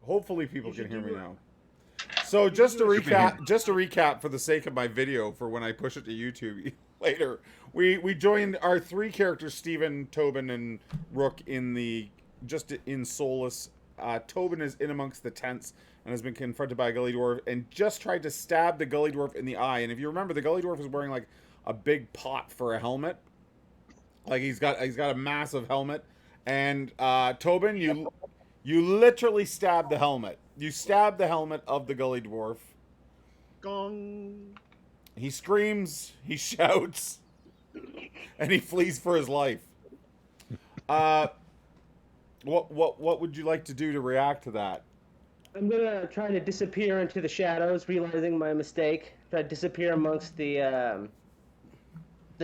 Hopefully people You can should hear me do now. So you should do a just to recap for the sake of my video for when I push it to YouTube later. We joined our three characters, Stephen, Tobin, and Rook in the just in Solus. Tobin is in amongst the tents and has been confronted by a gully dwarf and just tried to stab the gully dwarf in the eye. And if you remember, the gully dwarf is wearing like a big pot for a helmet. Like he's got a massive helmet. And Tobin, you literally stabbed the helmet. You stabbed the helmet of the gully dwarf. gong. He screams, he shouts, and he flees for his life. Uh, what would you like to do to react to that? I'm gonna try to disappear into the shadows, realizing my mistake. Try to disappear amongst the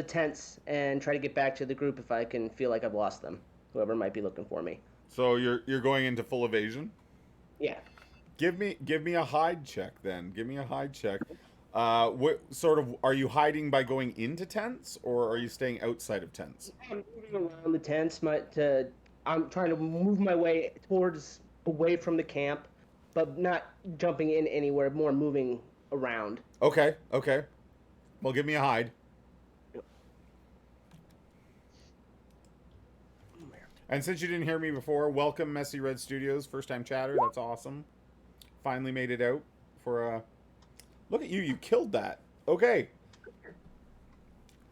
tents and try to get back to the group if I can feel like I've lost them. Whoever might be looking for me. So you're going into full evasion. Yeah. Give me a hide check then. Give me a hide check. What sort of are you hiding by going into tents or are you staying outside of tents? I'm moving around the tents. I'm trying to move my way towards away from the camp, but not jumping in anywhere. More moving around. Okay, okay. Well, give me a hide. And since you didn't hear me before, welcome Messy Red Studios, first time chatter. That's awesome. Finally made it out for look at you, you killed that. Okay.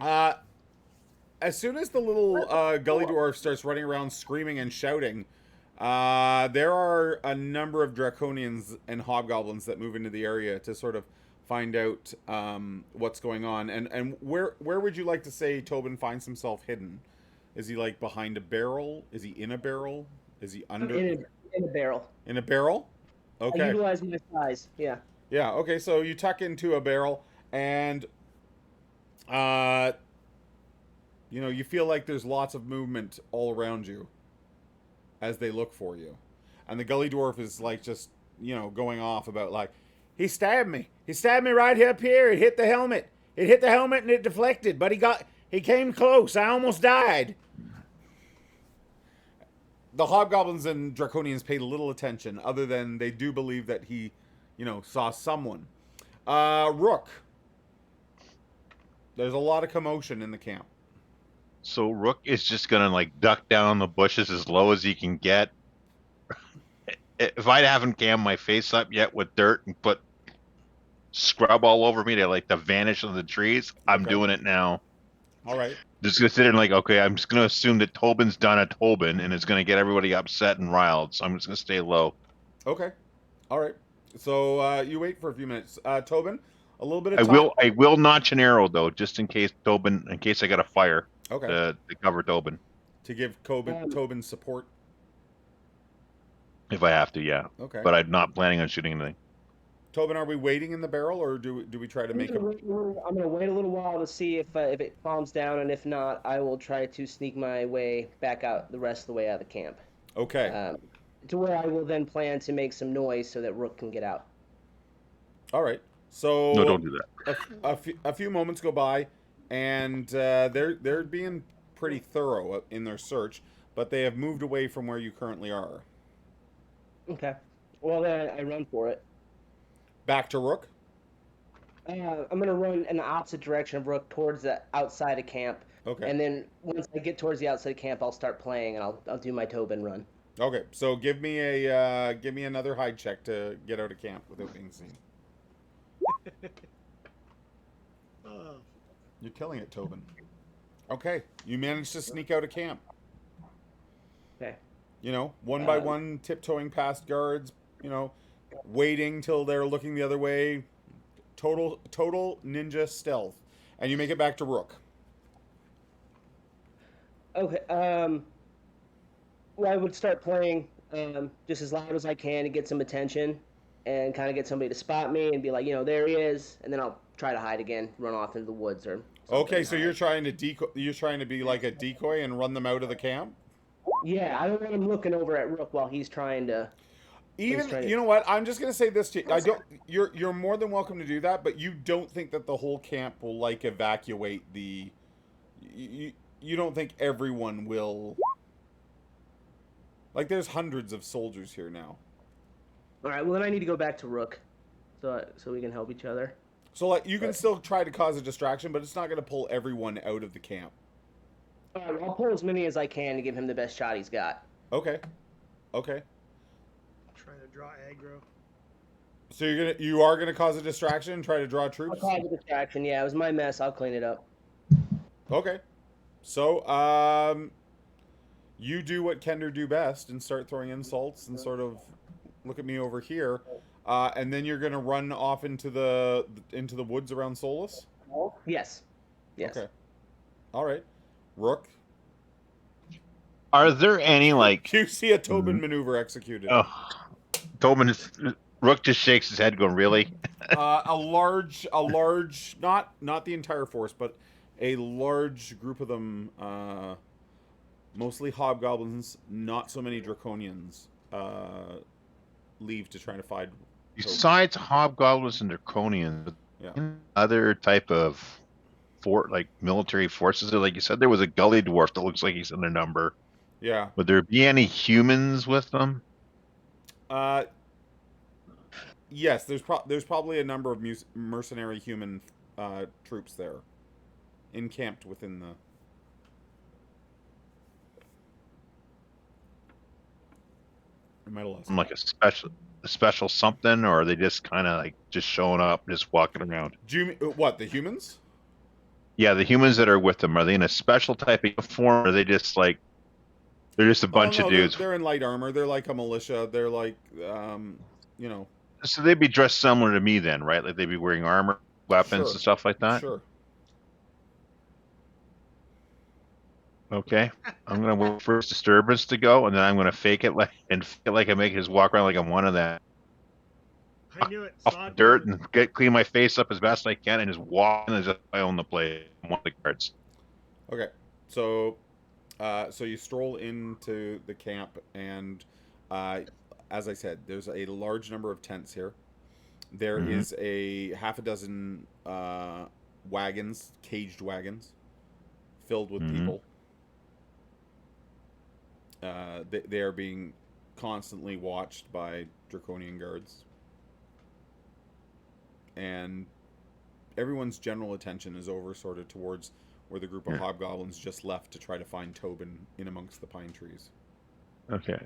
As soon as the little gully dwarf starts running around screaming and shouting, there are a number of draconians and hobgoblins that move into the area to sort of find out what's going on. And where would you like to say Tobin finds himself hidden? Is he like behind a barrel? Is he in a barrel? Is he I'm under in a barrel. in a barrel? I Okay. utilize my size. Yeah. Yeah, okay, so you tuck into a barrel and uh you feel like there's lots of movement all around you as they look for you. And the gully dwarf is like just, going off about like he stabbed me. He stabbed me right up here. It hit the helmet. It hit the helmet and it deflected, but he came close. I almost died. The hobgoblins and draconians paid little attention other than they do believe that he, saw someone. Rook. There's a lot of commotion in the camp. So Rook is just gonna like duck down the bushes as low as he can get. If I haven't cammed my face up yet with dirt and put scrub all over me to like to vanish in the trees, I'm Okay. doing it now. All right. Just considering like, okay, I'm just gonna assume that Tobin's done a Tobin and it's gonna get everybody upset and riled, so I'm just gonna stay low. Okay. All right. So you wait for a few minutes. Tobin, a little bit of time. I will notch an arrow though, just in case I got a fire Okay. to cover Tobin. To give Tobin support. If I have to, yeah. Okay. But I'm not planning on shooting anything. Tobin, are we waiting in the barrel or do we try to make him? I'm gonna wait a little while to see if it calms down, and if not, I will try to sneak my way back out the rest of the way out of the camp. Okay. To where I will then plan to make some noise so that Rook can get out. All right. So No, don't do that. A few moments go by, and they're being pretty thorough in their search, but they have moved away from where you currently are. Okay. Well, then I run for it. Back to Rook. I'm gonna run in the opposite direction of Rook towards the outside of camp. Okay. And then once I get towards the outside of camp, I'll start playing and I'll do my Tobin run. Okay. So give me another hide check to get out of camp without being seen. Oh, You're killing it, Tobin. Okay. You managed to sneak out of camp. Okay. One by one, tiptoeing past guards, waiting till they're looking the other way. Total ninja stealth. And you make it back to Rook. Okay. Well, I would start playing just as loud as I can to get some attention and kind of get somebody to spot me and be like, there he is, and then I'll try to hide again, run off into the woods or. Okay, so you're trying to decoy. You're trying to be like a decoy and run them out of the camp. Yeah, I don't want him looking over at Rook while he's trying to. You know what? I'm just gonna say this to you. I don't. You're more than welcome to do that, but you don't think that the whole camp will like evacuate the. You don't think everyone will. Like, there's hundreds of soldiers here now. All right. Well, then I need to go back to Rook, so we can help each other. So like you can still try to cause a distraction, but it's not going to pull everyone out of the camp. All right, I'll pull as many as I can to give him the best shot he's got. Okay. Okay. Trying to draw aggro. So you are gonna cause a distraction and try to draw I'll troops. cause a distraction. Yeah, it was my mess. I'll clean it up. Okay. So you do what Kender do best and start throwing insults and sort of look at me over here, and then you're gonna run off into the woods around Solus. Yes. Yes. Okay. All right. Rook. Are there any like? You see a Tobin maneuver executed. Oh, Tobin Rook just shakes his head, going, "Really?" A large, not the entire force, but a large group of them, mostly hobgoblins, not so many draconians, leave to try to find. Besides hobgoblins and draconians, Yeah. other type of like military forces, like you said, there was a gully dwarf that looks like he's in their number. Yeah. Would there be any humans with them? Yes. There's probably a number of mercenary human troops there, encamped within the. I might have lost. Like a special something, or are they just kind of like just showing up, just walking around? Do you what, the humans? Yeah, the humans that are with them, are they in a special type of uniform, or are they just like they're just a bunch of dudes? They're in light armor. They're like a militia. They're like, you know. So they'd be dressed similar to me then, right? Like they'd be wearing armor, weapons, and stuff like that. Sure. Okay, I'm gonna wait for his disturbance to go, and then I'm gonna fake it like I make his walk around like I'm one of them. I knew it. Off Saw the it dirt coming. and clean my face up as best I can, and just walk as if I own the place. I'm one of the guards. Okay, so you stroll into the camp, and as I said, there's a large number of tents here. There is a half a dozen wagons, caged wagons, filled with people. They are being constantly watched by draconian guards, and everyone's general attention is over sort of towards where the group of hobgoblins just left to try to find Tobin in amongst the pine trees. Okay.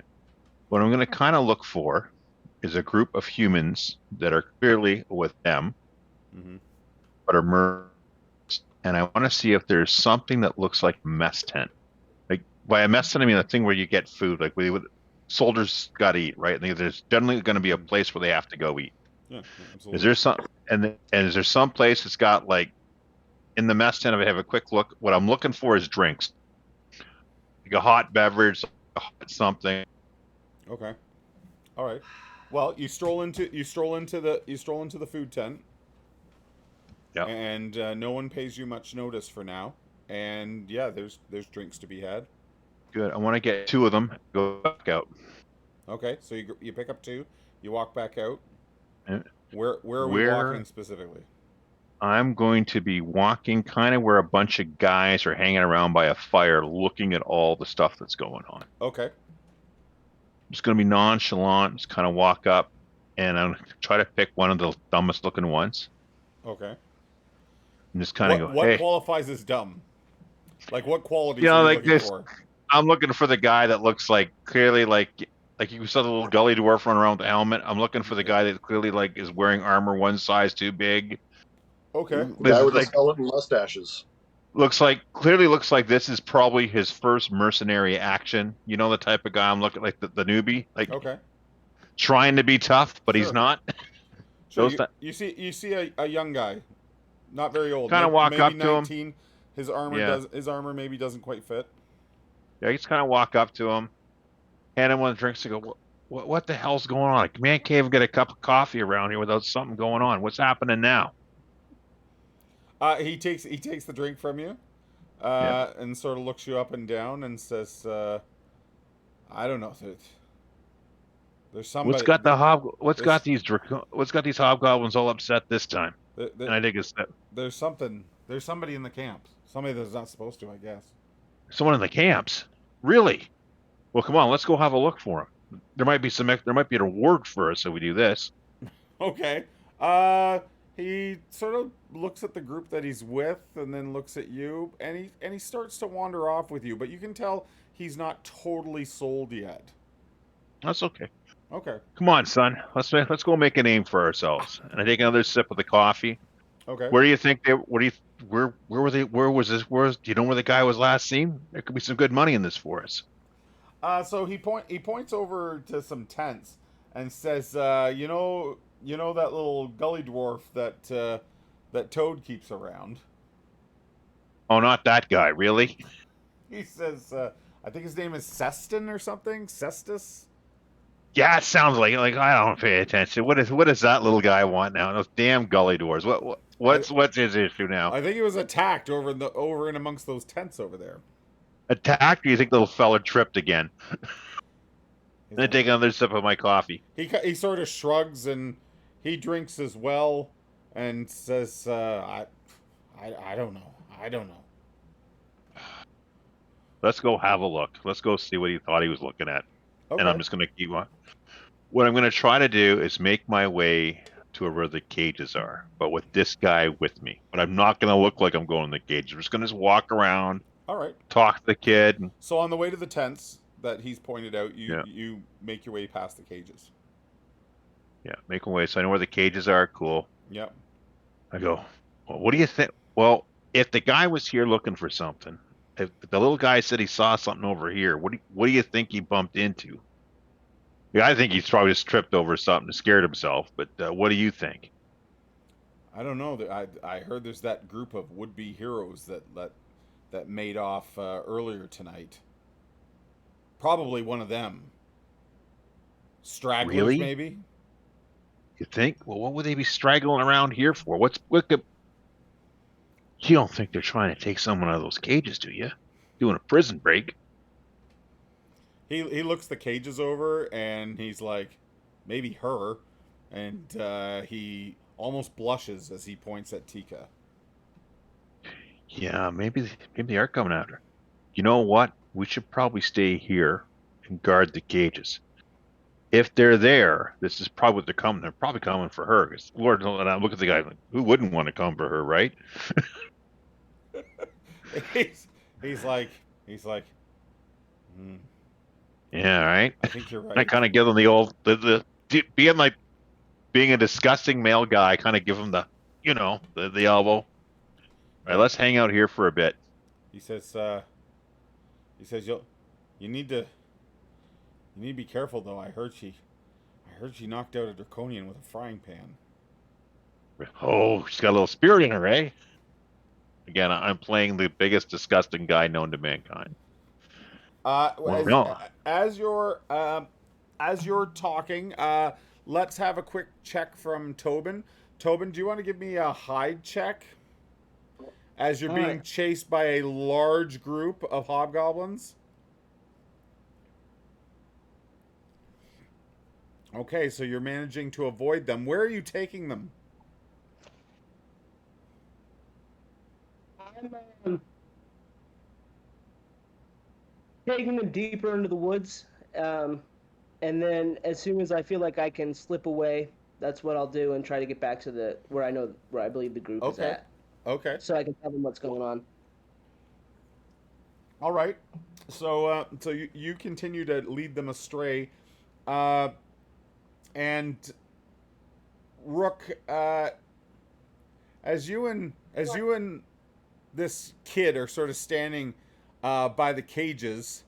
What I'm going to kind of look for is a group of humans that are clearly with them, but are merged. And I want to see if there's something that looks like a mess tent. Like by a mess tent, I mean the thing where you get food. Like soldiers got to eat, right? There's generally going to be a place where they have to go eat. Yeah, absolutely. Is there some and is there some place that's got like in the mess tent? If I have a quick look, what I'm looking for is drinks, like a hot beverage, a hot something. Okay. All right. Well, you stroll into the food tent. Yeah. And no one pays you much notice for now. And yeah, there's drinks to be had. Good. I want to get 2 of them. Go back out. Okay, so you pick up 2, you walk back out. Yeah. Where are we walking specifically? I'm going to be walking kind of where a bunch of guys are hanging around by a fire, looking at all the stuff that's going on. Okay. I'm just going to be nonchalant, just kind of walk up, and I'm going to try to pick one of the dumbest looking ones. Okay. And just kind of go, what hey. qualifies as dumb? Like what qualities are you like looking this, for? I'm looking for the guy that looks like clearly like you saw the little gully dwarf run around with the helmet. I'm looking for the guy that clearly like is wearing armor one size too big. Okay. The guy with the skeleton mustaches. Clearly looks like this is probably his first mercenary action. You know the type of guy I'm looking like the newbie, like trying to be tough, but he's not. So you see a young guy, not very old. Kind of walk maybe up 19. to him. His armor maybe doesn't quite fit. Yeah, just kind of walk up to him, hand him one of the drinks, and go, "What the hell's going on? Like, man, can't even get a cup of coffee around here without something going on. What's happening now?" He takes the drink from you, and sort of looks you up and down and says, "I don't know. There's somebody. What's got these hobgoblins all upset this time?" And I think it's that there's somebody in the camp. Somebody that's not supposed to, I guess. Someone in the camps. Really? Well, come on, let's go have a look for him. There might be there might be a reward for us if we do this. Okay. He sort of looks at the group that he's with, and then looks at you, and he starts to wander off with you. But you can tell he's not totally sold yet. That's okay. Okay. Come on, son. Let's go make a name for ourselves. And I take another sip of the coffee. Okay. Where do you think they? What do you? Where were they? Where was this? Do you know where the guy was last seen? There could be some good money in this for us. So he points over to some tents and says, you know that little gully dwarf that Toad keeps around. Oh, not that guy, really? He says, I think his name is Seston or something. Cestus. Yeah, it sounds like I don't pay attention. What does that little guy want now? Those damn gully doors. What's his issue now? I think he was attacked over in amongst those tents over there. Attacked? Or you think the little fella tripped again? Then take another sip of my coffee. He sort of shrugs and he drinks as well and says, I don't know. I don't know. Let's go have a look. Let's go see what he thought he was looking at. Okay. And I'm just going to keep on. What I'm going to try to do is make my way to where the cages are, but with this guy with me. But I'm not going to look like I'm going to the cages. I'm just going to walk around, All right. talk to the kid. So on the way to the tents that he's pointed out, you make your way past the cages. Yeah, make my way. So I know where the cages are. Cool. Yep. I go, well, what do you think? Well, if the guy was here looking for something, if the little guy said he saw something over here, what do you think he bumped into? Yeah, I think he's probably just tripped over something and scared himself. But what do you think? I don't know. I heard there's that group of would-be heroes that made off earlier tonight. Probably one of them. Stragglers, Really? maybe. You think? Well, what would they be straggling around here for? What could... You don't think they're trying to take someone out of those cages, do you? Doing a prison break? He looks the cages over and he's like, maybe her, and he almost blushes as he points at Tika. Yeah, maybe they are coming after. You know what? We should probably stay here and guard the cages. If they're there, this is probably what they're coming. They're probably coming for her. 'Cause Lord, and I look at the guy like, who wouldn't want to come for her, right? he's like, Yeah, right. I think you're I right. kind of give them the old being a disgusting male guy. Kind of give him the elbow. All right, let's hang out here for a bit. He says you need to be careful though. I heard she knocked out a draconian with a frying pan. Oh, she's got a little spirit in her, eh? Again, I'm playing the biggest disgusting guy known to mankind. As you're talking, let's have a quick check from Tobin. Tobin, do you want to give me a hide check? As you're being chased by a large group of hobgoblins. Okay, so you're managing to avoid them. Where are you taking them? I'm taking them deeper into the woods, and then as soon as I feel like I can slip away, that's what I'll do and try to get back to where I believe the group is at. Okay. So I can tell them what's going on. All right. So you continue to lead them astray, and Rook, as you and this kid are sort of standing by the cages,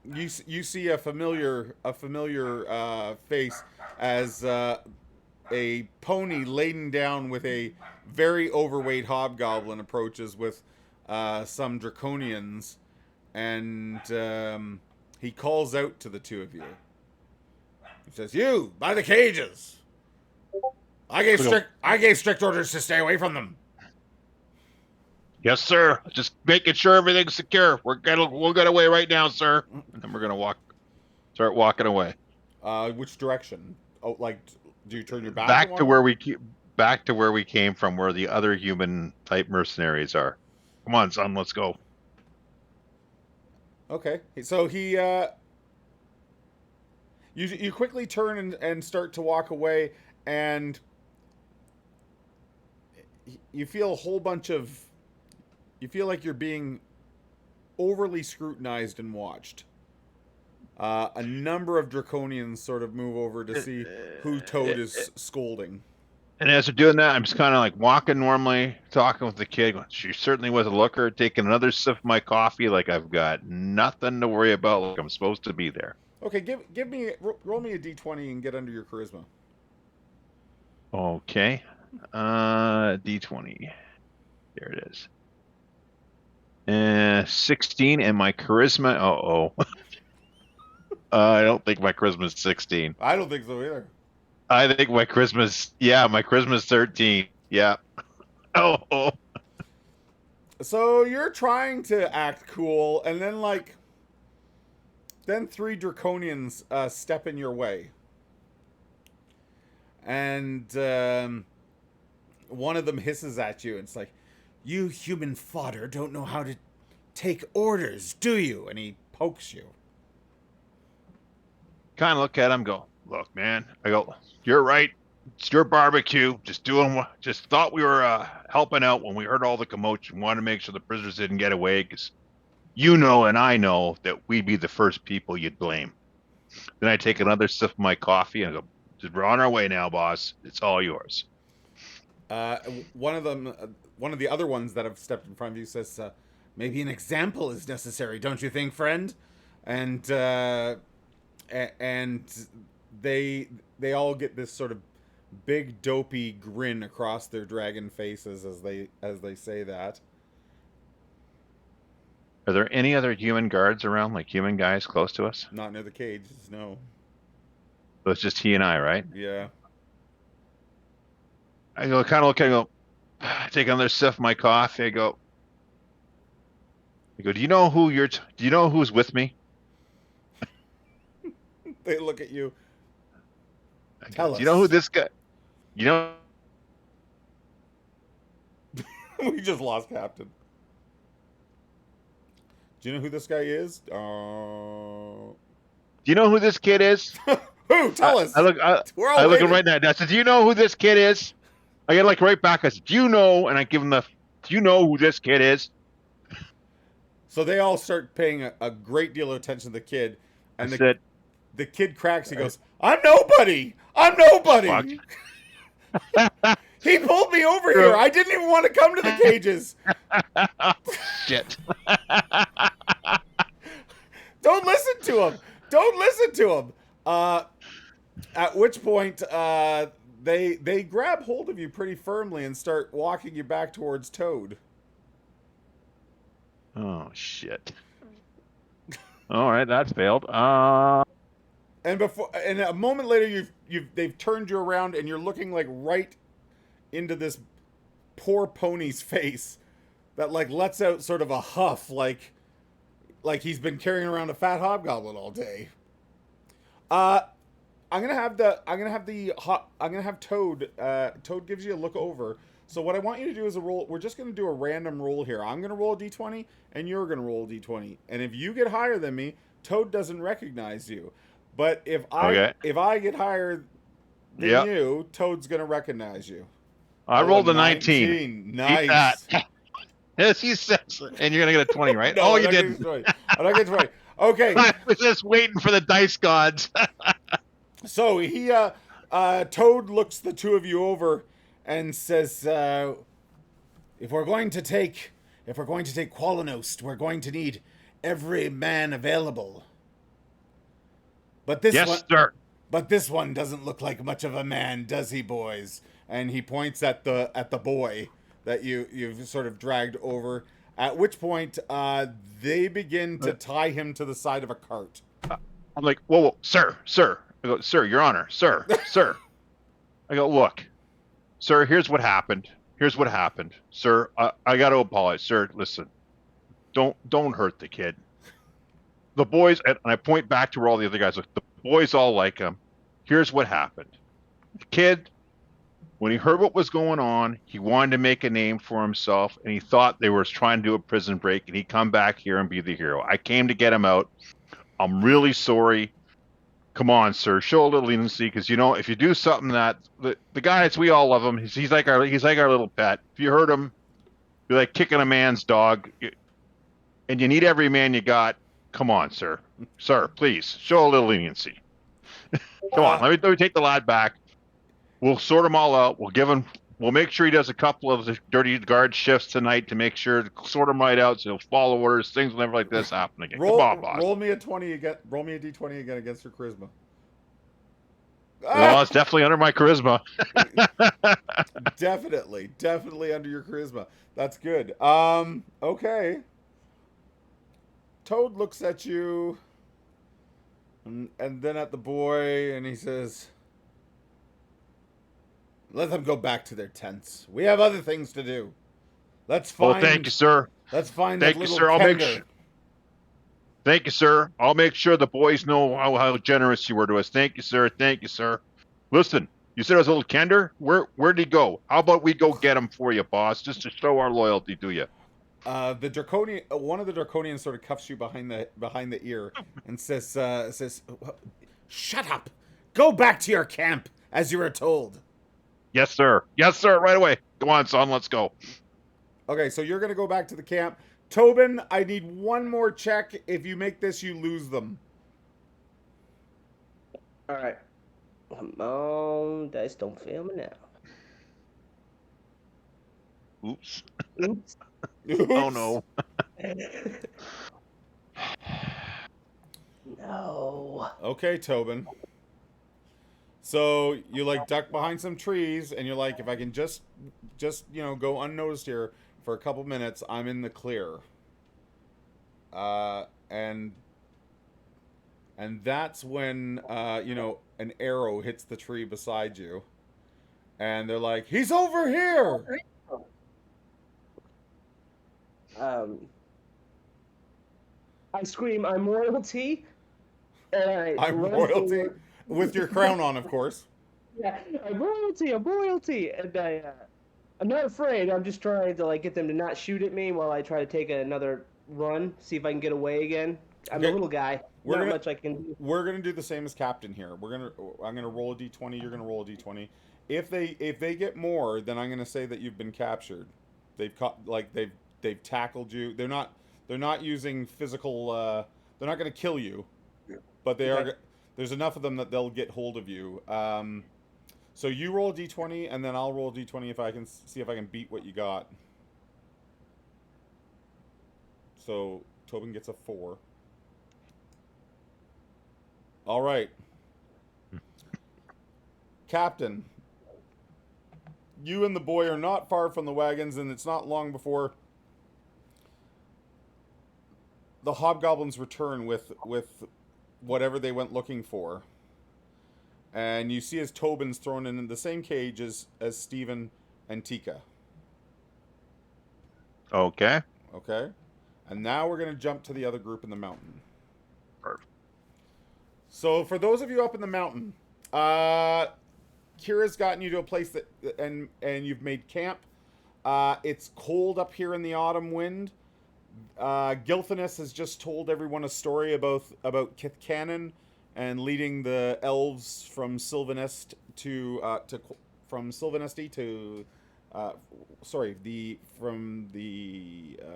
you see a familiar face as a pony laden down with a very overweight hobgoblin approaches with some draconians, and he calls out to the two of you. He says, "You by the cages! I gave strict orders to stay away from them." Yes, sir. Just making sure everything's secure. We'll get away right now, sir. And then we're gonna start walking away. Which direction? Oh, like, do you turn your back? Back to where we came from, where the other human type mercenaries are. Come on, son, let's go. Okay. So he you quickly turn and start to walk away, and you feel a whole bunch of you feel like you're being overly scrutinized and watched. A number of draconians sort of move over to see who Toad is scolding. And as they're doing that, I'm just kind of like walking normally, talking with the kid. Going, she certainly was a looker, taking another sip of my coffee like I've got nothing to worry about, like I'm supposed to be there. Okay, give me roll me a d20 and get under your charisma. Okay. D20. There it is. 16, and my charisma. I don't think my charisma is 16. I don't think so either. I think my charisma's my charisma's 13. Yeah. Oh. So you're trying to act cool, and then 3 draconians step in your way, and one of them hisses at you. And it's like, "You human fodder don't know how to take orders, do you?" And he pokes you. Kind of look at him, go, look, man. I go, you're right. It's your barbecue. Just thought we were helping out when we heard all the commotion. Wanted to make sure the prisoners didn't get away, because you know and I know that we'd be the first people you'd blame. Then I take another sip of my coffee and go, we're on our way now, boss. It's all yours. One of the other ones that have stepped in front of you says, "Maybe an example is necessary, don't you think, friend?" And they all get this sort of big dopey grin across their dragon faces as they say that. Are there any other human guards around, like human guys close to us? Not near the cages, no. So it's just he and I, right? Yeah. I go, kind of look, I go, take another sip of my coffee. I go, do you know who's with me? They look at you. Tell us. Do you know who this guy? You know, we just lost Captain. Do you know who this guy is? do you know who this kid is? Who? Tell us. I look him right now. I said, do you know who this kid is? I get like right back. I said, do you know? And I give him do you know who this kid is? So they all start paying a great deal of attention to the kid, and the kid cracks. He goes, "I'm nobody. I'm nobody. He pulled me over here. I didn't even want to come to the cages." Shit. Don't listen to him. Don't listen to him. At which point, they grab hold of you pretty firmly and start walking you back towards Toad. Oh shit. All right, that failed. And a moment later, they've turned you around, and you're looking like right into this poor pony's face that like lets out sort of a huff, like he's been carrying around a fat hobgoblin all day. I'm gonna have Toad. Toad gives you a look over. So what I want you to do is a roll. We're just gonna do a random roll here. I'm gonna roll a d20, and you're gonna roll a d20. And if you get higher than me, Toad doesn't recognize you. But if I get higher than you, Toad's gonna recognize you. I rolled a 19. Nice. Yes, he says, and you're gonna get a 20, right? No, you didn't. I'm not getting 20. Okay. I was just waiting for the dice gods. So he, Toad looks the two of you over and says, "If we're going to take Qualinost, we're going to need every man available. But this sir. But this one doesn't look like much of a man, does he, boys?" And he points at the boy that you've sort of dragged over. At which point, they begin to tie him to the side of a cart. I'm like, whoa, sir. I go, sir, your honor, sir. I go, look, sir, here's what happened. Sir, I got to apologize. Sir, listen, don't hurt the kid. The boys, and I point back to where all the other guys look, the boys all like him. Here's what happened. The kid When he heard what was going on, he wanted to make a name for himself, and he thought they were trying to do a prison break, and he'd come back here and be the hero. I came to get him out. I'm really sorry. Come on, sir, show a little leniency, because if you do something that the guys, we all love him. He's like our little pet. If you hurt him, you're like kicking a man's dog, and you need every man you got. Come on, sir, please show a little leniency. Come on, let me take the lad back. We'll sort them all out. We'll make sure he does a couple of the dirty guard shifts tonight to make sure to sort him right out, so he'll follow orders. Things will never like this happen again. Come on, boss. Roll me a 20 again. Roll me a d20 again against your charisma. Well, it's definitely under my charisma. Definitely under your charisma. That's good. Okay. Toad looks at you, and then at the boy, and he says, "Let them go back to their tents. We have other things to do. Let's find." Oh, thank you, sir. Let's find Thank that you, little sir. Kender. Thank you, sir. I'll make sure the boys know how generous you were to us. Thank you, sir. Thank you, sir. Listen, you said it was a little Kender? Where'd he go? How about we go get him for you, boss, just to show our loyalty to you? The draconian, one of the draconians sort of cuffs you behind the ear and says, "Shut up! Go back to your camp as you were told." Yes, sir. Yes, sir. Right away. Go on, son. Let's go. Okay, so you're gonna go back to the camp. Tobin, I need one more check. If you make this, you lose them. All right. Come on, dice, don't fail me now. Oops. Oops. Oh, no. No. Okay, Tobin. So you duck behind some trees, and you're like, if I can just go unnoticed here for a couple minutes, I'm in the clear. And that's when an arrow hits the tree beside you, and they're like, "He's over here!" I scream, "I'm royalty!" And I'm royalty, forward. with your crown on, of course. Yeah, I'm royalty! I'm royalty! And I'm not afraid. I'm just trying to get them to not shoot at me while I try to take another run, see if I can get away again. I'm Okay. a little guy. Not much I can do. We're gonna do the same as Captain here. I'm gonna roll a d20. You're gonna roll a d20. If they get more, then I'm gonna say that you've been captured. They've they've tackled you. They're not using physical. They're not gonna kill you, but they Okay. are. There's enough of them that they'll get hold of you. So you roll a d20, and then I'll roll a d20 if I can see if I can beat what you got. So Tobin gets a 4. All right. Captain, you and the boy are not far from the wagons, and it's not long before the hobgoblins return with whatever they went looking for. And you see as Tobin's thrown in the same cage as Stephen and Tika. Okay. Okay? And now we're going to jump to the other group in the mountain. Perfect. So for those of you up in the mountain, Kira's gotten you to a place that and you've made camp. It's cold up here in the autumn wind. Gilthanas has just told everyone a story about Kithcanon and leading the elves from Sylvanest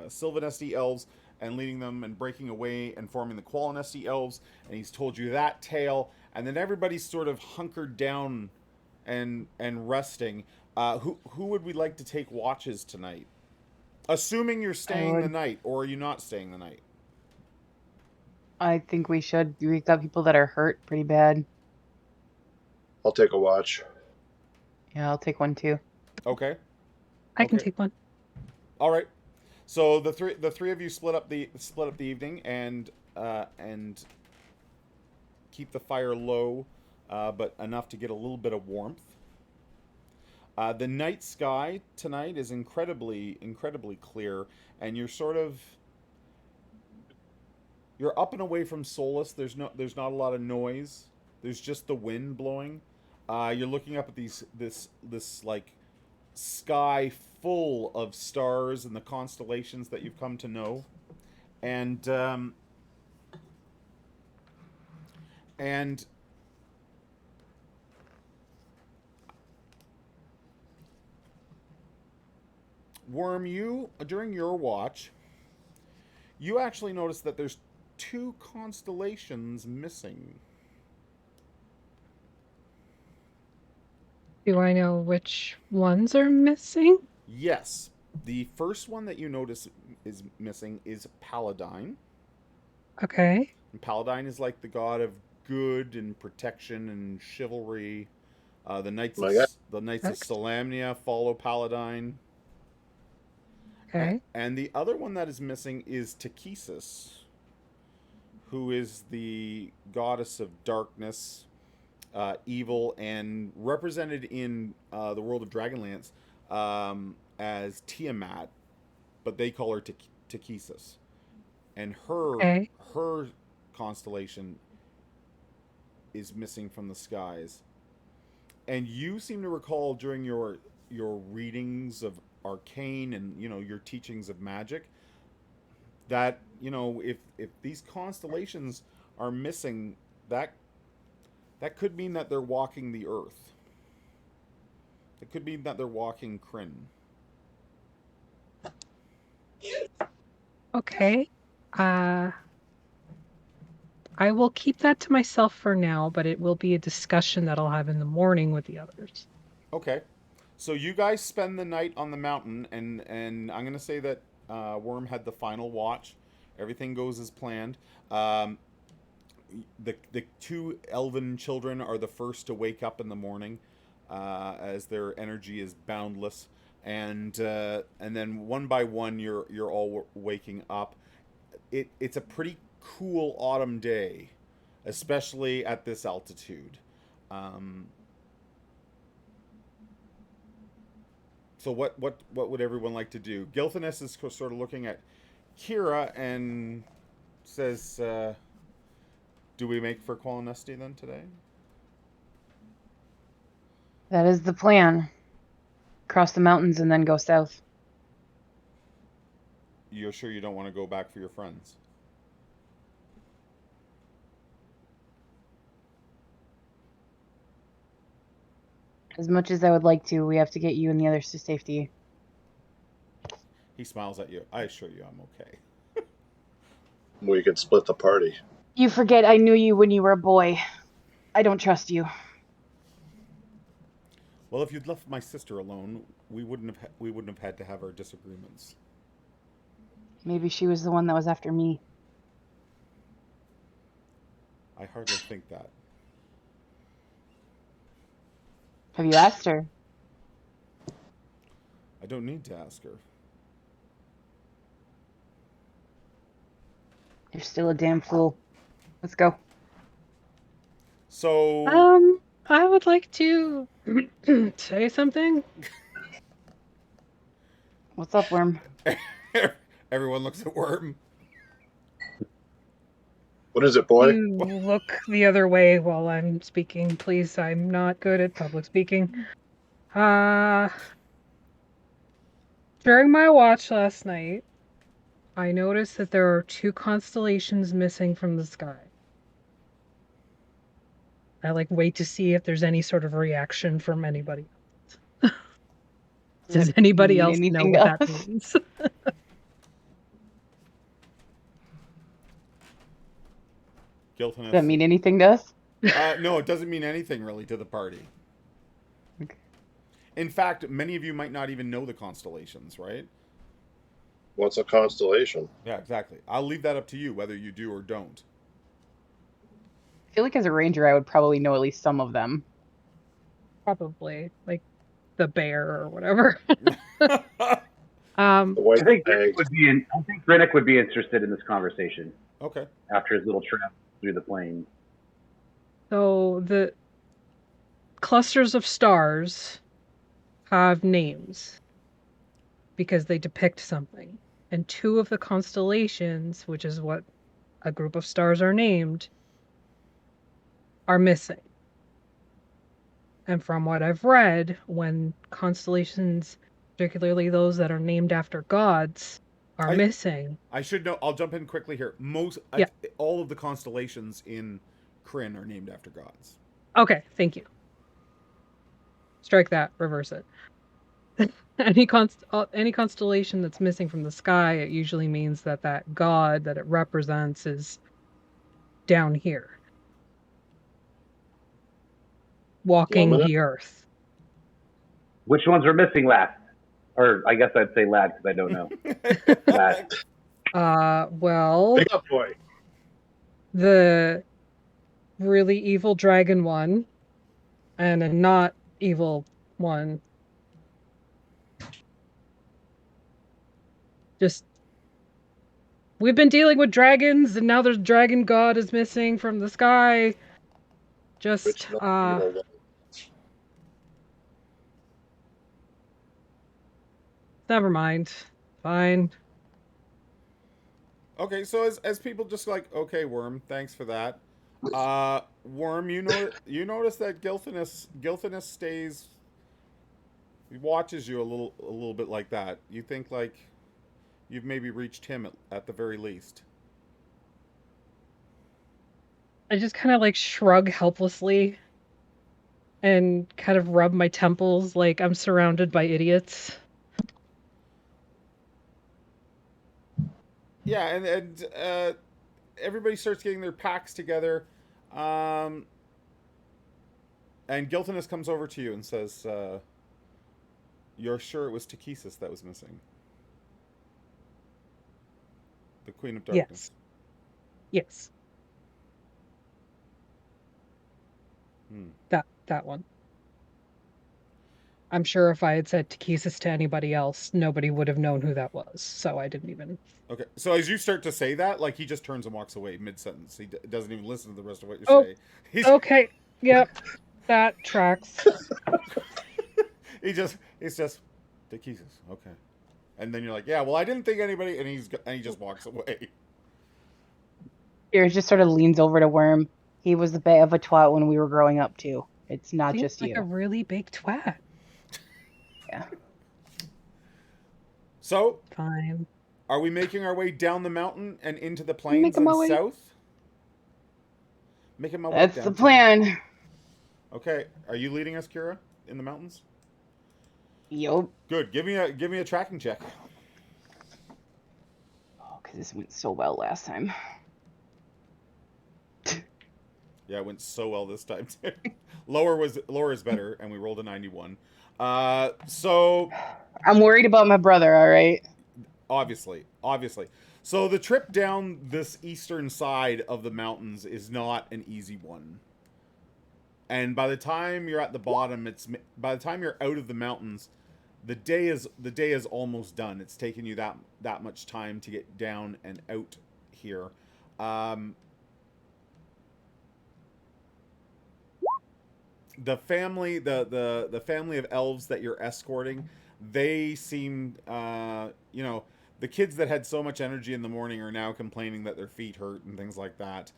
Sylvanesti elves, and leading them and breaking away and forming the Qualinesti elves. And he's told you that tale, and then everybody's sort of hunkered down and resting. Who would we like to take watches tonight? Assuming you're staying the night, or are you not staying the night? I think we should. We've got people that are hurt pretty bad. I'll take a watch. Yeah, I'll take one too. Okay. I can Okay. take one. All right. So the three of you split up the evening and keep the fire low, but enough to get a little bit of warmth. The night sky tonight is incredibly clear, and you're up and away from Solus. There's not a lot of noise. There's just the wind blowing. You're looking up at this like sky full of stars and the constellations that you've come to know, and and Worm, you during your watch, you actually notice that there's two constellations missing. Do I know which ones are missing? Yes. The first one that you notice is missing is Paladine. Okay. And Paladine is like the god of good and protection and chivalry. The Knights My God. the Knights of Next. Solamnia follow Paladine. Okay. And the other one that is missing is Takesis, who is the goddess of darkness, evil, and represented in the world of Dragonlance as Tiamat, but they call her Takesis. And Okay. her constellation is missing from the skies. And you seem to recall during your readings of arcane and your teachings of magic that if these constellations are missing, that could mean that they're walking the earth. It could mean that they're walking Krynn. Okay. I will keep that to myself for now, but it will be a discussion that I'll have in the morning with the others. Okay. So you guys spend the night on the mountain, and I'm going to say that Worm had the final watch. Everything goes as planned. The two elven children are the first to wake up in the morning, as their energy is boundless, and then one by one you're all waking up. It's a pretty cool autumn day, especially at this altitude. So what would everyone like to do? Gilthanas is sort of looking at Kira and says, "Do we make for Qualinesti then today?" That is the plan. Cross the mountains and then go south. You're sure you don't want to go back for your friends? As much as I would like to, we have to get you and the others to safety. He smiles at you. I assure you I'm okay. We could split the party. You forget I knew you when you were a boy. I don't trust you. Well, if you'd left my sister alone, we wouldn't have had to have our disagreements. Maybe she was the one that was after me. I hardly think that. Have you asked her? I don't need to ask her. You're still a damn fool. Let's go. So I would like to say something. What's up, Worm? everyone looks at Worm. What is it, boy? You look the other way while I'm speaking, please. I'm not good at public speaking. During my watch last night, I noticed that there are two constellations missing from the sky. I wait to see if there's any sort of reaction from anybody else. Does anybody else know anything what that else? means? Gilthanas. Does that mean anything to us? No, it doesn't mean anything really to the party. Okay. In fact, many of you might not even know the constellations, right? What's a constellation? Yeah, exactly. I'll leave that up to you whether you do or don't. I feel like as a ranger, I would probably know at least some of them. Probably. Like the bear or whatever. The white I think flag. Grinnick would be interested in this conversation Okay. after his little trip through the plains. So the clusters of stars have names because they depict something. And two of the constellations, which is what a group of stars are named, are missing. And from what I've read, when constellations, particularly those that are named after gods, are missing. I should know. I'll jump in quickly here. Yeah. All of the constellations in Krynn are named after gods. Okay, thank you. Strike that, reverse it. Any constellation that's missing from the sky, it usually means that that god that it represents is down here, walking the earth. Which ones are missing last? Or I guess I'd say lad because I don't know. Last. Well, Big up, boy. the really evil dragon one and a not evil one. Just, we've been dealing with dragons, and now the dragon god is missing from the sky. Just, never mind. Fine. Okay, so as people just like, okay, Worm, thanks for that. Worm, you notice that Gilthinus stays, he watches you a little bit like that. You think like you've maybe reached him at the very least. I just kind of like shrug helplessly and kind of rub my temples like I'm surrounded by idiots. Yeah, and everybody starts getting their packs together. And Gilthinus comes over to you and says, you're sure it was Takesis that was missing? The Queen of Darkness. Yes. Hmm. That one. I'm sure if I had said Takesis to anybody else, nobody would have known who that was. So I didn't even. Okay, so as you start to say that, like, he just turns and walks away mid-sentence. He doesn't even listen to the rest of what you say. Okay. Yep. That tracks. It's just Takesis. Okay. And then you're like, yeah, well, I didn't think anybody, and he just walks away. Spears just sort of leans over to Worm. He was a bit of a twat when we were growing up too. It's not Seems just like you. a really big twat. Yeah. So, Fine. are we making our way down the mountain and into the plains and south? Making my way That's down. the plan. Okay, are you leading us, Kira, in the mountains? Yup. Good. Give me a tracking check. Oh, because this went so well last time. Yeah, it went so well this time too. Lower is better, and we rolled a 91. So I'm worried about my brother. All right. obviously. So the trip down this eastern side of the mountains is not an easy one. And by the time you're at the bottom, by the time you're out of the mountains, the day is almost done. It's taken you that much time to get down and out here. The family, the family of elves that you're escorting, they seem, the kids that had so much energy in the morning are now complaining that their feet hurt and things like that.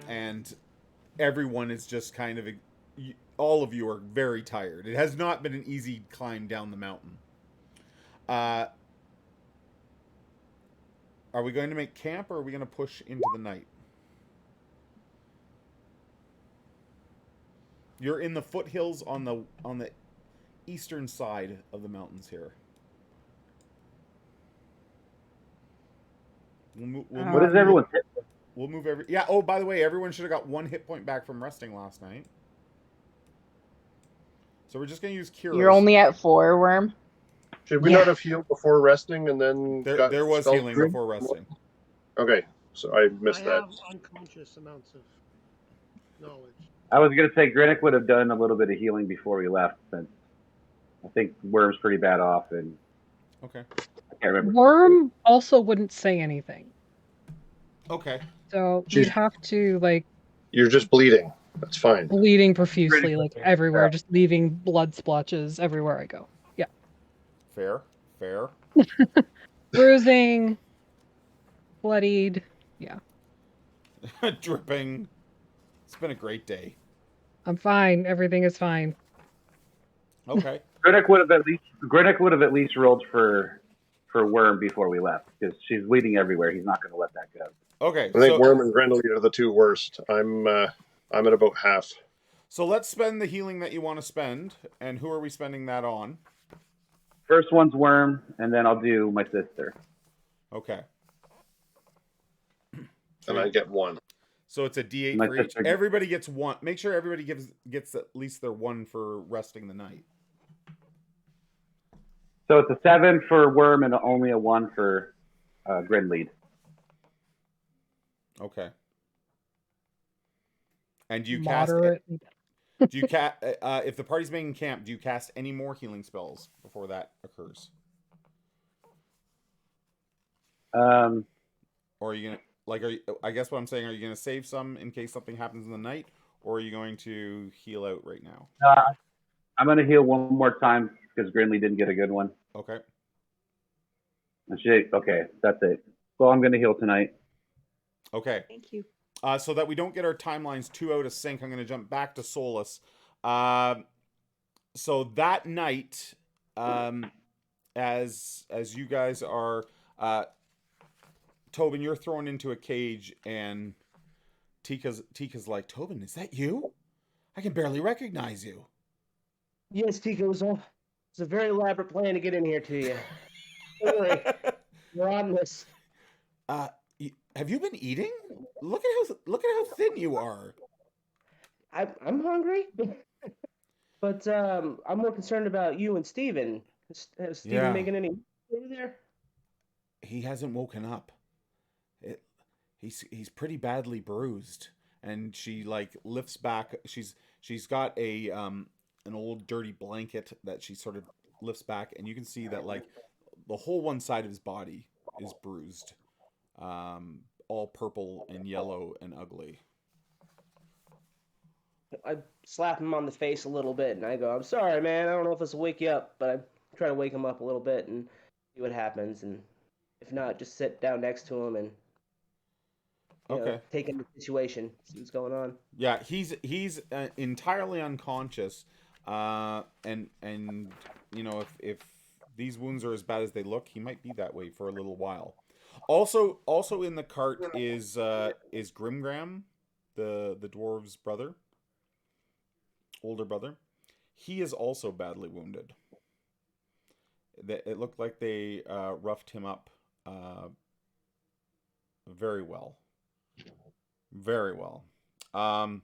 And everyone is just kind of, all of you are very tired. It has not been an easy climb down the mountain. Are we going to make camp, or are we going to push into the night? You're in the foothills on the eastern side of the mountains here. What is everyone's hit? We'll move every. Yeah. Oh, by the way, everyone should have got 1 hit point back from resting last night. So we're just gonna use Kira's. You're only at 4, Worm. Should we not have healed before resting and then There was spell healing free? before resting. Okay, so I missed I that. have unconscious amounts of knowledge. I was gonna say Grinnick would have done a little bit of healing before we left, since I think Worm's pretty bad off, and Okay. I can't remember. Worm also wouldn't say anything. Okay. So you'd have to, like, You're just bleeding. That's fine. bleeding profusely, like, everywhere, just leaving blood splotches everywhere I go. Yeah. Fair. Bruising, bloodied, yeah. Dripping. It's been a great day. I'm fine. Everything is fine. Okay. Grinnick would have at least rolled for Worm before we left because she's bleeding everywhere. He's not going to let that go. Okay. I think Worm and Grendel are the two worst. I'm at about half. So let's spend the healing that you want to spend, and who are we spending that on? First one's Worm, and then I'll do my sister. Okay. And I get 1. So it's a D8 My for each. sister- Everybody gets 1. Make sure everybody gets at least their 1 for resting the night. So it's a 7 for Worm and only a 1 for Grinlead. Okay. And do you Moderate. cast? Do you cast? If the party's making camp, do you cast any more healing spells before that occurs? Um, Or are you gonna I guess what I'm saying, are you gonna save some in case something happens in the night, or are you going to heal out right now? I'm going to heal one more time because Grinlead didn't get a good one. Okay. Okay, that's it. So I'm going to heal tonight. Okay. Thank you. So that we don't get our timelines too out of sync, I'm going to jump back to Solus. So that night, as you guys are, Tobin, you're thrown into a cage, and Tika's like, Tobin, is that you? I can barely recognize you. Yes, Tika, it was a very elaborate plan to get in here to you. Don't worry, we're on this. Have you been eating? Look at how thin you are. I'm hungry, but I'm more concerned about you and Steven. Has Steven Yeah. making any over there? He hasn't woken up. He's pretty badly bruised, and she like lifts back. She's got a an old dirty blanket that she sort of lifts back, and you can see that like the whole one side of his body is bruised, all purple and yellow and ugly. I slap him on the face a little bit, and I go, "I'm sorry, man. I don't know if this will wake you up, but I try to wake him up a little bit and see what happens. And if not, just sit down next to him and take in the situation, see what's going on." Yeah, he's entirely unconscious, and if these wounds are as bad as they look, he might be that way for a little while. Also in the cart is Grimgram, the dwarves' brother, older brother. He is also badly wounded. It looked like they roughed him up very well. Very well. I'm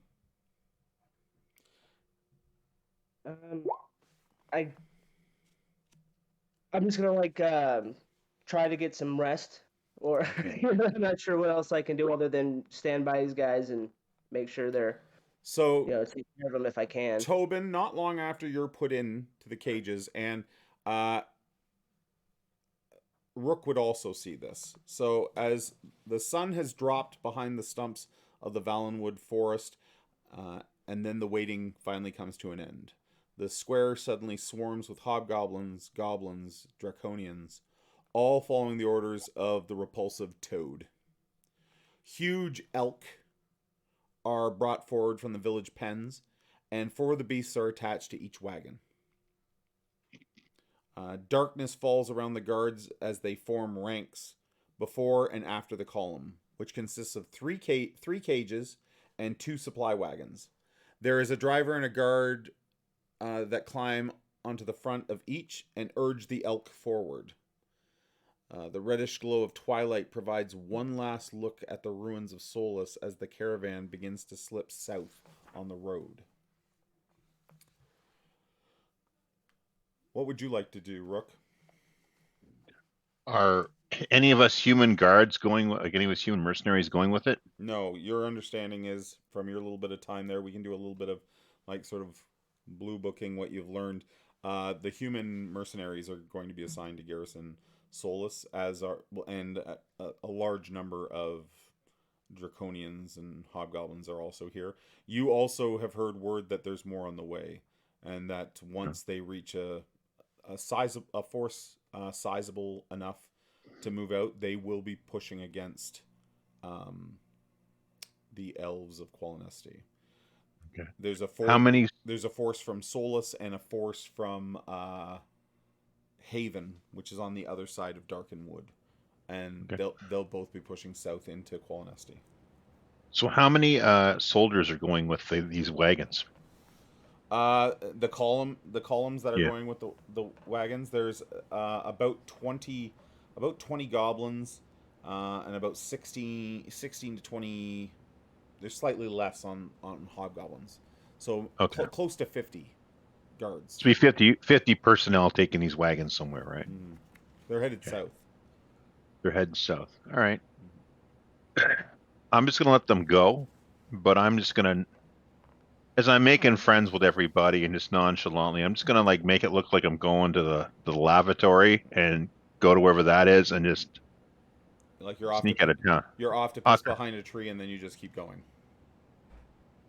just gonna try to get some rest, or I'm not sure what else I can do other than stand by these guys and make sure they're take care of them if I can. Tobin, not long after you're put in to the cages, and Rook would also see this. So as the sun has dropped behind the stumps of the Valenwood forest, and then the waiting finally comes to an end. The square suddenly swarms with hobgoblins, goblins, draconians, all following the orders of the repulsive Toad. Huge elk are brought forward from the village pens, and 4 of the beasts are attached to each wagon. Darkness falls around the guards as they form ranks before and after the column, which consists of 3 cages and 2 supply wagons. There is a driver and a guard that climb onto the front of each and urge the elk forward. The reddish glow of twilight provides one last look at the ruins of Solus as the caravan begins to slip south on the road. What would you like to do, Rook? Are any of us human guards going, like any of us human mercenaries going with it? No, your understanding is from your little bit of time there, we can do a little bit of sort of blue booking what you've learned. The human mercenaries are going to be assigned to garrison Solus, and a large number of draconians and hobgoblins are also here. You also have heard word that there's more on the way, and that once they reach a force sizable enough to move out, they will be pushing against the elves of Qualinesti. Okay. There's a How many? There's a force from Solus and a force from Haven, which is on the other side of Darkenwood, and Okay. they'll both be pushing south into Qualinesti. So how many soldiers are going with these wagons? The columns that are Yeah. going with the wagons. There's about 20 goblins, and about 16 to 20. There's slightly less on hobgoblins, so Okay. close to 50 guards. To be 50 personnel taking these wagons somewhere, right? Mhm. They're headed Okay. south. They're heading south. All right. I'm just gonna let them go, but I'm just gonna, as I'm making friends with everybody and just nonchalantly, I'm just gonna like make it look like I'm going to the lavatory and go to wherever that is and just Like you're off sneak to out of town. you're off to piss Okay. behind a tree, and then you just keep going.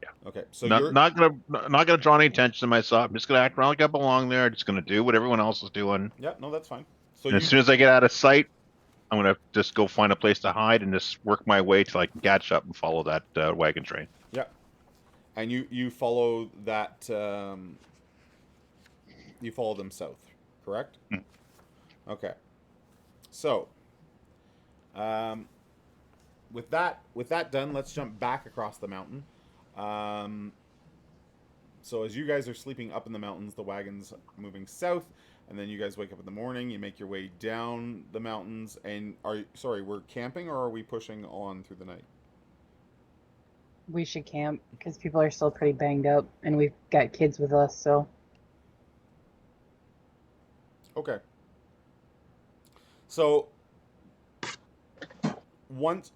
Yeah. Okay, so Not you're not gonna draw any attention to myself. I'm just gonna act around like I belong there. Just gonna do what everyone else is doing. yeah, no, that's fine. So And as soon as I get out of sight, I'm gonna just go find a place to hide and just work my way till I can catch up and follow that wagon train. yeah, and you follow that. You follow them south, correct? Hmm. Okay. So, with that done, let's jump back across the mountain. So as you guys are sleeping up in the mountains, the wagon's moving south, and then you guys wake up in the morning. You make your way down the mountains, and we're camping, or are we pushing on through the night? We should camp because people are still pretty banged up, and we've got kids with us, so. Okay. So once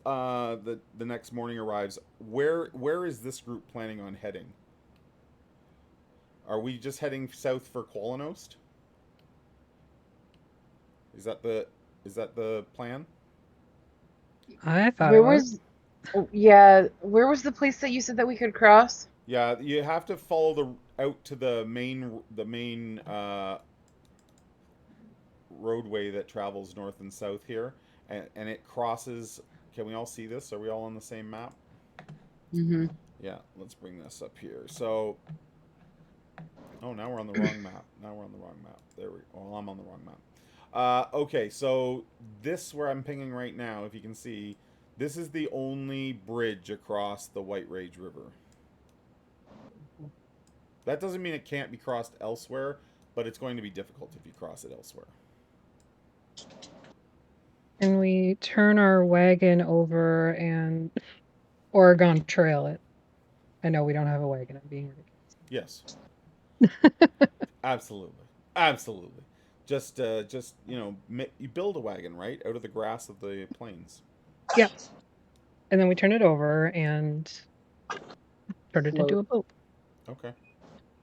the next morning arrives, where is this group planning on heading? Are we just heading south for Qualinost? Is that the plan? I thought Where it was. was, oh, yeah, where was the place that you said that we could cross? Yeah, you have to follow out to the main roadway that travels north and south here, and it crosses. Can we all see this? Are we all on the same map? Mm-hmm. Yeah, let's bring this up here. So, oh, now we're on the wrong map. Now we're on the wrong map. There we. Well, I'm on the wrong map. Okay, so this where I'm pinging right now, if you can see, this is the only bridge across the White Rage River. That doesn't mean it can't be crossed elsewhere, but it's going to be difficult if you cross it elsewhere. And we turn our wagon over and Oregon Trail it. I know we don't have a wagon. I'm being ridiculous. Yes. Absolutely. Just you build a wagon, right, out of the grass of the plains. Yeah. And then we turn it over and turn it into a boat. Okay.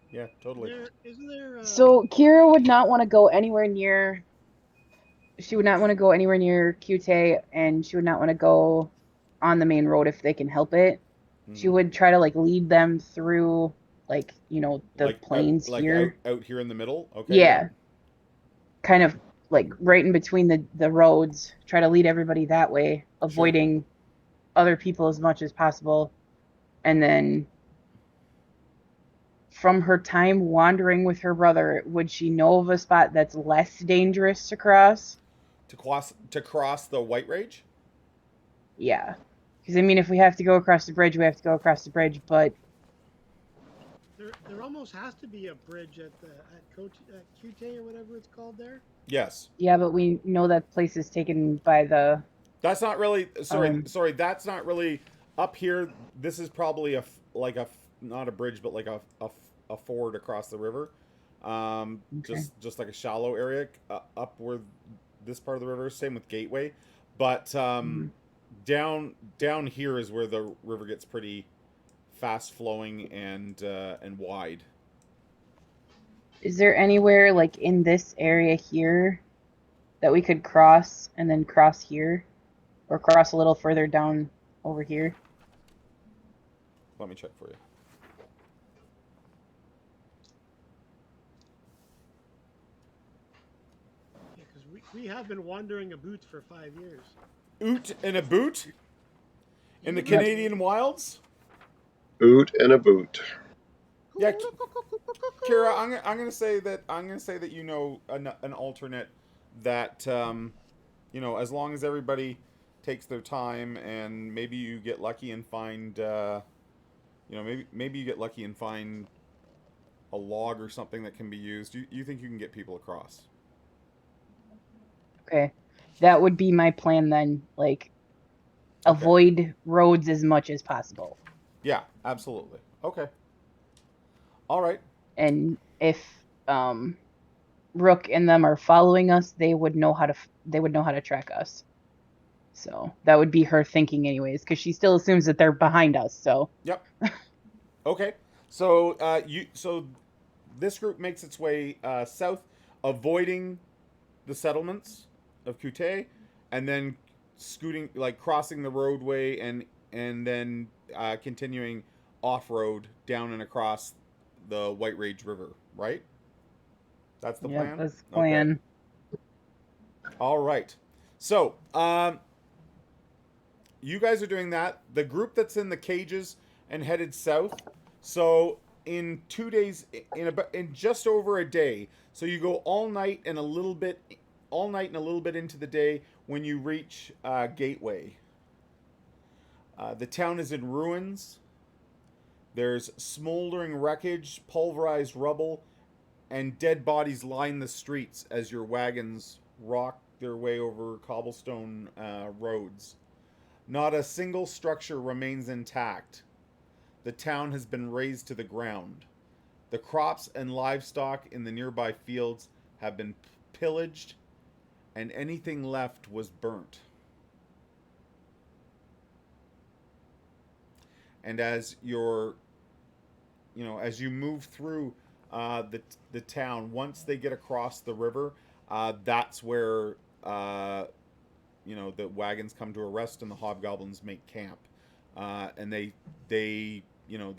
Yeah, totally. Isn't there? So Kira would not want to go anywhere near. She would not want to go anywhere near Qt, and she would not want to go on the main road if they can help it. She would try to lead them through the plains here. out here in the middle. Okay. Yeah. Kind of right in between the roads. Try to lead everybody that way, avoiding other people as much as possible. And then from her time wandering with her brother, would she know of a spot that's less dangerous to cross? To cross the White Rage? Yeah. Because, if we have to go across the bridge, we have to go across the bridge, but... There almost has to be a bridge at Qt or whatever it's called there. Yes. Yeah, but we know that place is taken by the... That's not really... Sorry, that's not really... Up here, this is probably not a bridge, but a ford across the river. Okay. Just like a shallow area up where this part of the river. Same with Gateway, but down here is where the river gets pretty fast flowing and wide. Is there anywhere in this area here that we could cross and then cross here, or cross a little further down over here? Let me check for you. We have been wandering a boot for 5 years. Oot in a boot? In the Canadian wilds? Oot and a boot. Yeah, Kira, I'm gonna say that you know an alternate that as long as everybody takes their time and maybe you get lucky and find maybe you get lucky and find a log or something that can be used. You think you can get people across? Okay. That would be my plan then. Like, Okay. avoid roads as much as possible. Yeah, absolutely. Okay. All right. And if Rook and them are following us, they would know how to track us. So that would be her thinking anyways, because she still assumes that they're behind us. So Yep. Okay. So this group makes its way south, avoiding the settlements of Kute, and then scooting, like crossing the roadway, and then continuing off road down and across the White Rage River. Right. That's the plan. that's the plan. Okay. All right. So you guys are doing that. The group that's in the cages and headed south. So in 2 days, in just over a day. So you go all night and a little bit into the day when you reach Gateway. The town is in ruins. There's smoldering wreckage, pulverized rubble, and dead bodies line the streets as your wagons rock their way over cobblestone roads. Not a single structure remains intact. The town has been razed to the ground. The crops and livestock in the nearby fields have been pillaged, and anything left was burnt. And as as you move through the town, once they get across the river, that's where the wagons come to a rest and the hobgoblins make camp, and they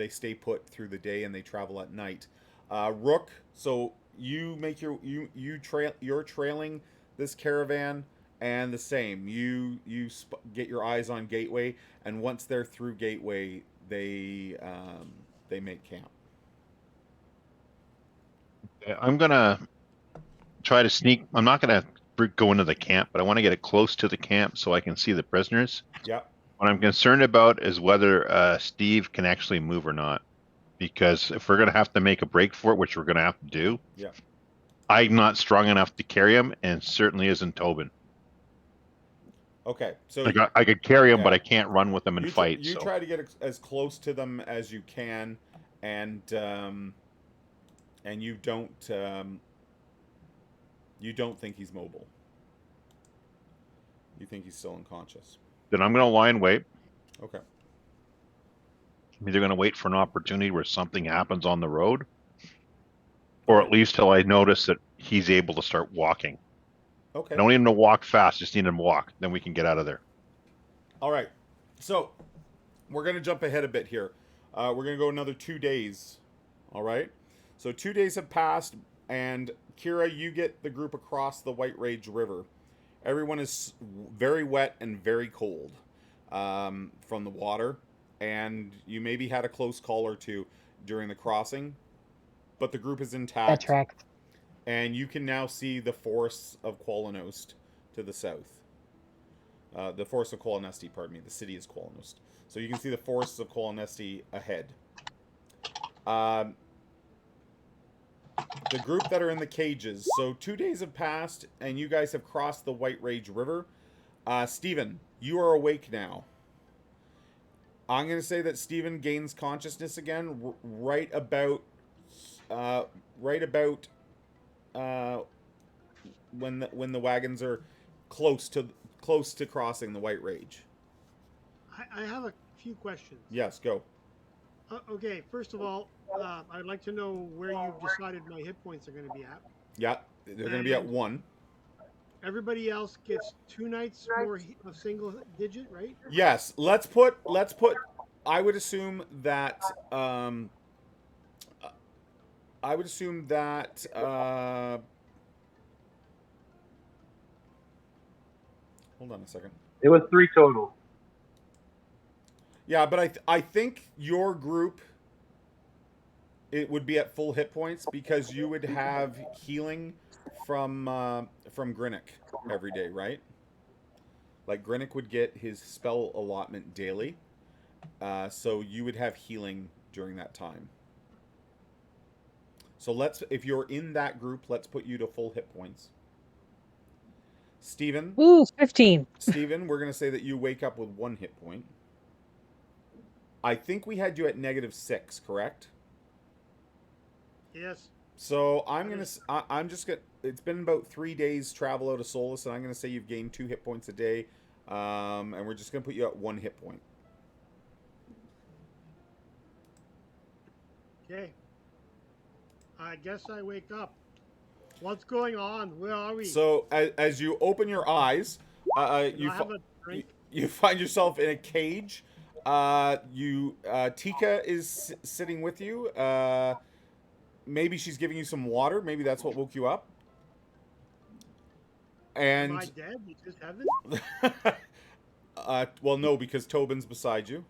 stay put through the day and they travel at night. Rook, so you make you're trailing this caravan, and the same. You get your eyes on Gateway, and once they're through Gateway, they make camp. I'm gonna try to sneak. I'm not gonna go into the camp, but I want to get it close to the camp so I can see the prisoners. Yep. What I'm concerned about is whether Steve can actually move or not. Because if we're going to have to make a break for it, which we're going to have to do, Yeah. I'm not strong enough to carry him, and certainly isn't Tobin. Okay, so Like I could carry him, yeah. but I can't run with him and fight. You try to get as close to them as you can, and you don't think he's mobile. You think he's still unconscious. Then I'm going to lie and wait. Okay. I'm either going to wait for an opportunity where something happens on the road, or at least till I notice that he's able to start walking. Okay. I don't need him to walk fast, just need him to walk. Then we can get out of there. All right. So we're going to jump ahead a bit here. We're going to go another 2 days. All right. So 2 days have passed, and Kira, you get the group across the White Rage River. Everyone is very wet and very cold from the water, and you maybe had a close call or two during the crossing, but the group is intact. That track. And you can now see the forests of Qualanost to the south. The forest of Qualanesti, pardon me. The city is Qualanost. So you can see the forests of Qualanesti ahead. The group that are in the cages. So 2 days have passed, and you guys have crossed the White Rage River. Stephen, you are awake now. I'm going to say that Stephen gains consciousness again right about when the wagons are close to crossing the White Rage. I have a few questions. Yes, go. Okay, first of all, I'd like to know where you've decided my hit points are going to be at. Yeah, they're going to be at 1. Everybody else gets 2 nights more of single digit, right? Yes, let's put. I would assume that. Hold on a second. It was 3 total. Yeah, but I think your group, it would be at full hit points because you would have healing from Grinnick every day, right? Like Grinnick would get his spell allotment daily, so you would have healing during that time. So if you're in that group, let's put you to full hit points. Steven, Ooh, 15. Steven, we're gonna say that you wake up with 1 hit point. I think we had you at -6, correct? Yes. So I'm just gonna. It's been about 3 days travel out of Solus, and I'm gonna say you've gained 2 hit points a day, and we're just gonna put you at 1 hit point. Okay. I guess I wake up. What's going on? Where are we? So as you open your eyes, Can I have a drink? you find yourself in a cage. Tika is sitting with you. Maybe she's giving you some water. Maybe that's what woke you up. And Am I dead? You just haven't? well, no, because Tobin's beside you.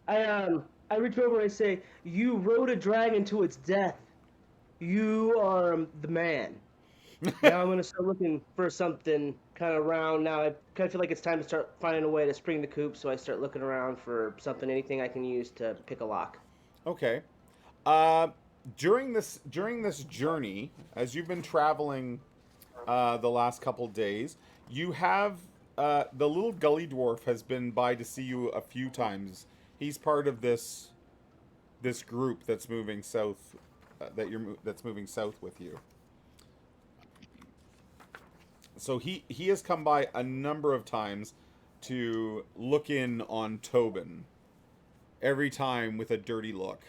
I reach over and I say, "You rode a dragon to its death. You are the man." Now I'm gonna start looking for something kind of around. Now I kind of feel like it's time to start finding a way to spring the coop. So I start looking around for something, anything I can use to pick a lock. Okay. During this journey, as you've been traveling the last couple days, you have the little gully dwarf has been by to see you a few times. He's part of this group that's moving south. That's moving south with you. So he has come by a number of times to look in on Tobin. Every time with a dirty look.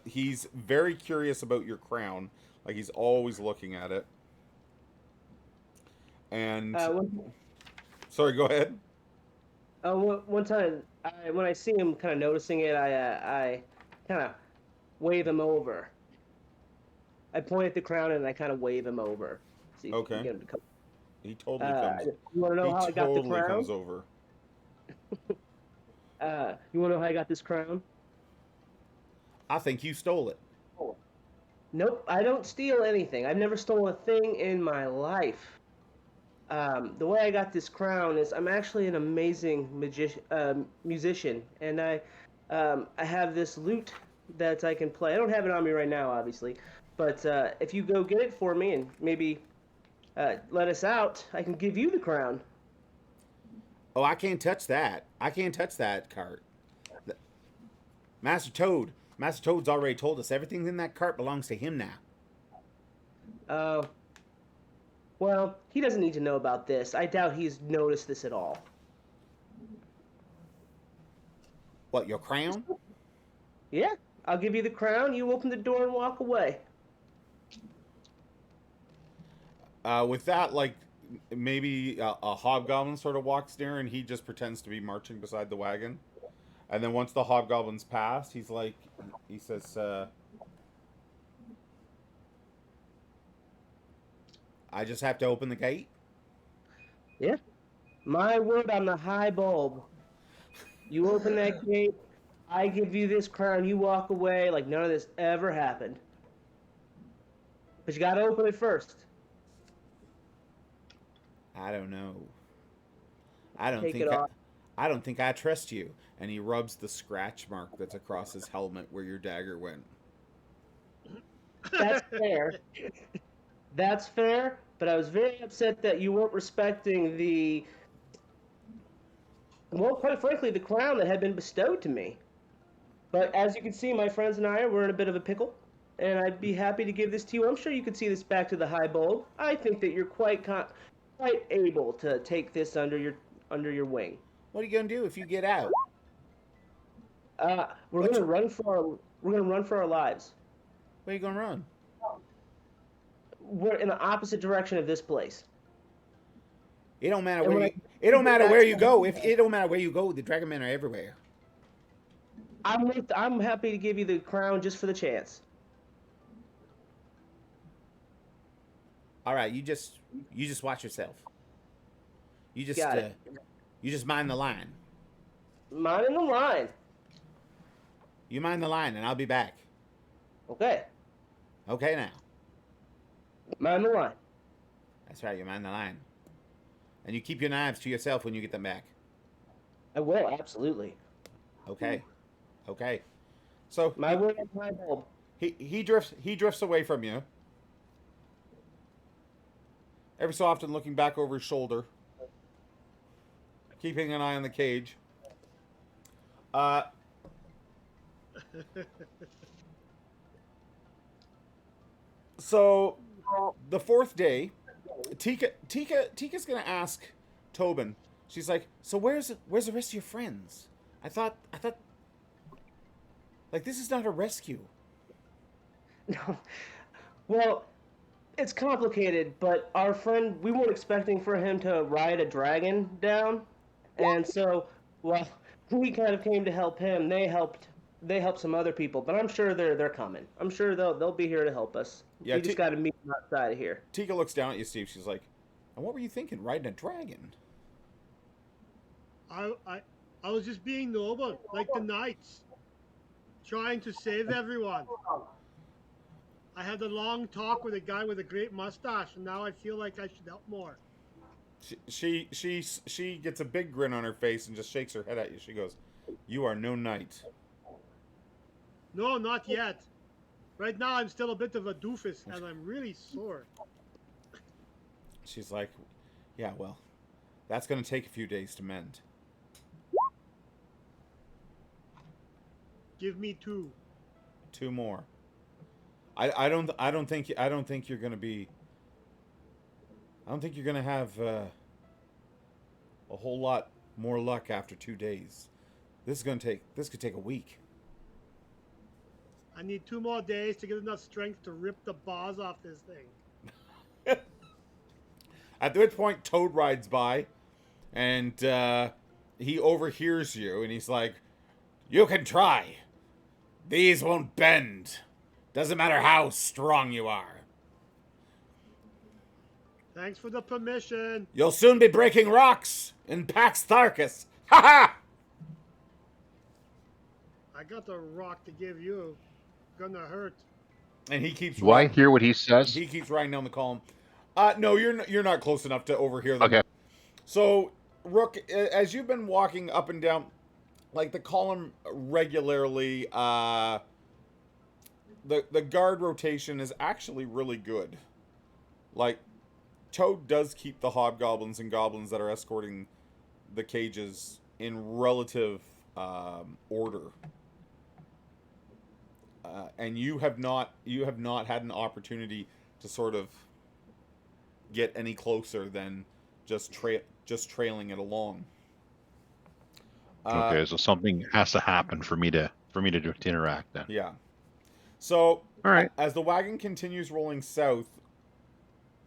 He's very curious about your crown. Like he's always looking at it. And sorry, go ahead. One time, when I see him kind of noticing it, I kind of wave him over. I point at the crown and I kind of wave him over. See if Okay. I can get him to come. He totally comes. You want to know how I got the Totally crown? comes over. You want to know how I got this crown? I think you stole it. Nope, I don't steal anything. I've never stolen a thing in my life. The way I got this crown is I'm actually an amazing musician, and I have this lute that I can play. I don't have it on me right now, obviously, but if you go get it for me and maybe let us out, I can give you the crown. Oh, I can't touch that. I can't touch that cart. Master Toad's already told us everything in that cart belongs to him now. Well, he doesn't need to know about this. I doubt he's noticed this at all. What, your crown? Yeah, I'll give you the crown. You open the door and walk away. With that, like, maybe a hobgoblin sort of walks near and he just pretends to be marching beside the wagon. And then once the hobgoblin's passed, he says, I just have to open the gate? Yeah. My word on the high bulb. You open that gate, I give you this crown, you walk away like none of this ever happened. But you gotta open it first. I don't know. I don't Take think it off. I don't think I trust you. And he rubs the scratch mark that's across his helmet where your dagger went. That's fair. That's fair, but I was very upset that you weren't respecting well, quite frankly, the crown that had been bestowed to me. But as you can see, my friends and I were in a bit of a pickle, and I'd be happy to give this to you. I'm sure you could see this back to the high bulb. I think that you're quite able to take this under your wing. What are you gonna do if you get out? We're gonna run for our lives. Where are you gonna run? We're in the opposite direction of this place. It don't matter And where when you. It don't matter where you go. If it don't matter where you go, the dragon men are everywhere. I'm happy to give you the crown just for the chance. All right, you just watch yourself. You just Got it. you just mind the line. Minding the line. You mind the line, and I'll be back. Okay. Okay, now. Mind the line. That's right. You mind the line, and you keep your knives to yourself when you get them back. I will, absolutely. Okay. Okay. So My word on my bulb. he drifts away from you. Every so often looking back over his shoulder. Keeping an eye on the cage. So the fourth day, Tika's gonna ask Tobin. She's like, "So where's the rest of your friends? I thought like this is not a rescue." No. Well, it's complicated, but our friend, we weren't expecting for him to ride a dragon down, and so, well, we kind of came to help him. They helped some other people, but I'm sure they're coming. I'm sure they'll be here to help us. Yeah, We just got to meet them outside of here. Tika looks down at you, Steve. She's like, "And what were you thinking, riding a dragon?" I was just being noble, like the knights, trying to save everyone. I had a long talk with a guy with a great mustache, and now I feel like I should help more. She gets a big grin on her face and just shakes her head at you. She goes, "You are no knight." No, not yet. Right now, I'm still a bit of a doofus, and I'm really sore. She's like, "Yeah, well, that's going to take a few days to mend." Give me 2. 2 more. I don't think you're going to be. I don't think you're going to have a whole lot more luck after 2 days. This could take a week. I need 2 more days to get enough strength to rip the bars off this thing. At which point, Toad rides by, and he overhears you, and he's like, "You can try. These won't bend. Doesn't matter how strong you are. Thanks for the permission. You'll soon be breaking rocks in Pax Tharkus. Ha ha!" I got a rock to give you. Gonna hurt. And he keeps. Do I hear what he says? He keeps riding down the column. No, you're not close enough to overhear them. Okay. So, Rook, as you've been walking up and down, like the column regularly, the guard rotation is actually really good. Like, Toad does keep the hobgoblins and goblins that are escorting the cages in relative order. And you have not had an opportunity to sort of get any closer than just trailing it along. Okay, so something has to happen for me to interact then. Yeah. So, all right. As the wagon continues rolling south,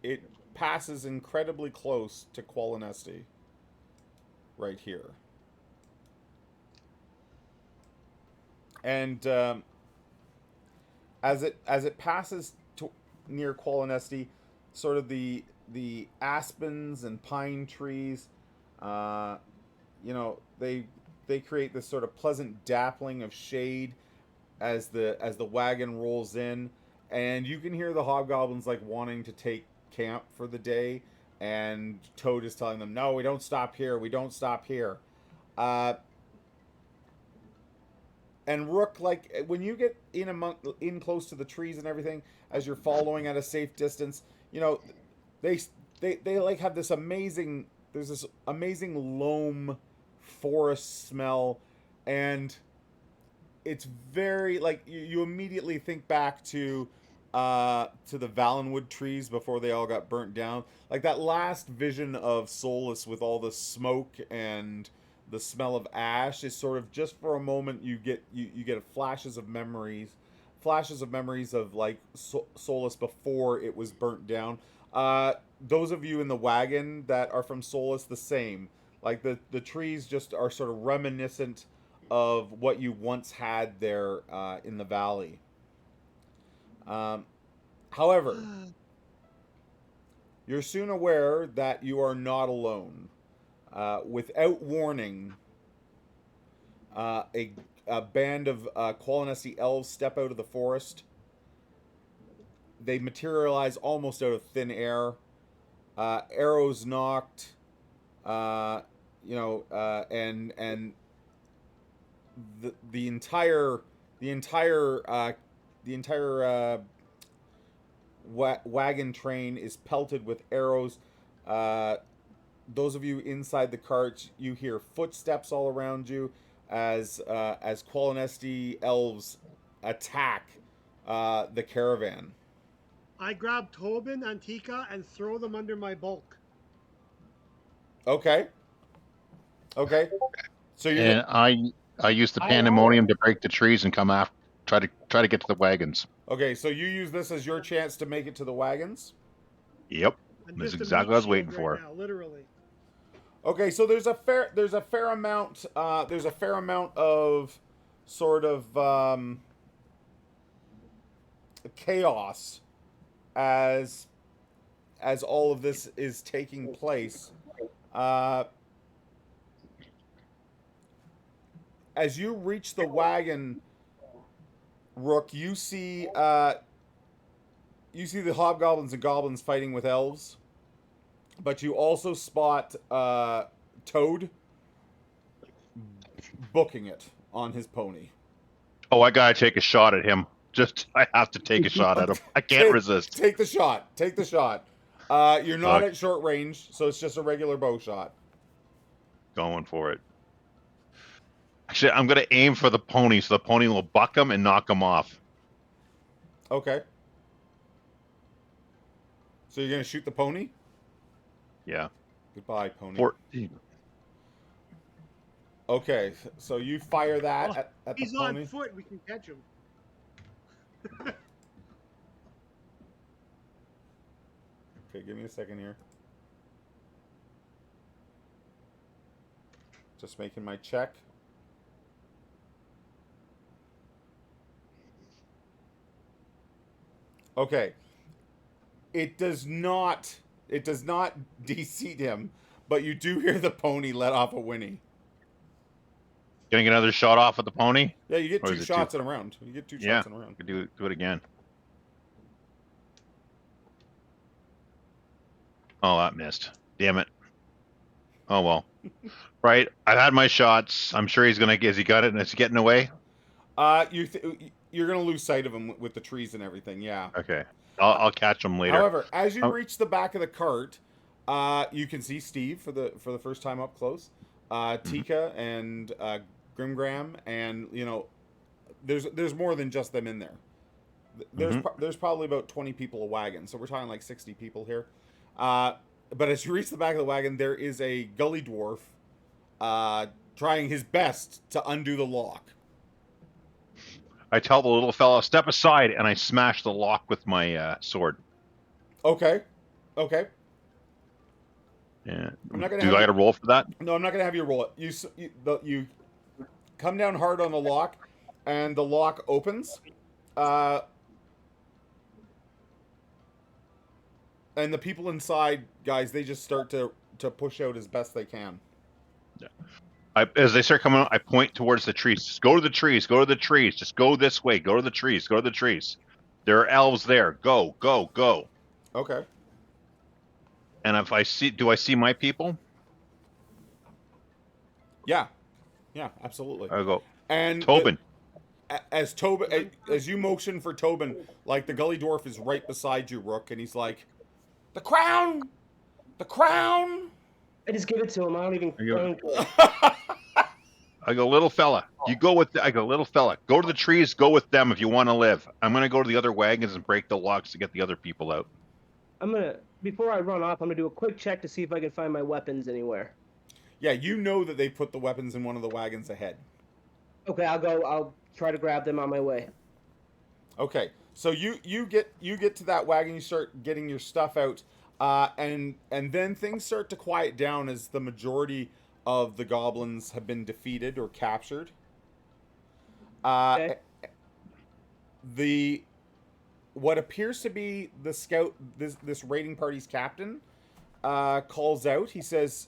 it passes incredibly close to Qualinesti. Right here. And as it passes near Qualinesti, sort of the aspens and pine trees, they create this sort of pleasant dappling of shade as the wagon rolls in, and you can hear the hobgoblins like wanting to take camp for the day, and Toad is telling them, "No, we don't stop here. We don't stop here." And Rook, like when you get in close to the trees and everything, as you're following at a safe distance, they like have this amazing. There's this amazing loam forest smell, and it's very like you immediately think back to the Valenwood trees before they all got burnt down. Like that last vision of Solus with all the smoke and the smell of ash is sort of just for a moment you get flashes of memories of like Solus before it was burnt down. Those of you in the wagon that are from Solus, the same. Like the trees just are sort of reminiscent of what you once had there in the valley. However, you're soon aware that you are not alone. without warning, a band of Qualinesti elves step out of the forest. They materialize almost out of thin air. Arrows knocked, and the entire wagon train is pelted with arrows. Those of you inside the cart, you hear footsteps all around you as Qualinesti elves attack the caravan. I grab Tobin and Tika and throw them under my bulk. Okay. So you're And I use the pandemonium to break the trees and come after, try to get to the wagons. okay. So you use this as your chance to make it to the wagons. Yep, I'm that's just a exactly meat what I was shield waiting right for. now, literally. Okay, so there's a fair amount of sort of chaos as all of this is taking place. As you reach the wagon, Rook, you see the hobgoblins and goblins fighting with elves, but you also spot Toad booking it on his pony. Oh, I gotta take a shot at him. I have to take a shot at him. I can't resist. Take the shot. You're not at short range, so it's just a regular bow shot. Going for it. Actually, I'm gonna aim for the pony, so the pony will buck him and knock him off. Okay. So you're gonna shoot the pony? Yeah. Goodbye, pony. 14. Okay, so you fire that at the He's pony. on foot. We can catch him. Okay, give me a second here. Just making my check. Okay. It does not de-seat him, but you do hear the pony let off a whinny. Gonna get another shot off at the pony? Yeah, you get Or two is it shots two? in a round. You get two Yeah, shots in a round. could do it again. Oh, that missed. Damn it. Oh well. Right, I've had my shots. I'm sure he's gonna. Has he got it? And it's getting away. You're gonna lose sight of him with the trees and everything. Yeah. Okay, I'll catch him later. However, as you reach the back of the cart, you can see Steve for the first time up close. Tika and Grimgram, and there's more than just them in there. There's probably about 20 people a wagon, so we're talking like 60 people here. But as you reach the back of the wagon, there is a gully dwarf trying his best to undo the lock. I tell the little fella, step aside, and I smash the lock with my sword. Okay. Yeah. I'm not gonna Do I got to roll for that? No, I'm not gonna have you roll it. You come down hard on the lock, and the lock opens. And the people inside, guys, they just start to push out as best they can. Yeah. As they start coming out, I point towards the trees. Just go to the trees. Go to the trees. Just go this way. Go to the trees. Go to the trees. There are elves there. Go, go, go. Okay. And if I see, do I see my people? Yeah, absolutely. I go. And Tobin. As you motion for Tobin, like the gully dwarf is right beside you, Rook, and he's like, "The crown, the crown." I just give it to him. I don't even. I go, little fella. You go with. I go, little fella. Go to the trees. Go with them if you want to live. I'm gonna go to the other wagons and break the locks to get the other people out. Before I run off, I'm gonna do a quick check to see if I can find my weapons anywhere. Yeah, you know that they put the weapons in one of the wagons ahead. Okay, I'll try to grab them on my way. Okay, so you get to that wagon, you start getting your stuff out, and then things start to quiet down as the majority of the goblins have been defeated or captured. Okay. What appears to be the scout, this raiding party's captain, calls out. He says,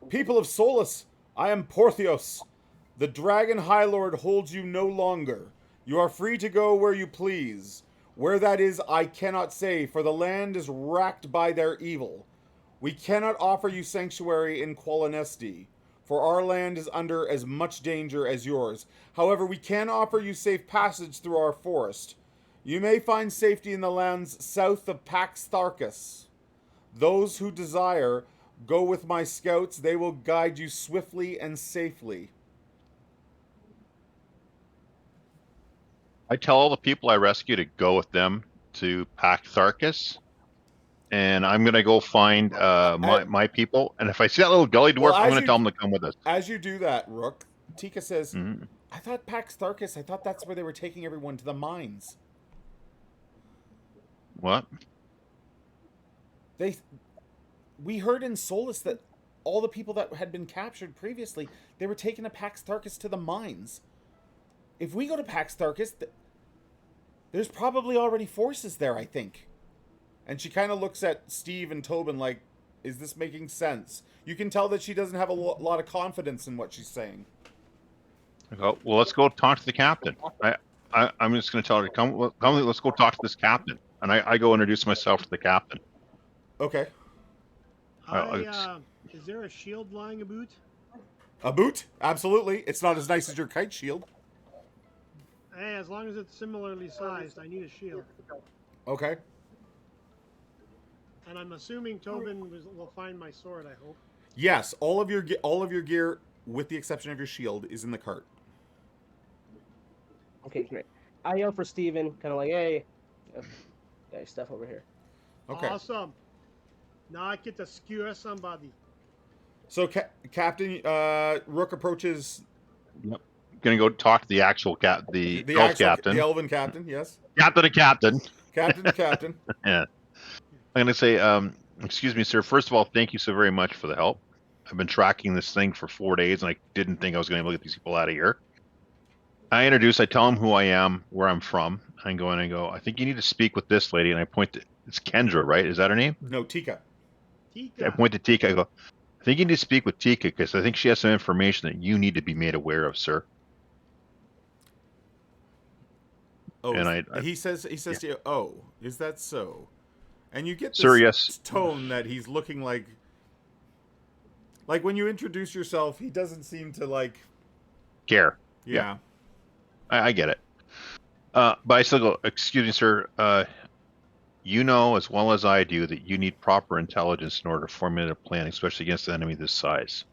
"People of Solus, I am Portheos. The Dragon High Lord holds you no longer. You are free to go where you please. Where that is, I cannot say, for the land is racked by their evil. We cannot offer you sanctuary in Qualinesti, for our land is under as much danger as yours. However, we can offer you safe passage through our forest. You may find safety in the lands south of Pax Tharkus. Those who desire, go with my scouts. They will guide you swiftly and safely." I tell all the people I rescue to go with them to Pax Tharkus, and I'm gonna go find my people. And if I see that little gully dwarf, I'm gonna tell them to come with us. As you do that, Rook, Tika says, Mhm. "I thought Pax Tharkus. I thought that's where they were taking everyone to the mines." What? We heard in Solus that all the people that had been captured previously, they were taken to Pax Tharkus to the mines. If we go to Pax Tharkus, there's probably already forces there, I think. And she kind of looks at Steve and Tobin like, is this making sense? You can tell that she doesn't have a lot of confidence in what she's saying. Well, let's go talk to the captain. I'm just going to tell her to come. Let's go talk to this captain. And I go introduce myself to the captain. Okay. Is there a shield lying about? A boot? Absolutely. It's not as nice as your kite shield. Hey, as long as it's similarly sized, I need a shield. Okay. And I'm assuming Tobin will find my sword, I hope. Yes, all of your gear, with the exception of your shield, is in the cart. Okay, great. I yell for Steven, kind of like, hey, got stuff over here. Okay. Awesome. Now I get to skewer somebody. So, Captain Rook approaches. Yep. Gonna go talk to the actual the elf captain, the elven captain. Yes. Captain. Captain. Yeah. I'm gonna say, excuse me, sir. First of all, thank you so very much for the help. I've been tracking this thing for 4 days, and I didn't think I was going to be able to get these people out of here. I tell them who I am, where I'm from. I go, I think you need to speak with this lady, and I point to, it's Kendra, right? Is that her name? No, Tika. Tika. I point to Tika. I go, I think you need to speak with Tika, because I think she has some information that you need to be made aware of, sir. Oh, and he says yeah. To you, "Oh, is that so?" And you get this sir, yes. tone that he's looking like when you introduce yourself, he doesn't seem to like care. Yeah. I get it. But I still go, excuse me, sir. You know as well as I do that you need proper intelligence in order to formulate a plan, especially against an enemy this size.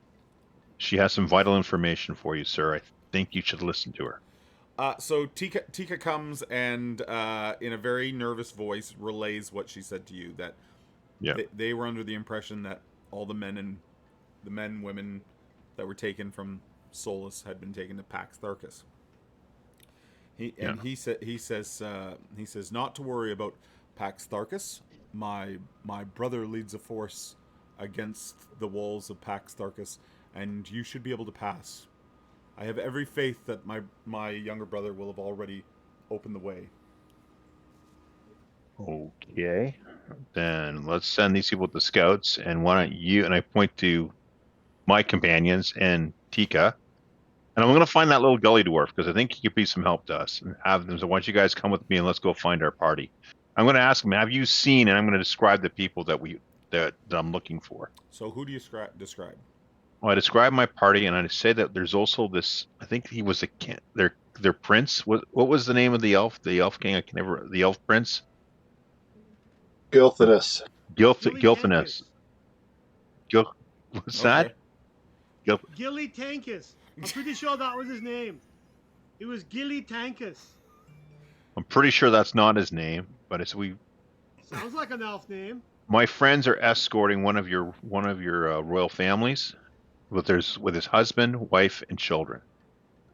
She has some vital information for you, sir. I think you should listen to her. So Tika comes and in a very nervous voice relays what she said to you, that they were under the impression that all the men, women that were taken from Solus had been taken to Pax Tharkus. He says not to worry about Pax Tharkus. My brother leads a force against the walls of Pax Tharkus, and you should be able to pass. I have every faith that my younger brother will have already opened the way. Okay. Then let's send these people to scouts, and why don't you, and I point to my companions and Tika, and I'm going to find that little gully dwarf, because I think he could be some help to us, and have them, so why don't you guys come with me and let's go find our party. I'm going to ask him, have you seen, and I'm going to describe the people that I'm looking for. So who do you describe? Well, I describe my party, and I say that there's also this. I think he was their prince. What was the name of the elf? The elf king. The elf prince. Gilthanus. Gilthanus. What's that? Gilly Tankus. I'm pretty sure that was his name. It was Gilly Tankus. I'm pretty sure that's not his name, but Sounds like an elf name. My friends are escorting one of your royal families with his husband, wife, and children,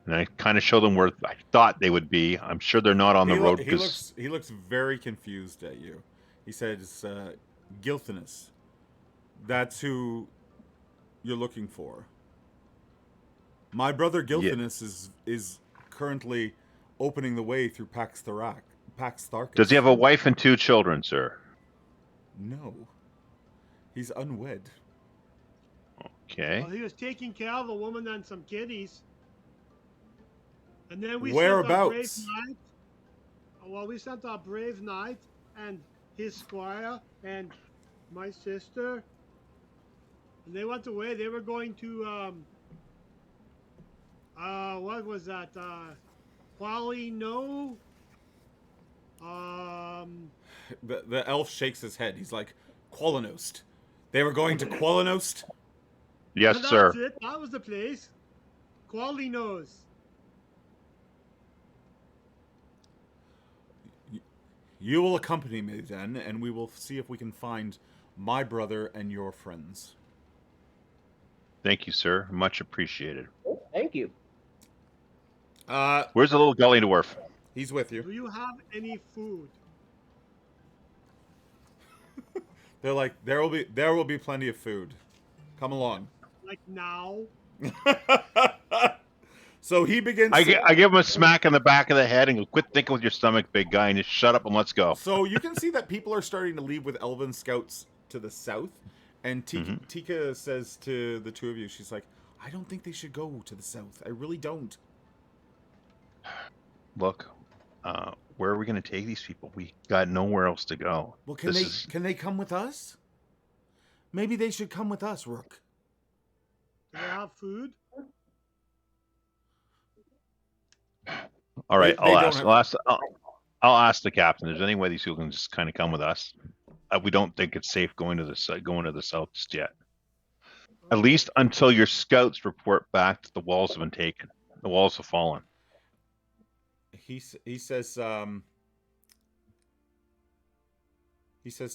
and I kind of show them where I thought they would be. I'm sure they're not on the road. He looks very confused at you. He says, "Gilthanus, that's who you're looking for. My brother Gilthanus is currently opening the way through Pax Tharkus. Does he have a wife and 2 children, sir?" No. He's unwed. Okay. Well, he was taking care of a woman and some kitties. And then we Whereabouts? sent our brave knight. Well, we sent our brave knight and his squire and my sister. And they went away. They were going to what was that? Quali no. The elf shakes his head. He's like, Qualinost. They were going to Qualinost? Yes, That's sir. it. That was the place. Quali knows. You will accompany me then, and we will see if we can find my brother and your friends. Thank you, sir. Much appreciated. Thank you. Where's the little gully dwarf? He's with you. Do you have any food? They're like, there will be plenty of food. Come along. Like now? So he begins. I give him a smack in the back of the head and go, quit thinking with your stomach, big guy, and just shut up and let's go. So you can see that people are starting to leave with elven scouts to the south. And Tika says to the two of you, she's like, I don't think they should go to the south. I really don't. Look, where are we going to take these people? We got nowhere else to go. Well, can they come with us? Maybe they should come with us, Rook. Do they have food? All right, They I'll ask the captain. Is there any way these people can just kind of come with us? We don't think it's safe going to the south just yet. At least until your scouts report back that the walls have been taken. The walls have fallen. He says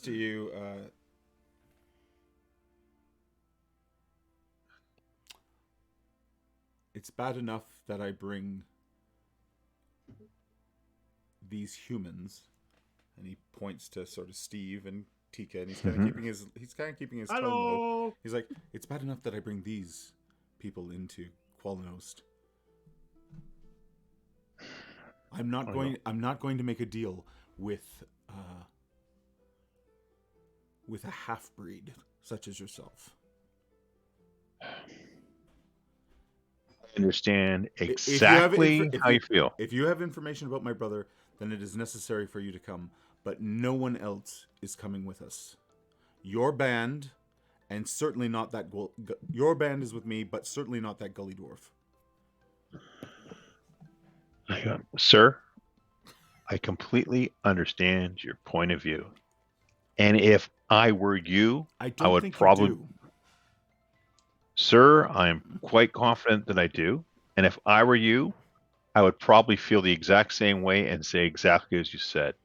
to you, it's bad enough that I bring these humans, and he points to sort of Steve and Tika, and he's kind of keeping his tone low. He's like, it's bad enough that I bring these people into Qualinost. I'm not going to make a deal with a half-breed such as yourself. I understand exactly how you feel. If you have information about my brother, then it is necessary for you to come, but no one else is coming with us. Your band, and certainly not that your band is with me, but certainly not that gully dwarf. Sir, I completely understand your point of view. And if I were you, I would probably... you do. Sir, I'm quite confident that I do. And if I were you, I would probably feel the exact same way and say exactly as you said.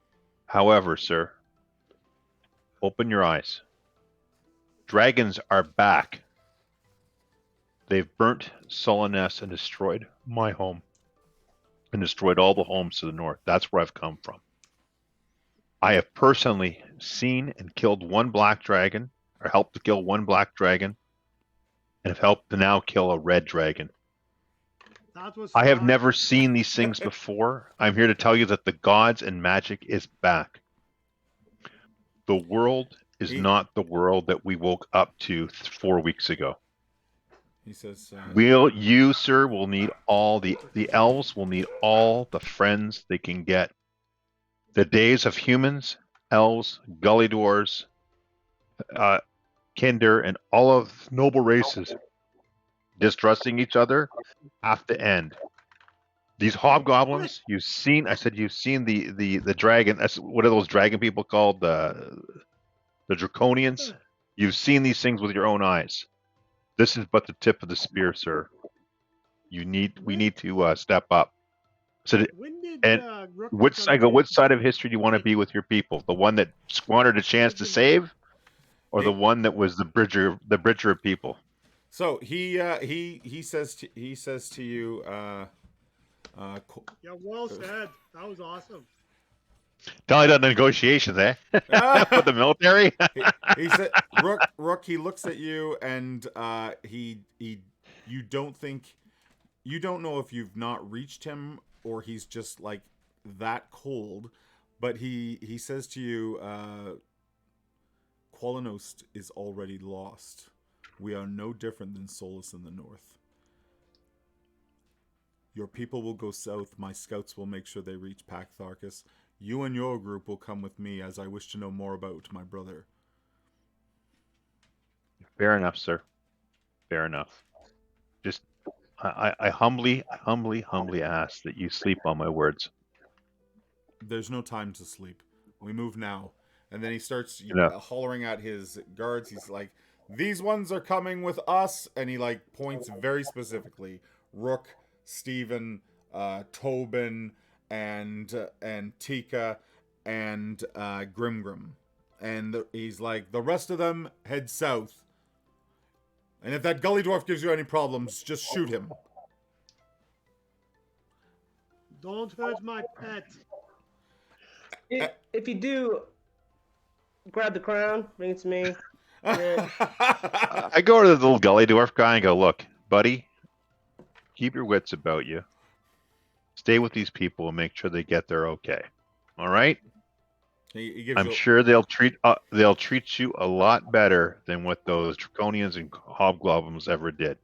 However, sir, open your eyes. Dragons are back. They've burnt Soloness and destroyed my home. And destroyed all the homes to the north. That's where I've come from. I have personally seen and killed one black dragon, or helped to kill one black dragon, and have helped to now kill a red dragon. I have never seen these things before. I'm here to tell you that the gods and magic is back. The world is not the world that we woke up to 4 weeks ago. He says, you, sir, will need all the elves will need all the friends they can get. The days of humans, elves, gully dwarves, kinder, and all of noble races distrusting each other have to end. These hobgoblins, you've seen the dragon. What are those dragon people called? The draconians. You've seen these things with your own eyes. This is but the tip of the spear, sir. We need to step up. So, which side of history do you want to be with your people? The one that squandered a chance to save, or the one that was the bridger of people? So he says to you, yeah, well said. That was awesome. Tell me about negotiations, eh? With the military. he said, Rook. He looks at you, and you don't know if you've not reached him or he's just like that cold. But he says to you, Qualinost is already lost. We are no different than Solus in the north. Your people will go south. My scouts will make sure they reach Paktharkis. You and your group will come with me, as I wish to know more about my brother. Fair enough, sir. Fair enough. Just, I humbly ask that you sleep on my words. There's no time to sleep. We move now. And then he starts Yeah. hollering at his guards. He's like, these ones are coming with us. And he like points very specifically. Rook, Stephen, Tobin, and Tika, and Grimgrim. And he's like, the rest of them head south. And if that gully dwarf gives you any problems, just shoot him. Don't hurt my pet. If you do, grab the crown, bring it to me. I go to the little gully dwarf guy and go, look, buddy, keep your wits about you. Stay with these people and make sure they get there okay. All right? He gives I'm you... sure they'll treat you a lot better than what those draconians and hobgoblins ever did.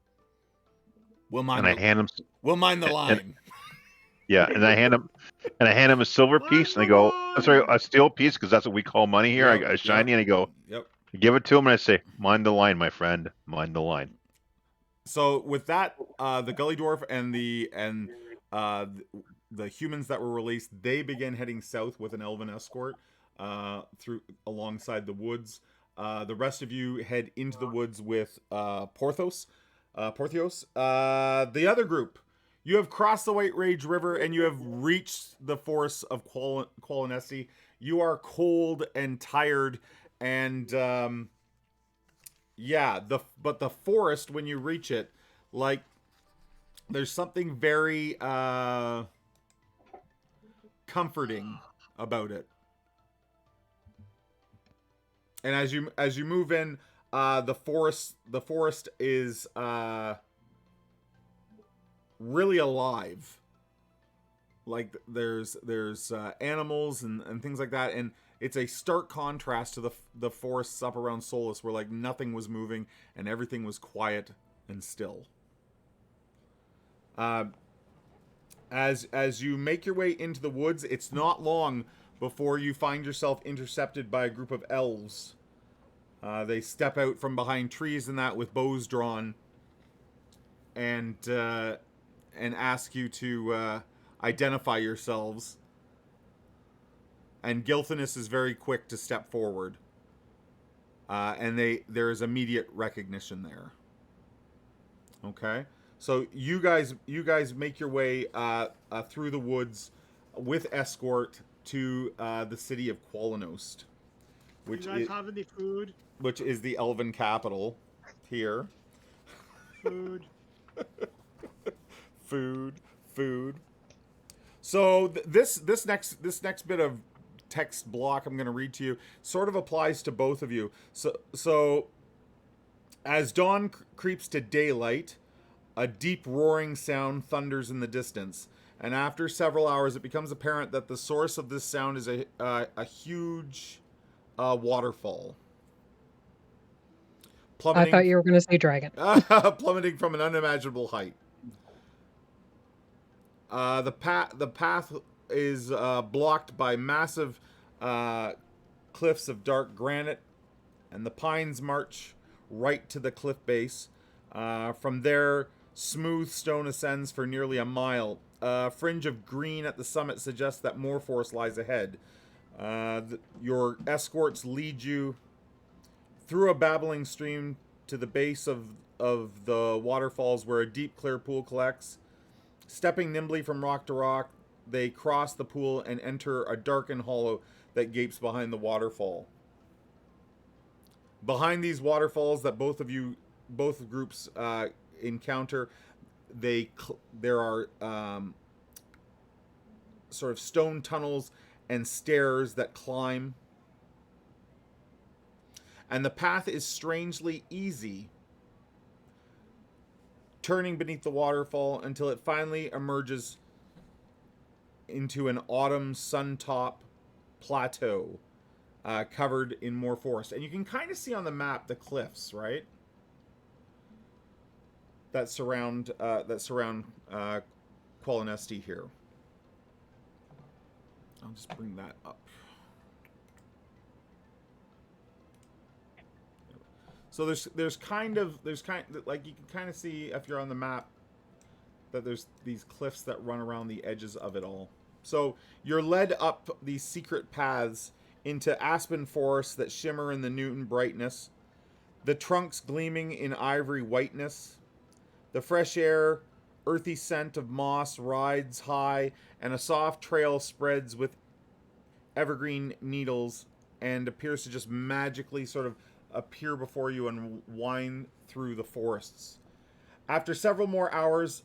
We'll mind And I hand him, We'll mind the line. and I hand him a silver piece, and I go, sorry, a steel piece, because that's what we call money here. Yep, I got a shiny, and I go, Yep. I give it to him, and I say, mind the line, my friend, mind the line. So with that, the gully dwarf and the humans that were released, they begin heading south with an elven escort through alongside the woods. The rest of you head into the woods with Porthos. The other group, you have crossed the White Rage River and you have reached the forest of Qualinesti. You are cold and tired, and but the forest, when you reach it, like, there's something very comforting about it. And as you move in, the forest is really alive. Like, there's animals and things like that, and it's a stark contrast to the forests up around Solus, where like nothing was moving and everything was quiet and still. As you make your way into the woods, it's not long before you find yourself intercepted by a group of elves. They step out from behind trees and that with bows drawn, and ask you to identify yourselves. And Gilthanis is very quick to step forward, and there is immediate recognition there. Okay, so you guys make your way through the woods with escort to the city of Qualinost, which you guys have any food? Which is the elven capital here. Food. Food. So this next bit of text block I'm going to read to you sort of applies to both of you. So as dawn creeps to daylight, a deep roaring sound thunders in the distance, and after several hours, it becomes apparent that the source of this sound is a huge waterfall. I thought you were going to say dragon. Plummeting from an unimaginable height. The path is blocked by massive cliffs of dark granite, and the pines march right to the cliff base. From there, smooth stone ascends for nearly a mile. A fringe of green at the summit suggests that more forest lies ahead. Your escorts lead you through a babbling stream to the base of the waterfalls, where a deep, clear pool collects. Stepping nimbly from rock to rock, they cross the pool and enter a darkened hollow that gapes behind the waterfall. Behind these waterfalls that both groups encounter, there are sort of stone tunnels and stairs that climb. And the path is strangely easy, turning beneath the waterfall until it finally emerges into an autumn sun-top plateau covered in more forest. And you can kind of see on the map the cliffs, right? That surround Qualinesti here. I'll just bring that up. So there's kind of like you can kind of see if you're on the map that there's these cliffs that run around the edges of it all. So you're led up these secret paths into aspen forests that shimmer in the noon brightness, the trunks gleaming in ivory whiteness. The fresh air, earthy scent of moss rides high, and a soft trail spreads with evergreen needles and appears to just magically sort of appear before you and wind through the forests. After several more hours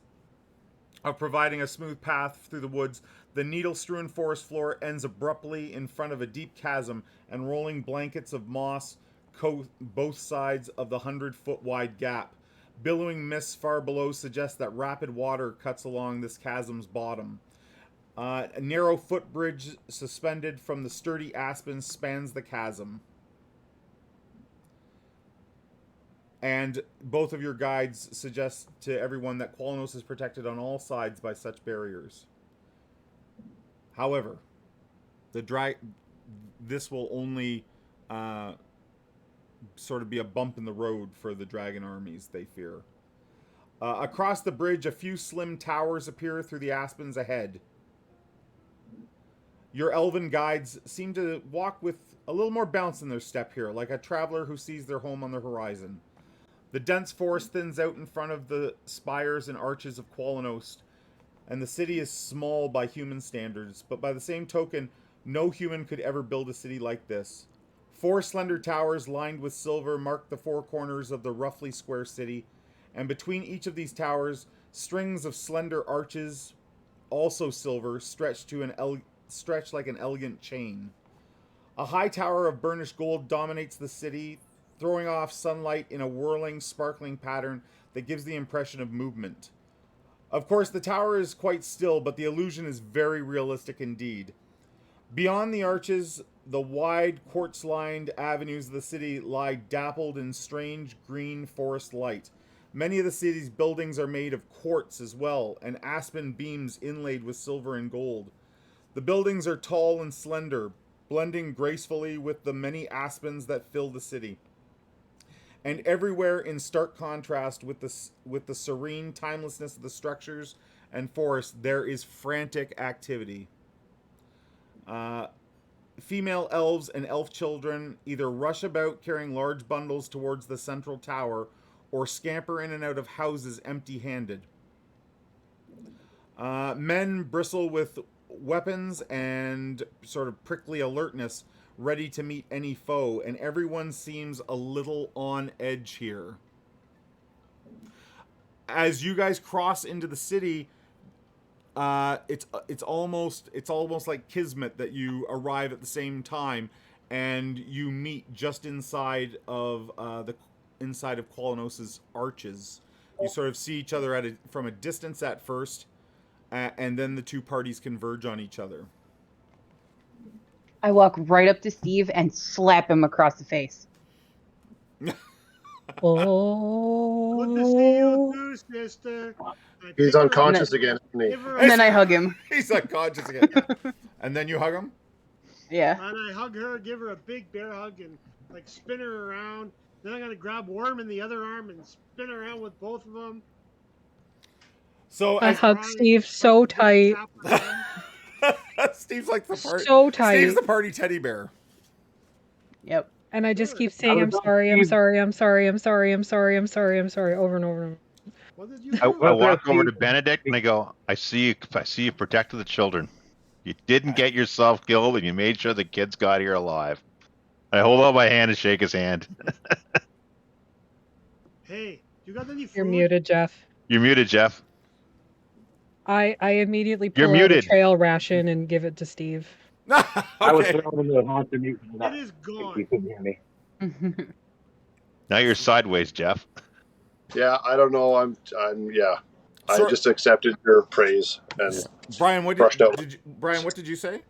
of providing a smooth path through the woods, the needle-strewn forest floor ends abruptly in front of a deep chasm, and rolling blankets of moss coat both sides of the 100-foot wide gap. Billowing mists far below suggest that rapid water cuts along this chasm's bottom. A narrow footbridge suspended from the sturdy aspens spans the chasm. And both of your guides suggest to everyone that Qualinos is protected on all sides by such barriers. However, this will only sort of be a bump in the road for the dragon armies, they fear. Across the bridge, a few slim towers appear through the aspens ahead. Your elven guides seem to walk with a little more bounce in their step here, like a traveler who sees their home on the horizon. The dense forest thins out in front of the spires and arches of Qualinos, and the city is small by human standards, but by the same token, no human could ever build a city like this. 4 slender towers lined with silver mark the 4 corners of the roughly square city, and between each of these towers, strings of slender arches, also silver, stretch like an elegant chain. A high tower of burnished gold dominates the city, throwing off sunlight in a whirling, sparkling pattern that gives the impression of movement. Of course, the tower is quite still, but the illusion is very realistic indeed. Beyond the arches, the wide, quartz-lined avenues of the city lie dappled in strange green forest light. Many of the city's buildings are made of quartz as well, and aspen beams inlaid with silver and gold. The buildings are tall and slender, blending gracefully with the many aspens that fill the city. And everywhere in stark contrast with the serene timelessness of the structures and forests, there is frantic activity. Female elves and elf children either rush about carrying large bundles towards the central tower or scamper in and out of houses empty-handed. Men bristle with weapons and sort of prickly alertness, ready to meet any foe, and everyone seems a little on edge here. As you guys cross into the city, it's almost like kismet that you arrive at the same time, and you meet just inside of Qualinos's arches. You sort of see each other from a distance at first, and then the two parties converge on each other. I walk right up to Steve and slap him across the face. Oh. Good to see you too, sister. He's unconscious again, isn't he? And then I hug him. He's unconscious again. And then you hug him? Yeah. And I hug her, give her a big bear hug, and like spin her around. Then I'm gonna grab Worm in the other arm and spin around with both of them. So I hug Steve so tight. Steve's like the party. So tight. Steve's the party teddy bear. Yep. And I just keep saying, I'm sorry, I'm sorry, I'm sorry, I'm sorry, I'm sorry, I'm sorry, I'm sorry, over and over and over. What did you I do? walk over to Benedict and I go, I see you protected the children. You didn't get yourself killed, and you made sure the kids got here alive. I hold out my hand and shake his hand. Hey, you got any food? You're muted, Jeff. You're muted, Jeff. I immediately You're pull out a muted. trail ration and give it to Steve. I was Okay. thrown into a monster mute. It is gone. You couldn't hear me. Now you're sideways, Jeff. Yeah, I don't know. I'm yeah. I So- just accepted your praise and Brian, brushed out. Brian, what did you say?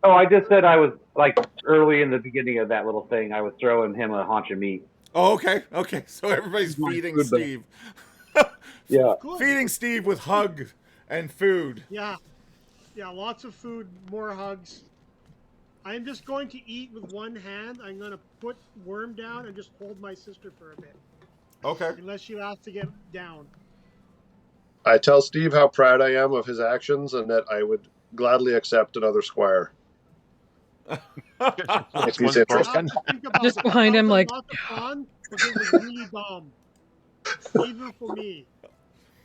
Oh, I just said I was like early in the beginning of that little thing. I was throwing him a haunch of meat. Oh, okay, okay. So everybody's My feeding food bag. Steve. Yeah. Good. Feeding Steve with hug and food. Yeah. Yeah, lots of food, more hugs. I'm just going to eat with one hand. I'm going to put Worm down and just hold my sister for a bit. Okay. Unless she has to get down. I tell Steve how proud I am of his actions and that I would gladly accept another squire. This he's one's interested. Now broken. to think about Just it. behind him, Sounds like, lots of fun, but it was really dumb. Even for me.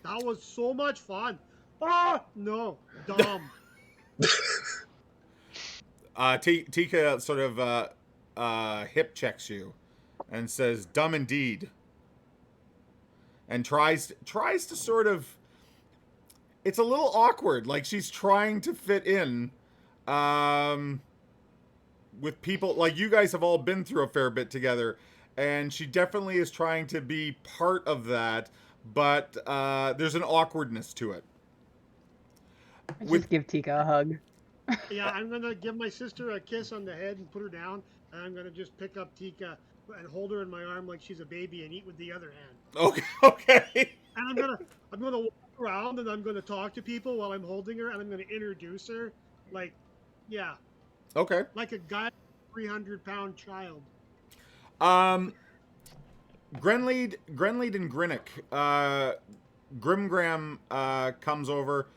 That was so much fun. Ah, no, dumb. Tika sort of hip checks you and says, "Dumb indeed," and tries to sort of. It's a little awkward. Like she's trying to fit in, with people. Like you guys have all been through a fair bit together, and she definitely is trying to be part of that. But there's an awkwardness to it. Just give Tika a hug. Yeah, I'm gonna give my sister a kiss on the head and put her down, and I'm gonna just pick up Tika and hold her in my arm like she's a baby and eat with the other hand. Okay. Okay. And I'm gonna walk around and I'm gonna talk to people while I'm holding her and I'm gonna introduce her, like, yeah, Okay. like a guy, 300-pound child. Grenlead and Grinnick. Grimgram comes over.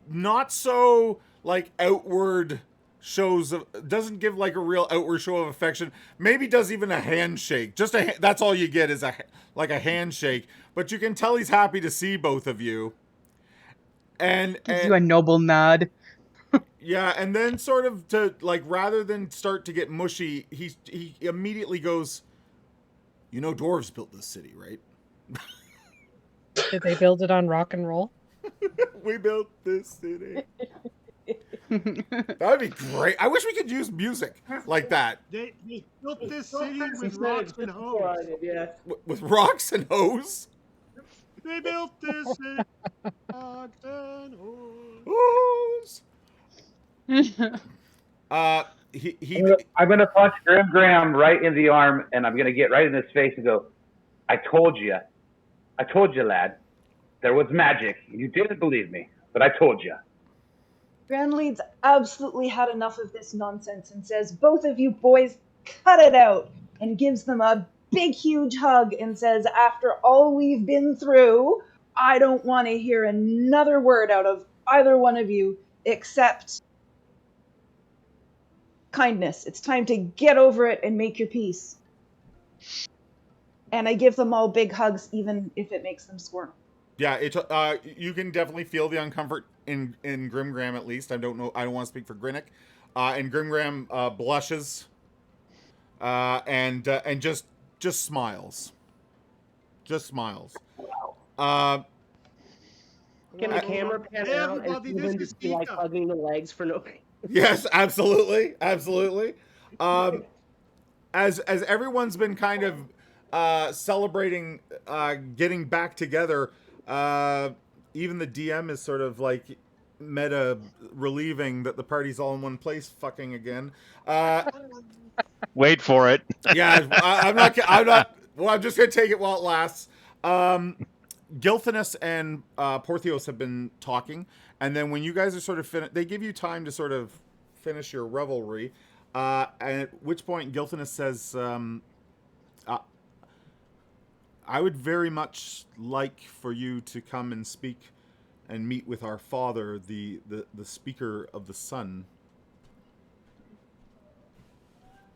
Not so like outward shows of, doesn't give like a real outward show of affection. Maybe does even a handshake. Just that's all you get is a handshake. But you can tell he's happy to see both of you. And Gives you a noble nod. yeah, and then sort of to like rather than start to get mushy, he immediately goes, "You know, dwarves built this city, right?" Did they build it on rock and roll? We built this city. That would be great. I wish we could use music like that. They built this city with rocks and hose. Yeah. With rocks and hose. They built this city with rocks and hose. Hose. I'm gonna punch Graham right in the arm, and I'm gonna get right in his face and go, I told you, lad. There was magic. You didn't believe me, but I told you." Granlead's absolutely had enough of this nonsense and says, "Both of you boys, cut it out," and gives them a big, huge hug and says, "After all we've been through, I don't want to hear another word out of either one of you except kindness. It's time to get over it and make your peace." And I give them all big hugs, even if it makes them squirm. Yeah, you can definitely feel the uncomfort in Grimgram at least. I don't know. I don't want to speak for Grinnick. And Grimgram blushes, and just smiles. Just smiles. Can the camera pan Hey, out and everybody, see this him is just be like Tika. hugging the legs for no? Yes, absolutely, absolutely. As everyone's been kind of celebrating getting back together, even the DM is sort of like meta relieving that the party's all in one place, fucking again. Wait for it. Yeah, I'm not. Well, I'm just gonna take it while it lasts. Gilthanus and Porthios have been talking, and then when you guys are sort of they give you time to sort of finish your revelry, and at which point Gilthanus says, "I would very much like for you to come and speak and meet with our father, the Speaker of the Sun.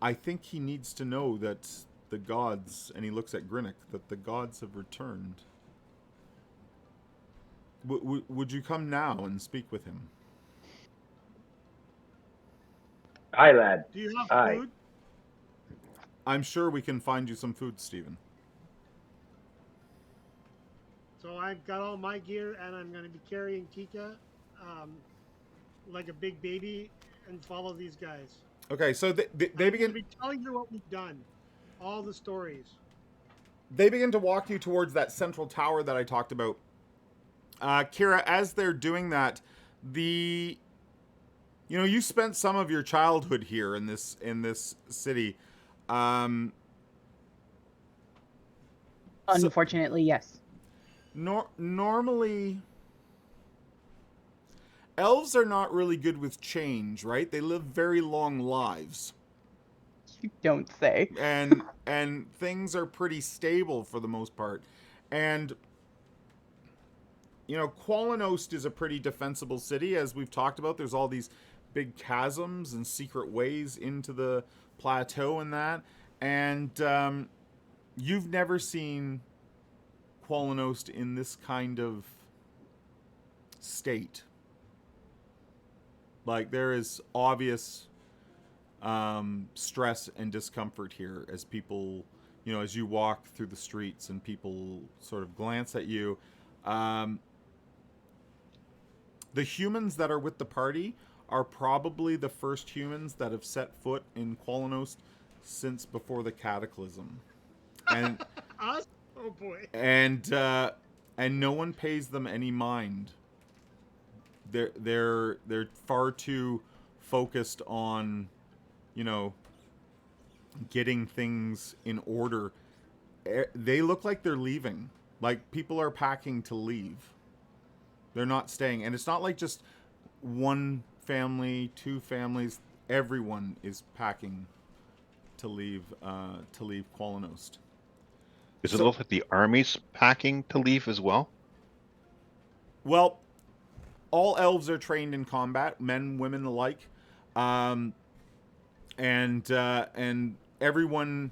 I think he needs to know that the gods," and he looks at Grinnick, "that the gods have returned. Would you come now and speak with him?" Aye, lad. Do you have Aye. food? "I'm sure we can find you some food, Stephen." So I've got all my gear, and I'm going to be carrying Tika like a big baby and follow these guys. Okay, so they I'm going begin. to be telling her what we've done, all the stories. They begin to walk you towards that central tower that I talked about. Kira, as they're doing that, the you know, you spent some of your childhood here in this city. Unfortunately, yes. Normally, elves are not really good with change, right? They live very long lives. You don't say. And things are pretty stable for the most part. And you know, Qualinost is a pretty defensible city, as we've talked about. There's all these big chasms and secret ways into the plateau and that. And you've never seen Qualinost in this kind of state. Like, there is obvious stress and discomfort here as people, you know, as you walk through the streets and people sort of glance at you. The humans that are with the party are probably the first humans that have set foot in Qualinost since before the Cataclysm. And Us? Oh boy. and no one pays them any mind. They're far too focused on, you know, getting things in order. They look like they're leaving. Like, people are packing to leave. They're not staying. And it's not like just one family, two families. Everyone is packing to leave Qualinost. Does it look like the army's packing to leave as well? Well, all elves are trained in combat, men, women alike, and everyone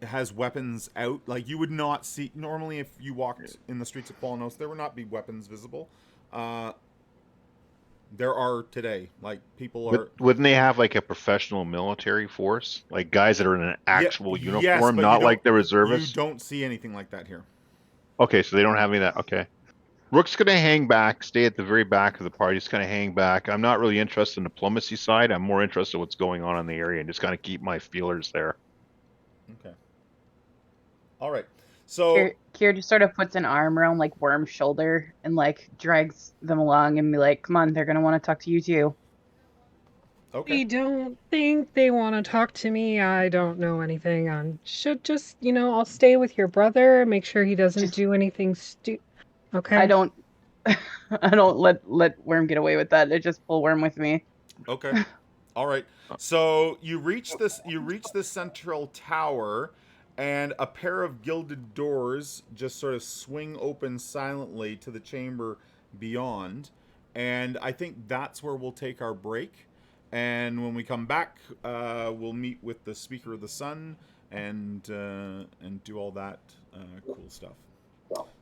has weapons out. Like, you would not see normally if you walked in the streets of Qualinost, there would not be weapons visible. There are today. Like, people are. Wouldn't they have like a professional military force, like guys that are in an actual uniform, yes, but not like the reservists? You don't see anything like that here. Okay, so they don't have any of that. Okay. Rook's going to hang back, stay at the very back of the party. Just going to hang back. I'm not really interested in the diplomacy side. I'm more interested in what's going on in the area and just kind of keep my feelers there. Okay. All right. So Kier just sort of puts an arm around like Worm's shoulder and like drags them along and be like, "Come on, they're gonna want to talk to you too." Okay. I don't think they want to talk to me. I don't know anything. I should just, I'll stay with your brother, make sure he doesn't do anything Okay. I don't let Worm get away with that. I just pull Worm with me. Okay. All right. So you reach this central tower, and a pair of gilded doors just sort of swing open silently to the chamber beyond. And I think that's where we'll take our break. And when we come back, we'll meet with the Speaker of the Sun and do all that cool stuff.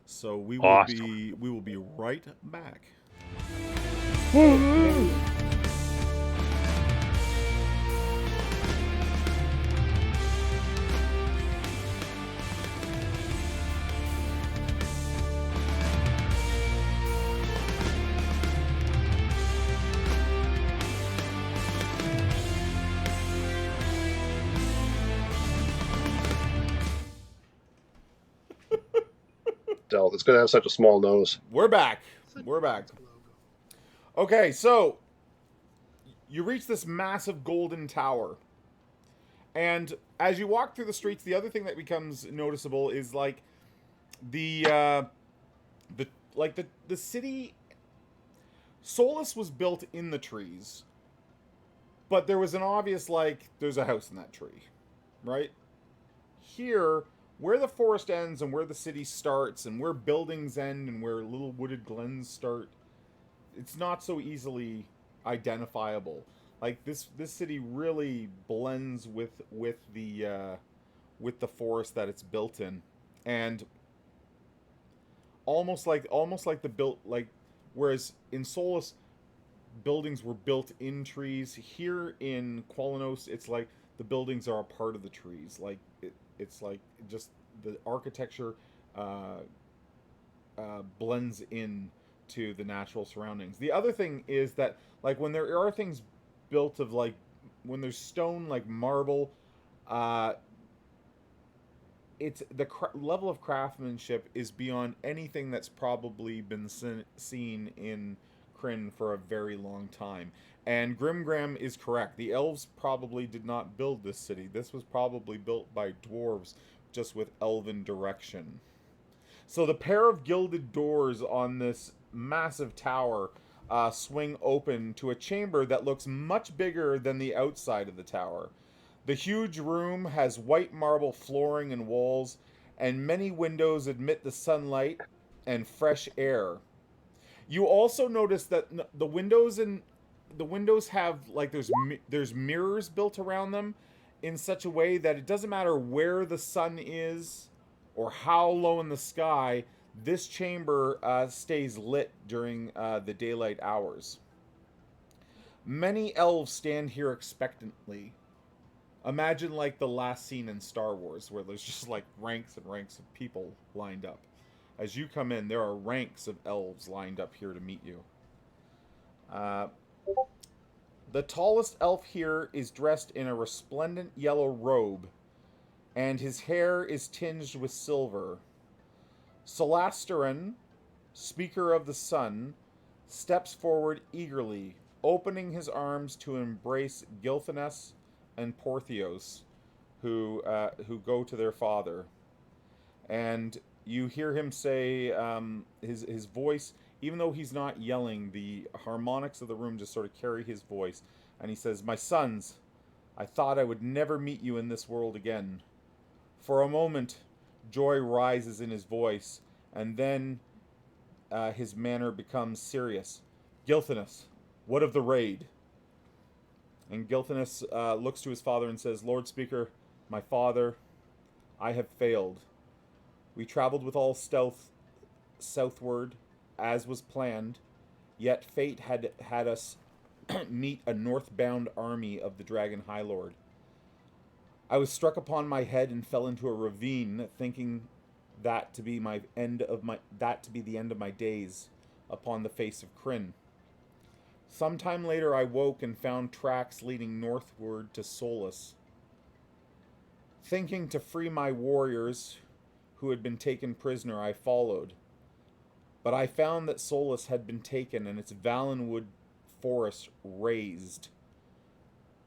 So we will be right back. It's going to have such a small nose. We're back. Okay, so you reach this massive golden tower. And as you walk through the streets, the other thing that becomes noticeable is like the city. Solus was built in the trees, but there was an obvious, like, there's a house in that tree, right? Here, where the forest ends and where the city starts and where buildings end and where little wooded glens start, it's not so easily identifiable. Like, this city really blends with the forest that it's built in, and almost like whereas in Solus buildings were built in trees, here in Qualinost it's like the buildings are a part of the trees. Like, it's like just the architecture blends in to the natural surroundings. The other thing is that, like, when there are things built of, like, when there's stone like marble, it's the level of craftsmanship is beyond anything that's probably been seen in Krynn for a very long time. And Grimgram is correct. The elves probably did not build this city. This was probably built by dwarves, just with elven direction. So the pair of gilded doors on this massive tower swing open to a chamber that looks much bigger than the outside of the tower. The huge room has white marble flooring and walls, and many windows admit the sunlight and fresh air. You also notice that the windows have like there's mirrors built around them in such a way that it doesn't matter where the sun is or how low in the sky, this chamber stays lit during the daylight hours. Many elves stand here expectantly. Imagine like the last scene in Star Wars where there's just like ranks and ranks of people lined up. As you come in, there are ranks of elves lined up here to meet you. The tallest elf here is dressed in a resplendent yellow robe, and his hair is tinged with silver. Solasterin, Speaker of the Sun, steps forward eagerly, opening his arms to embrace Gilthanas and Porthios, who go to their father. And you hear him say, his voice, even though he's not yelling, the harmonics of the room just sort of carry his voice. And he says, "My sons, I thought I would never meet you in this world again." For a moment, joy rises in his voice, and then his manner becomes serious. "Gilthanas, what of the raid?" And Gilthanas looks to his father and says, "Lord Speaker, my father, I have failed. We traveled with all stealth southward, as was planned, yet fate had us meet a northbound army of the Dragon High Lord. I was struck upon my head and fell into a ravine, thinking that to be the end of my days upon the face of Krynn. Sometime later I woke and found tracks leading northward to Solus. Thinking to free my warriors who had been taken prisoner, I followed. But I found that Solus had been taken and its Valenwood forest razed.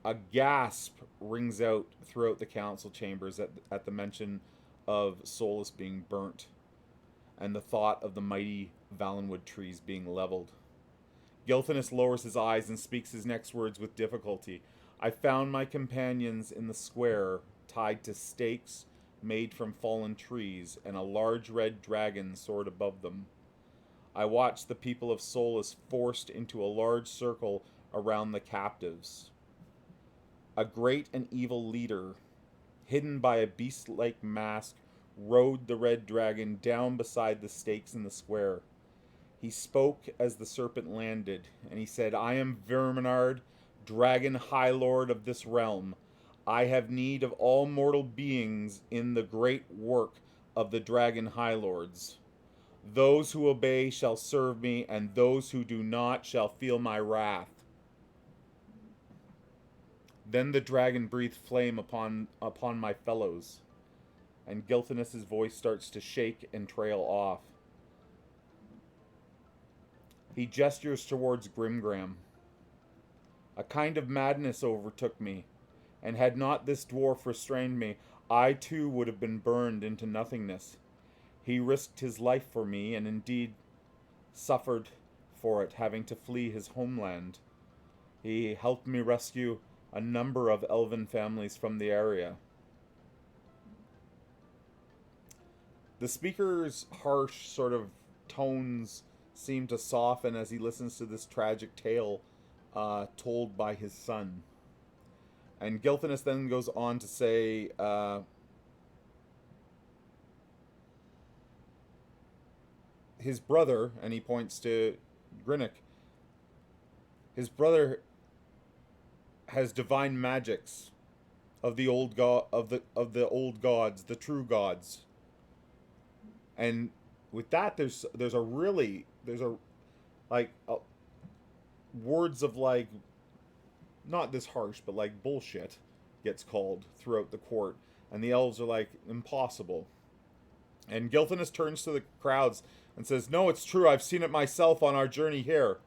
A gasp rings out throughout the council chambers at the mention of Solus being burnt, and the thought of the mighty Valenwood trees being leveled. Gilthanas lowers his eyes and speaks his next words with difficulty. I found my companions in the square, tied to stakes made from fallen trees, and a large red dragon soared above them. I watched the people of Solus forced into a large circle around the captives. A great and evil leader, hidden by a beast-like mask, rode the red dragon down beside the stakes in the square. He spoke as the serpent landed, and he said, "I am Verminard, Dragon High Lord of this realm. I have need of all mortal beings in the great work of the Dragon High Lords. Those who obey shall serve me, and those who do not shall feel my wrath." Then the dragon breathed flame upon my fellows, and Gilthanas' voice starts to shake and trail off. He gestures towards Grimgram. A kind of madness overtook me, and had not this dwarf restrained me, I too would have been burned into nothingness. He risked his life for me, and indeed suffered for it, having to flee his homeland. He helped me rescue a number of elven families from the area. The speaker's harsh sort of tones seem to soften as he listens to this tragic tale told by his son. And Gilthanas then goes on to say, his brother, and he points to Grinnick, his brother has divine magics of the old of the old gods, the true gods. And with that, there's words of like, not this harsh, but like bullshit gets called throughout the court, and the elves are like, impossible. And Gilthanas turns to the crowds and says, "No, it's true. I've seen it myself on our journey here."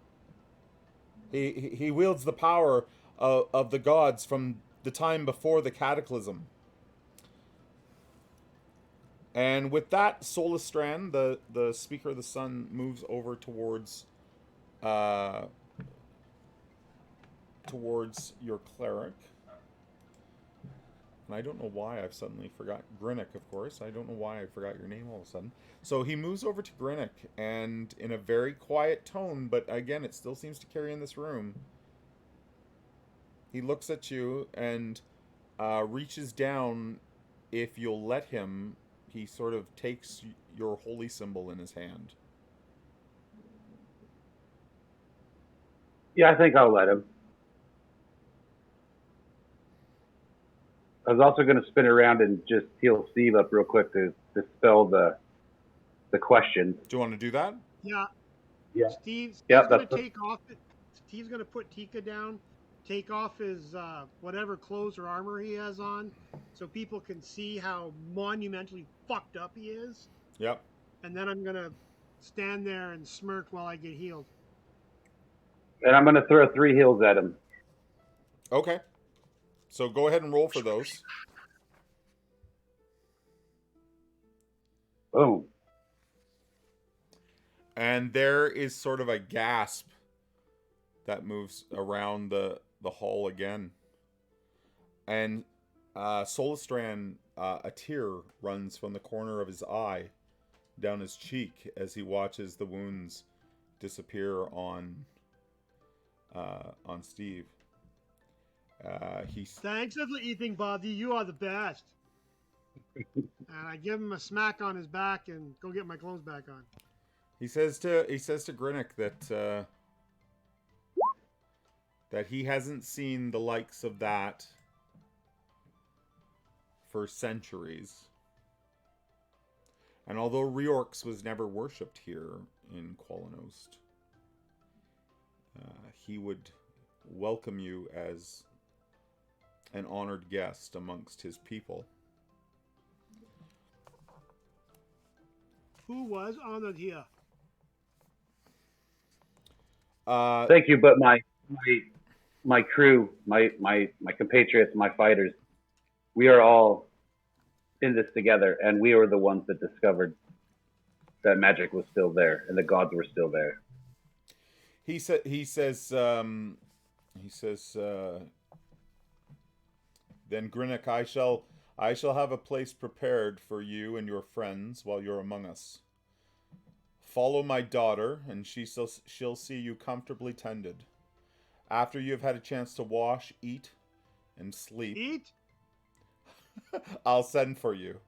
He wields the power of the gods from the time before the cataclysm. And with that, Solistran, the Speaker of the Sun, moves over towards your cleric. And I don't know why I've suddenly forgot Grinnick, of course. I don't know why I forgot your name all of a sudden. So he moves over to Grinnick, and in a very quiet tone, but again, it still seems to carry in this room, he looks at you and reaches down. If you'll let him, he sort of takes your holy symbol in his hand. Yeah, I think I'll let him. I was also going to spin around and just heal Steve up real quick to dispel the question. Do you want to do that? Yeah. Yeah. Steve's Yeah, going to take off. Steve's going to put Tika down, take off his whatever clothes or armor he has on, so people can see how monumentally fucked up he is. Yep. And then I'm going to stand there and smirk while I get healed. And I'm going to throw 3 heals at him. Okay. So go ahead and roll for those. Boom. And there is sort of a gasp that moves around the hall again. And Solistran, a tear runs from the corner of his eye down his cheek as he watches the wounds disappear on Steve. Thanks for everything, Bobby. You are the best. And I give him a smack on his back and go get my clothes back on. He says to Grinnick that he hasn't seen the likes of that for centuries. And although Reorx was never worshipped here in Qualanost, he would welcome you as an honored guest amongst his people. Who was honored here? Thank you, but my crew, my compatriots, my fighters, we are all in this together, and we were the ones that discovered that magic was still there and the gods were still there. He says, then Grinnick, I shall have a place prepared for you and your friends while you're among us. Follow my daughter, and she'll see you comfortably tended. After you have had a chance to wash, eat, and sleep, I'll send for you.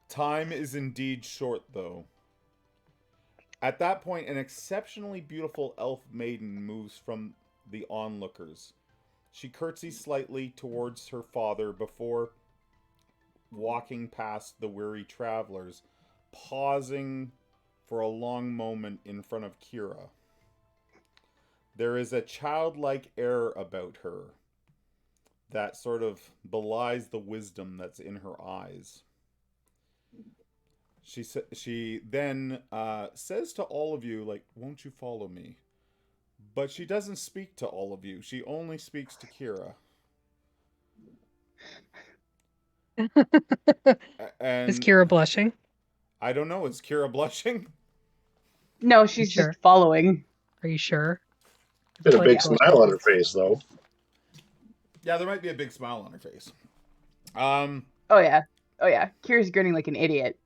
Time is indeed short, though. At that point, an exceptionally beautiful elf maiden moves from the onlookers. She curtsies slightly towards her father before walking past the weary travelers, pausing for a long moment in front of Kira. There is a childlike air about her that sort of belies the wisdom that's in her eyes. She then says to all of you, like, won't you follow me? But she doesn't speak to all of you. She only speaks to Kira. And Is Kira blushing? I don't know. Is Kira blushing? No, she's Sure. just following. Are you sure? Got a big smile on her face, though. Yeah, there might be a big smile on her face. Oh yeah. Kira's grinning like an idiot.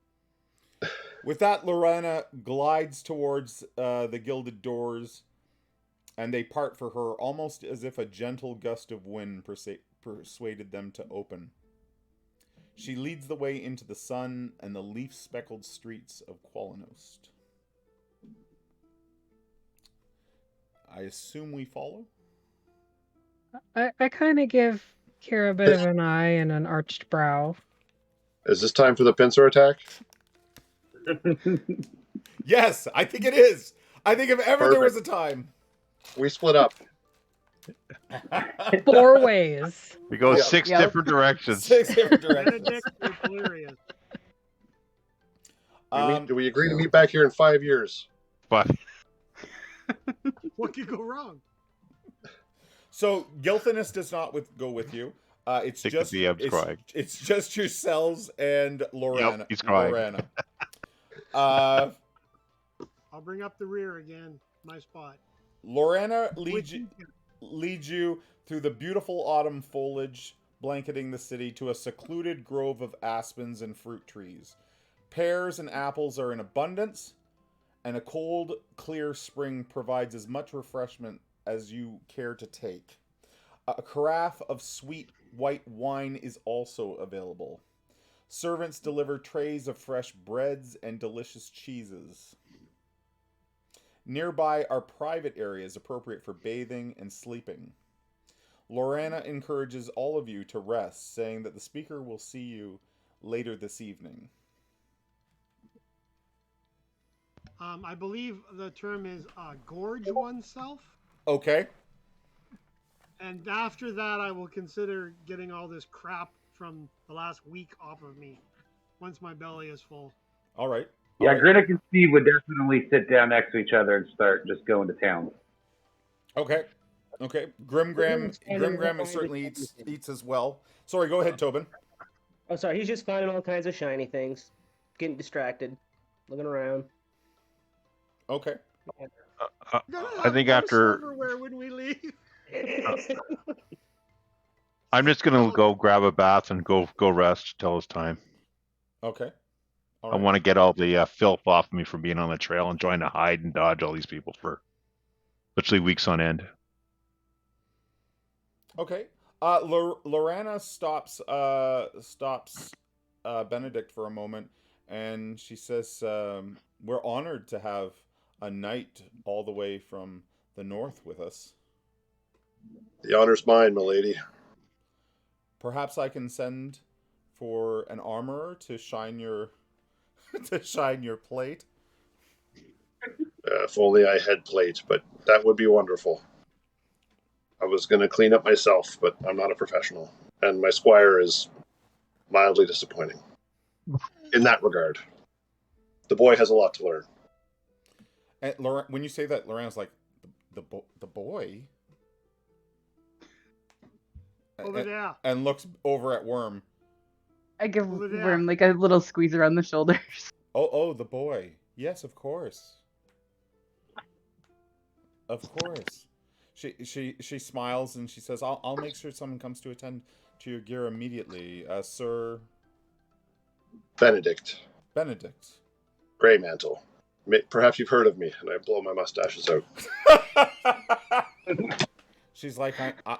With that, Lorena glides towards the gilded doors, and they part for her almost as if a gentle gust of wind persuaded them to open. She leads the way into the sun and the leaf-speckled streets of Qualanost. I assume we follow? I kind of give Kira a bit of an eye and an arched brow. Is this time for the pincer attack? Yes, I think it is. I think if ever there was a time. We split up. 4 ways. We go 6 different directions. 6 different directions. Benedict is hilarious. Do we agree to meet back here in 5 years? But What could go wrong? So Gilthinus does not go with you. It's Think the just DM's crying. it's just yourselves and Lorana. Yep, he's crying. Lorana. I'll bring up the rear again. My spot. Lorana leads you through the beautiful autumn foliage blanketing the city to a secluded grove of aspens and fruit trees. Pears and apples are in abundance, and a cold, clear spring provides as much refreshment as you care to take. A carafe of sweet white wine is also available. Servants deliver trays of fresh breads and delicious cheeses. Nearby are private areas appropriate for bathing and sleeping. Lorana encourages all of you to rest, saying that the speaker will see you later this evening. I believe the term is gorge oneself. Okay. And after that, I will consider getting all this crap from the last week off of me once my belly is full. All right. Yeah, Grinnick and Steve would definitely sit down next to each other and start just going to town. Okay. Okay. Grimgram certainly eats as well. Sorry, go ahead, Tobin. Oh, sorry. He's just finding all kinds of shiny things, getting distracted, looking around. Okay. I think after Silverware when we leave. I'm just gonna go grab a bath and go rest till it's time. Okay. All I right. want to get all the filth off me from being on the trail and trying to hide and dodge all these people for literally weeks on end. Okay. Lorana stops Benedict for a moment, and she says, "We're honored to have a knight all the way from the north with us. The honor's mine, milady. Perhaps I can send for an armorer to shine your plate." If only I had plate, but that would be wonderful. I was going to clean up myself, but I'm not a professional. And my squire is mildly disappointing in that regard. The boy has a lot to learn. And when you say that, Lorana's like, the boy? Over there. And looks over at Worm. I give Over there. Worm like a little squeeze around the shoulders. Oh, the boy. Yes, of course. Of course. She smiles and she says, I'll make sure someone comes to attend to your gear immediately. Sir Benedict. Greymantle. Perhaps you've heard of me, and I blow my mustaches out. She's like,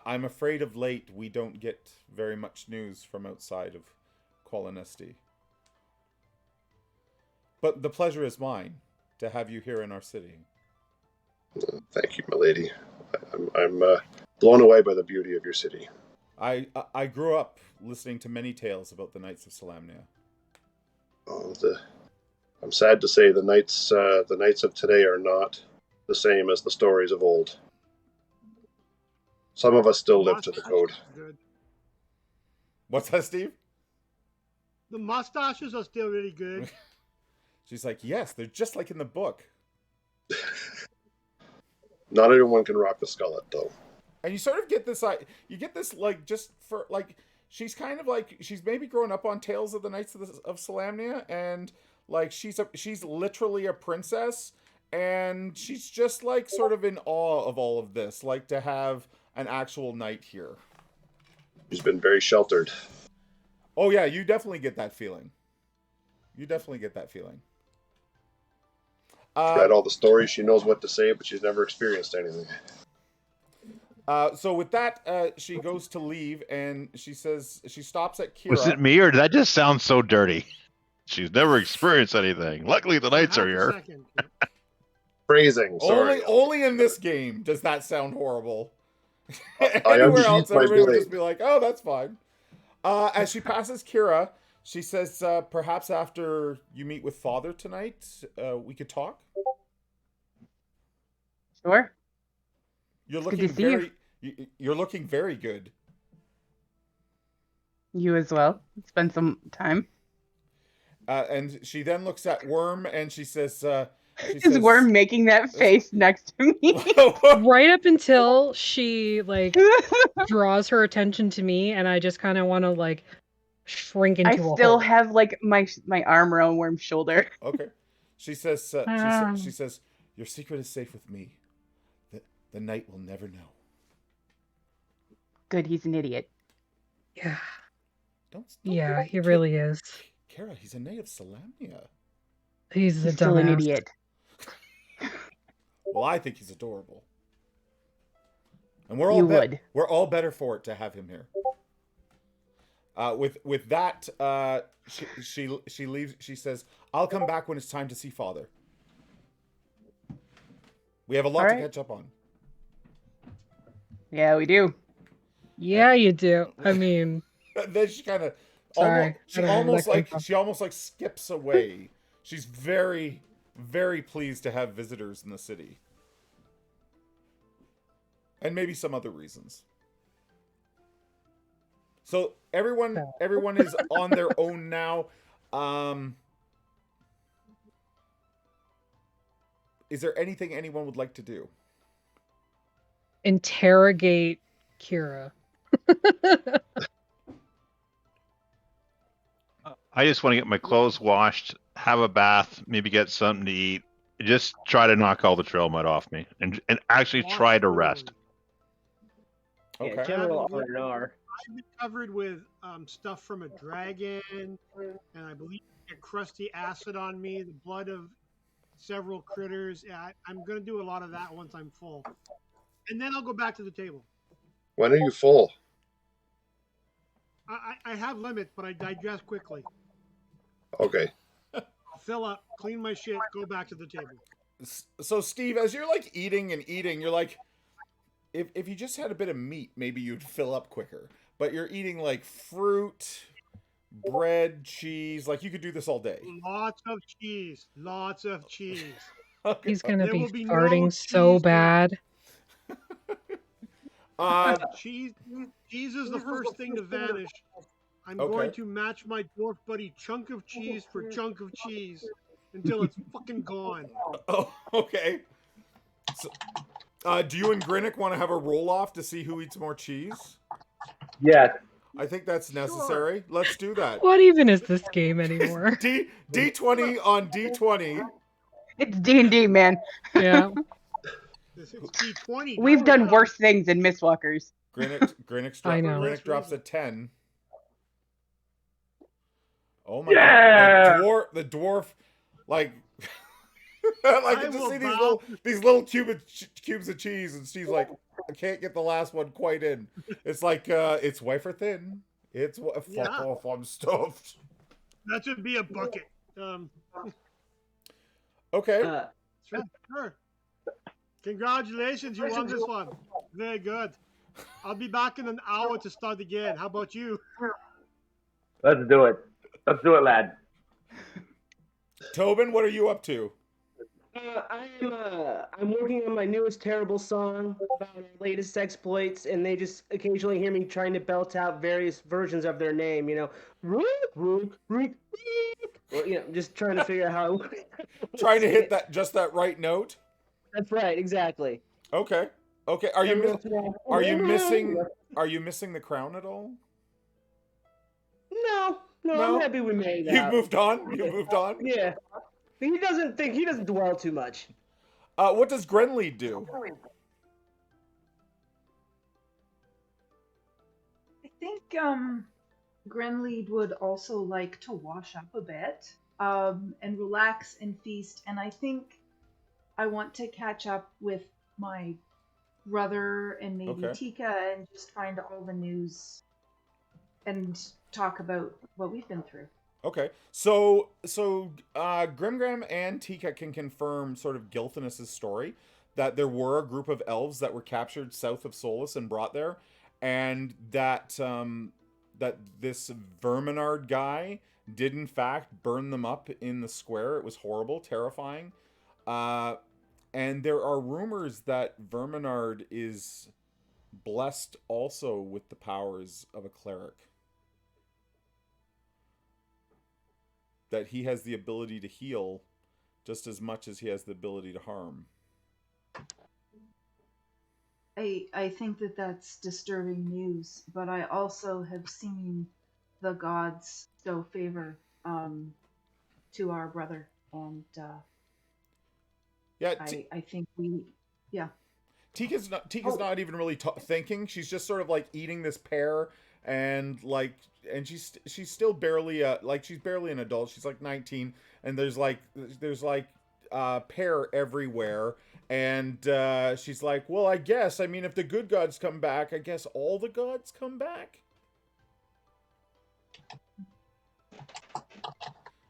I'm afraid of late we don't get very much news from outside of Qualinesti. But the pleasure is mine to have you here in our city. Thank you, milady. I'm blown away by the beauty of your city. I grew up listening to many tales about the Knights of Salamnia. Oh, I'm sad to say the knights of today are not the same as the stories of old. Some of us still live to the code. Good. What's that, Steve? The mustaches are still really good. She's like, yes, they're just like in the book. Not everyone can rock the skullet, though. And you sort of get this, like, just for, like, she's kind of like, she's maybe grown up on tales of the Knights of Salamnia, and, like, she's literally a princess, and she's just, like, sort of in awe of all of this, like, to have an actual knight here. She's been very sheltered. Oh, yeah, you definitely get that feeling. She's read all the stories, she knows what to say, but she's never experienced anything. So with that, she goes to leave, and she says, she stops at Kira. Was it me, or did that just sound so dirty? She's never experienced anything. Luckily, the knights are here. Phrasing, sorry. Only in this game does that sound horrible. I Anywhere else, my everybody would blade. just be like, oh, that's fine. As she passes Kira, she says, perhaps after you meet with Father tonight, we could talk? Sure. You're Good looking to see you're looking very good. You as well. Spend some time. And she then looks at Worm and she says, Is Worm making that face next to me? Right up until she like draws her attention to me, and I just kind of want to like shrink into I a hole. still have like my arm around Worm's shoulder. Okay. She says, she says, your secret is safe with me. The knight will never know. Good, he's an idiot. Yeah. Don't yeah, he really is. Kara, he's a knight of Salamnia. He's a still an dumbass. idiot. Well, I think he's adorable. And we're all better for it to have him here. With that, she leaves. She says, "I'll come back when it's time to see Father. We have a lot to catch up on." Yeah, we do. Yeah, you do. I mean, then she kind of she almost like skips away. She's very, very pleased to have visitors in the city, and maybe some other reasons. So everyone is on their own now. Is there anything anyone would like to do? interrogate Kira. I just want to get my clothes washed, have a bath, maybe get something to eat. Just try to knock all the trail mud off me, and actually try to rest. Okay. Yeah, general R&R. I've been covered with stuff from a dragon, and I believe a crusty acid on me, the blood of several critters. Yeah, I'm going to do a lot of that once I'm full. And then I'll go back to the table. When are you full? I have limits, but I digest quickly. Okay. I'll fill up, clean my shit, go back to the table. So, Steve, as you're like eating and eating, you're like, if you just had a bit of meat, maybe you'd fill up quicker. But you're eating like fruit, bread, cheese. Like you could do this all day. Lots of cheese. Lots of cheese. Okay. He's gonna There be will be farting no so cheese bad. Cheese is the first thing to vanish. I'm Okay. going to match my dwarf buddy chunk of cheese for chunk of cheese until it's fucking gone. Oh, okay. So, do you and Grinnick want to have a roll-off to see who eats more cheese? Yes. I think that's necessary. Let's do that. What even is this game anymore? D20 on D20. It's D&D, man. Yeah. This is D20. We've done worse things in Mistwalkers. Grinnick drops a 10. Oh my Yeah! god. The dwarf, like, I can just see these little cubes of cheese, and she's like, I can't get the last one quite in. It's like, it's wafer thin. It's fuck off, I'm stuffed. That should be a bucket. Okay. Sure. Congratulations, you won this one. Very good. I'll be back in an hour to start again. How about you? Let's do it. Let's do it, lad. Tobin, what are you up to? I'm working on my newest terrible song about our latest exploits, and they just occasionally hear me trying to belt out various versions of their name. You know, well, you know, just trying to figure out how. Trying to hit that right note. That's right, exactly. Okay. Are you missing the crown at all? No, I'm happy we made that. You've moved on. Yeah. He doesn't dwell too much. What does Grenlead do? I think Grenlead would also like to wash up a bit and relax and feast. And I think I want to catch up with my brother and maybe Tika and just find all the news and talk about what we've been through. Okay, so Grimgram and Tika can confirm sort of Gilthanus' story, that there were a group of elves that were captured south of Solus and brought there, and that that this Verminard guy did in fact burn them up in the square. It was horrible, terrifying, and there are rumors that Verminard is blessed also with the powers of a cleric. That he has the ability to heal just as much as he has the ability to harm. I think that that's disturbing news, but I also have seen the gods show favor to our brother, and Yeah, I think we, yeah. Tika's not even really thinking. She's just sort of like eating this pear, and she's still barely she's barely an adult. She's like 19, and there's pear everywhere, and she's like, well, I guess, I mean, if the good gods come back, I guess all the gods come back.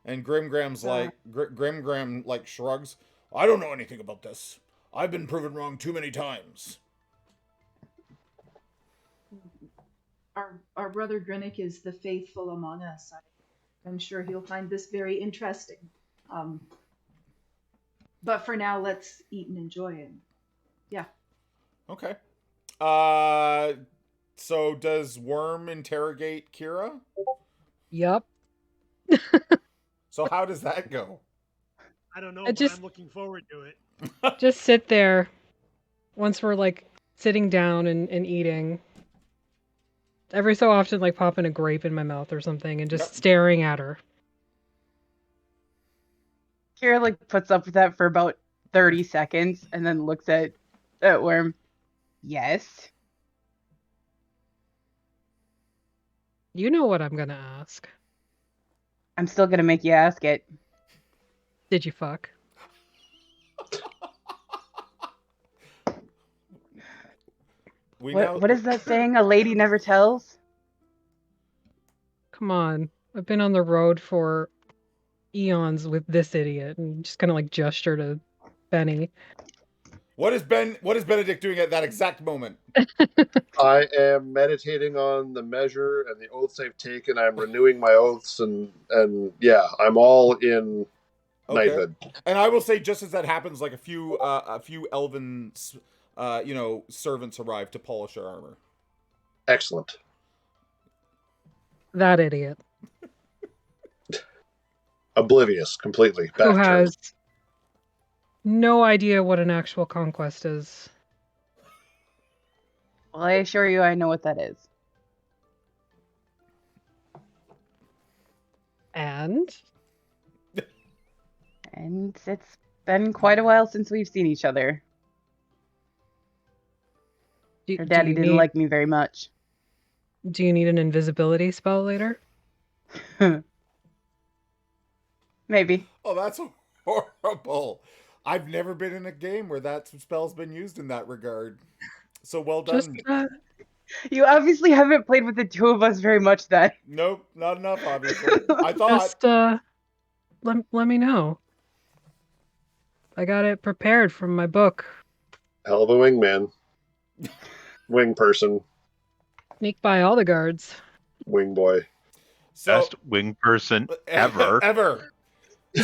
And Grimgram's Grimgram like shrugs. I don't know anything about this. I've been proven wrong too many times. Our brother Grinnick is the faithful among us. I'm sure he'll find this very interesting. But for now, let's eat and enjoy it. Yeah. Okay. So does Worm interrogate Kira? Yup. So how does that go? I don't know, I just- but I'm looking forward to it. Just sit there once we're like sitting down and eating. Every so often, like popping a grape in my mouth or something and just staring at her. Kira like puts up with that for about 30 seconds and then looks at Worm. Yes. You know what I'm gonna ask. I'm still gonna make you ask it. Did you fuck? What is that saying? A lady never tells? Come on. I've been on the road for eons with this idiot and just kind of like gesture to Benny. What is Benedict doing at that exact moment? I am meditating on the measure and the oaths I've taken. I'm renewing my oaths, and yeah, I'm all in knighthood. And I will say, just as that happens, like a few elven, servants arrive to polish our armor. Excellent. That idiot. Oblivious completely. Who has no idea what an actual conquest is. Well, I assure you I know what that is. And it's been quite a while since we've seen each other. Her daddy didn't like me very much. Do you need an invisibility spell later? Maybe. Oh, that's horrible. I've never been in a game where that spell's been used in that regard. So well done. You obviously haven't played with the two of us very much then. Nope, not enough, obviously. I thought. Just, let me know. I got it prepared from my book. Hell of a wingman. Wing person. Sneak by all the guards. Wing boy. Best wing person ever. Ever.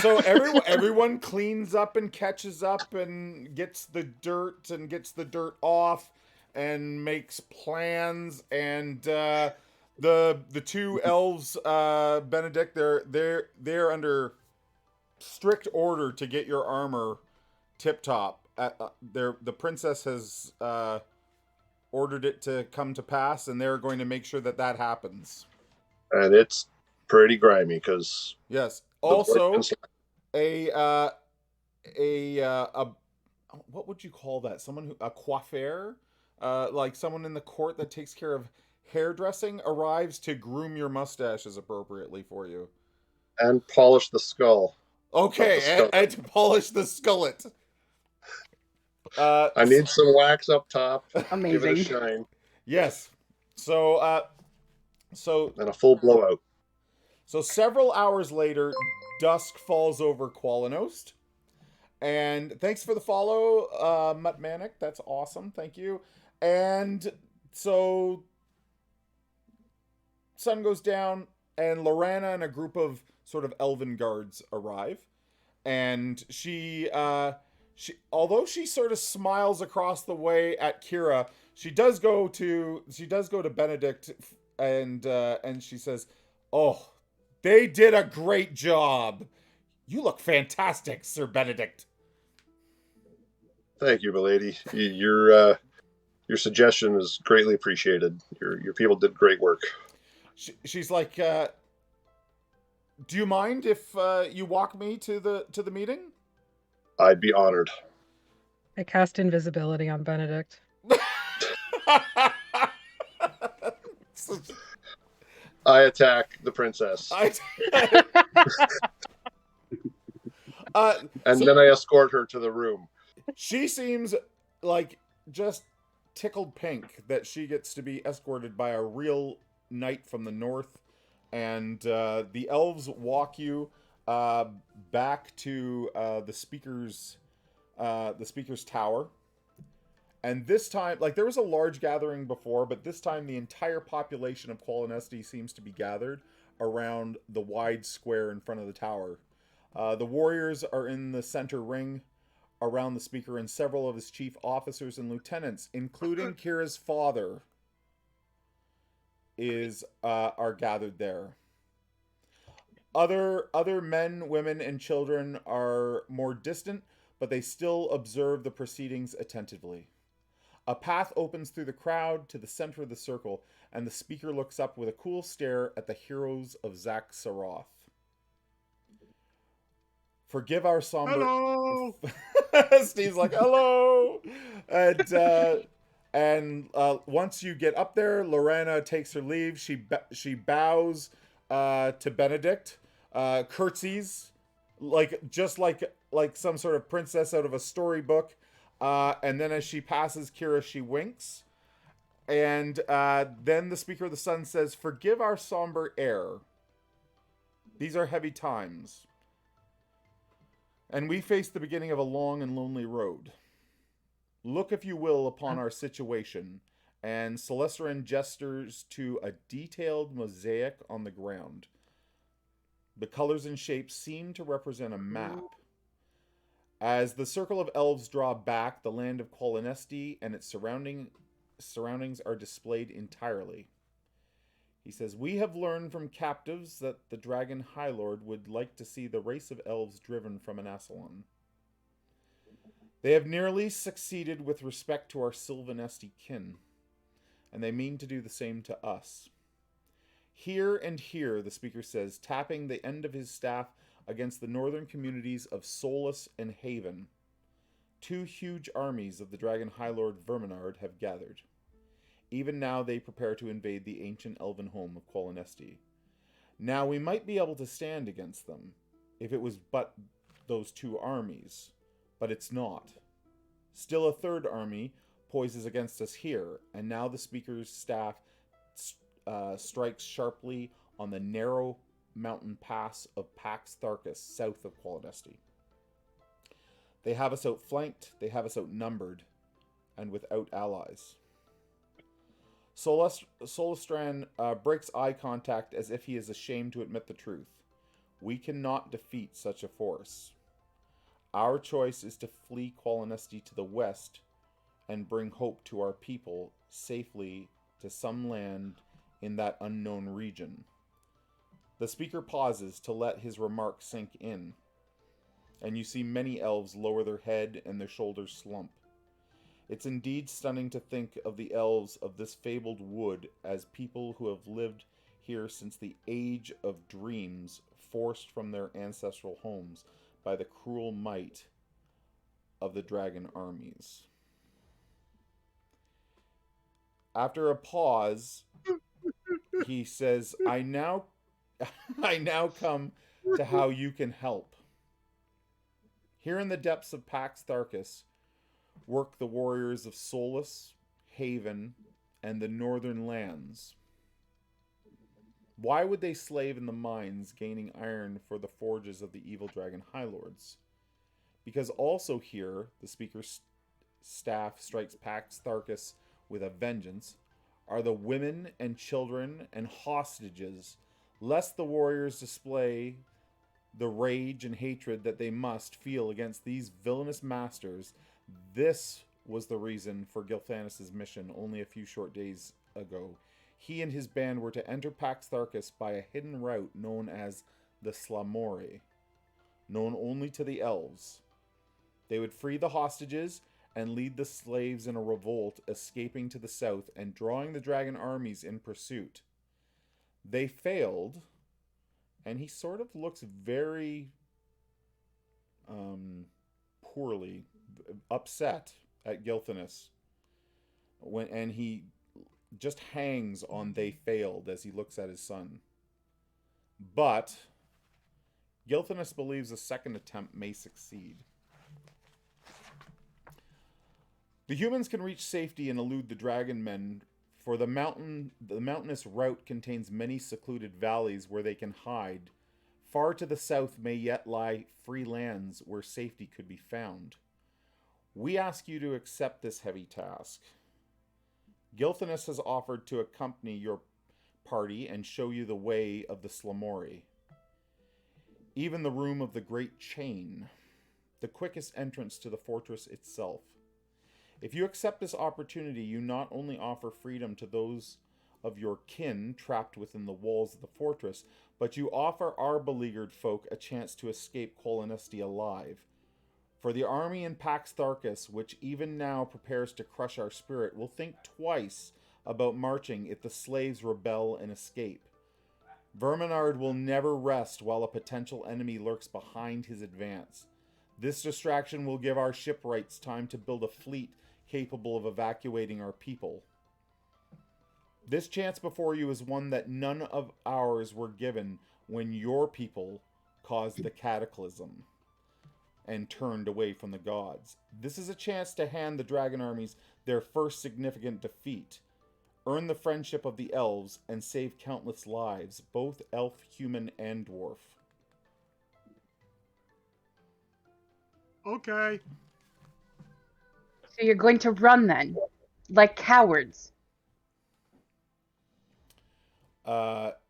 So everyone cleans up and catches up and gets the dirt off and makes plans, and the two elves, Benedict, they're under strict order to get your armor tip top. The princess has ordered it to come to pass, and they're going to make sure that happens. And it's pretty grimy because yes. Also, a what would you call that? A coiffeur, like someone in the court that takes care of hairdressing, arrives to groom your mustaches appropriately for you and polish the skull. Okay, and to polish the skullet. I need some wax up top. Amazing. Give it a shine. Yes. So and a full blowout. So several hours later, dusk falls over Qualinost. And thanks for the follow, Muttmanic. That's awesome. Thank you. And so sun goes down, and Lorana and a group of sort of elven guards arrive. And she although she sort of smiles across the way at Kira, she does go to Benedict, and she says, "Oh, they did a great job. You look fantastic, Sir Benedict. Thank you, milady. Your suggestion is greatly appreciated. Your people did great work. She's like, do you mind if you walk me to the meeting? I'd be honored. I cast invisibility on Benedict. I attack the princess. And then I escort her to the room. She seems like just tickled pink that she gets to be escorted by a real knight from the north, and the elves walk you back to the speaker's tower. And this time, like, there was a large gathering before, but this time the entire population of Qualinesti seems to be gathered around the wide square in front of the tower. The warriors are in the center ring around the speaker, and several of his chief officers and lieutenants, including Kira's father, are gathered there. Other men, women, and children are more distant, but they still observe the proceedings attentively. A path opens through the crowd to the center of the circle, and the speaker looks up with a cool stare at the heroes of Zak Saroth. Forgive our somber... Hello! Steve's like, hello! And once you get up there, Lorena takes her leave. She bows to Benedict, curtsies, just like some sort of princess out of a storybook. And then as she passes Kira, she winks. And then the Speaker of the Sun says, forgive our somber air. These are heavy times. And we face the beginning of a long and lonely road. Look, if you will, upon our situation. And Celestrin gestures to a detailed mosaic on the ground. The colors and shapes seem to represent a map. As the circle of elves draw back, the land of Qualinesti and its surroundings are displayed entirely. He says, we have learned from captives that the Dragon High Lord would like to see the race of elves driven from Anassalon. They have nearly succeeded with respect to our Sylvanesti kin, and they mean to do the same to us. Here and here, the speaker says, tapping the end of his staff against the northern communities of Solus and Haven, two huge armies of the Dragon High Lord Verminard have gathered. Even now they prepare to invade the ancient elven home of Qualinesti. Now we might be able to stand against them, if it was but those two armies, but it's not. Still a third army poises against us here, and now the speaker's staff strikes sharply on the narrow mountain pass of Pax Tharkus, south of Qualinesti. They have us outflanked, they have us outnumbered, and without allies. Solistran breaks eye contact as if he is ashamed to admit the truth. We cannot defeat such a force. Our choice is to flee Qualinesti to the west and bring hope to our people safely to some land in that unknown region. The speaker pauses to let his remark sink in, and you see many elves lower their head and their shoulders slump. It's indeed stunning to think of the elves of this fabled wood as people who have lived here since the age of dreams, forced from their ancestral homes by the cruel might of the dragon armies. After a pause, he says, I now come to how you can help. Here in the depths of Pax Tharkus work the warriors of Solus, Haven, and the northern lands. Why would they slave in the mines, gaining iron for the forges of the evil dragon High Lords? Because also here, the speaker's staff strikes Pax Tharkus with a vengeance, are the women and children and hostages, lest the warriors display the rage and hatred that they must feel against these villainous masters. This was the reason for Gilthanis' mission only a few short days ago. He and his band were to enter Pax Tharkus by a hidden route known as the Slamori. known only to the elves. They would free the hostages and lead the slaves in a revolt, escaping to the south and drawing the dragon armies in pursuit. They failed, and he sort of looks very poorly, upset at Gilthanas. And he just hangs on "they failed" as he looks at his son. But Gilthanas believes a second attempt may succeed. The humans can reach safety and elude the dragon men, for the mountainous route contains many secluded valleys where they can hide. Far to the south may yet lie free lands where safety could be found. We ask you to accept this heavy task. Gilthanas has offered to accompany your party and show you the way of the Slamori, even the room of the Great Chain, the quickest entrance to the fortress itself. If you accept this opportunity, you not only offer freedom to those of your kin trapped within the walls of the fortress, but you offer our beleaguered folk a chance to escape Kolonesti alive. For the army in Pax Tharkas, which even now prepares to crush our spirit, will think twice about marching if the slaves rebel and escape. Verminard will never rest while a potential enemy lurks behind his advance. This distraction will give our shipwrights time to build a fleet capable of evacuating our people. This chance before you is one that none of ours were given when your people caused the cataclysm and turned away from the gods. This is a chance to hand the dragon armies their first significant defeat, earn the friendship of the elves, and save countless lives, both elf, human, and dwarf. Okay. So you're going to run then, like cowards.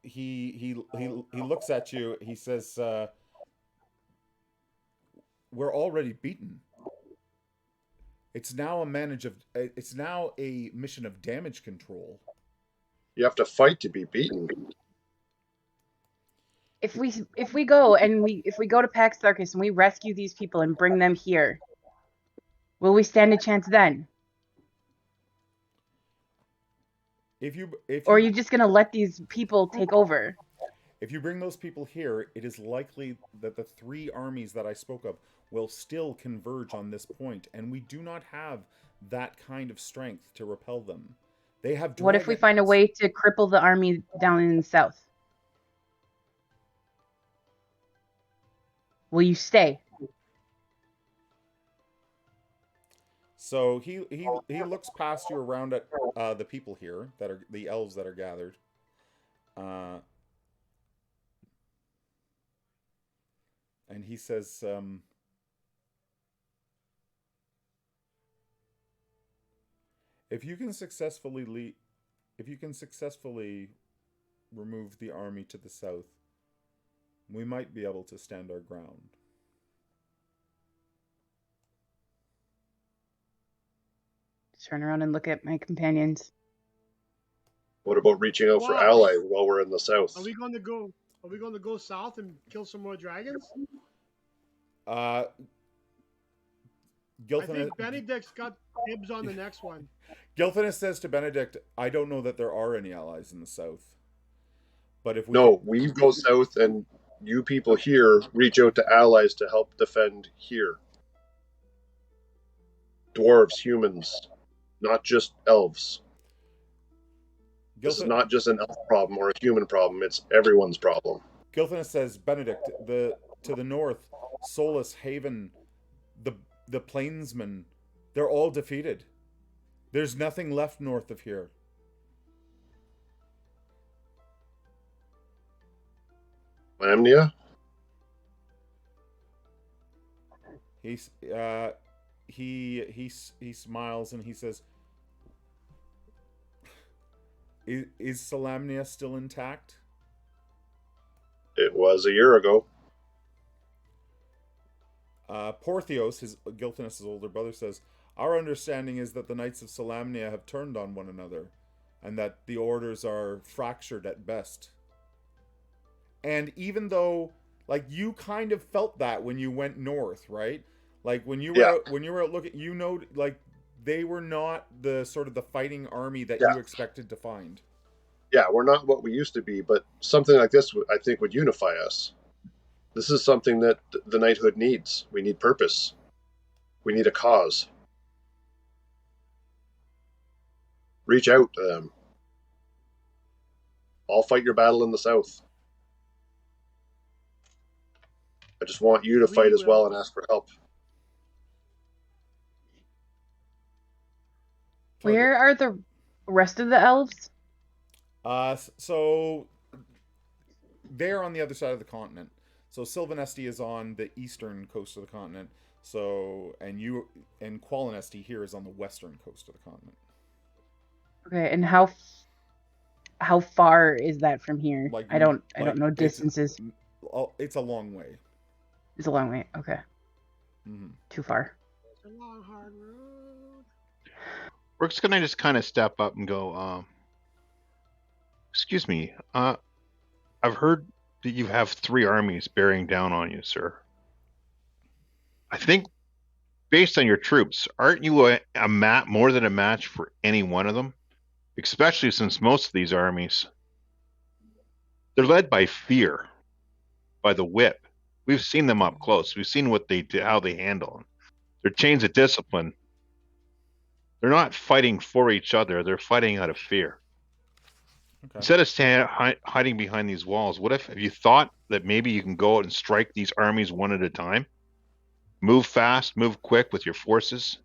He looks at you. He says, "We're already beaten. It's now a mission of damage control. You have to fight to be beaten. If we go to Pax Tharkas and we rescue these people and bring them here, will we stand a chance then? Or are you just going to let these people take over? If you bring those people here, it is likely that the three armies that I spoke of will still converge on this point, and we do not have that kind of strength to repel them. They have dragons. What if we find a way to cripple the army down in the south? Will you stay? So he looks past you around at the people here, that are the elves that are gathered. And he says, if you can successfully remove the army to the south, we might be able to stand our ground. Turn around and look at my companions. What about reaching out for allies while we're in the south? Are we going to go south and kill some more dragons? Gilthanas, I think Benedict's got dibs on the next one. Gilthanas says to Benedict, "I don't know that there are any allies in the south. But if we go south and you people here reach out to allies to help defend here. Dwarves, humans, not just elves. This is not just an elf problem or a human problem, it's everyone's problem." Gilthanas says, "Benedict, to the north, Solus, Haven, the Plainsmen, they're all defeated. There's nothing left north of here." Lamnia? He smiles and he says, Is Salamnia still intact?" It was a year ago. Porthios, Gilthanas' older brother, says, "Our understanding is that the Knights of Salamnia have turned on one another, and that the orders are fractured at best. And even though like you kind of felt that when you went north, right? Like when you were Yeah. out, when you were out looking, you know, like they were not the sort of the fighting army that Yeah. you expected to find. Yeah, we're not what we used to be, but something like this, I think, would unify us. This is something that the knighthood needs. We need purpose. We need a cause. Reach out to them. I'll fight your battle in the south. I just want you to We fight as will. well and ask for help. Where are the rest of the elves? So they're on the other side of the continent. So Sylvanesti is on the eastern coast of the continent. So and Qualinesti here is on the western coast of the continent. Okay, and how far is that from here? Like I don't like, know distances. It's a long way. It's a long way. Okay. Mm-hmm. Too far. It's a long, hard road. Rook's gonna just kind of step up and go, excuse me, I've heard that you have 3 armies bearing down on you, sir. I think, based on your troops, aren't you more than a match for any one of them? Especially since most of these armies, they're led by fear, by the whip. We've seen them up close. We've seen what they do, how they handle them. Their chains of discipline. They're not fighting for each other. They're fighting out of fear. Okay. Instead of hiding behind these walls, have you thought that maybe you can go out and strike these armies one at a time? Move fast, move quick with your forces.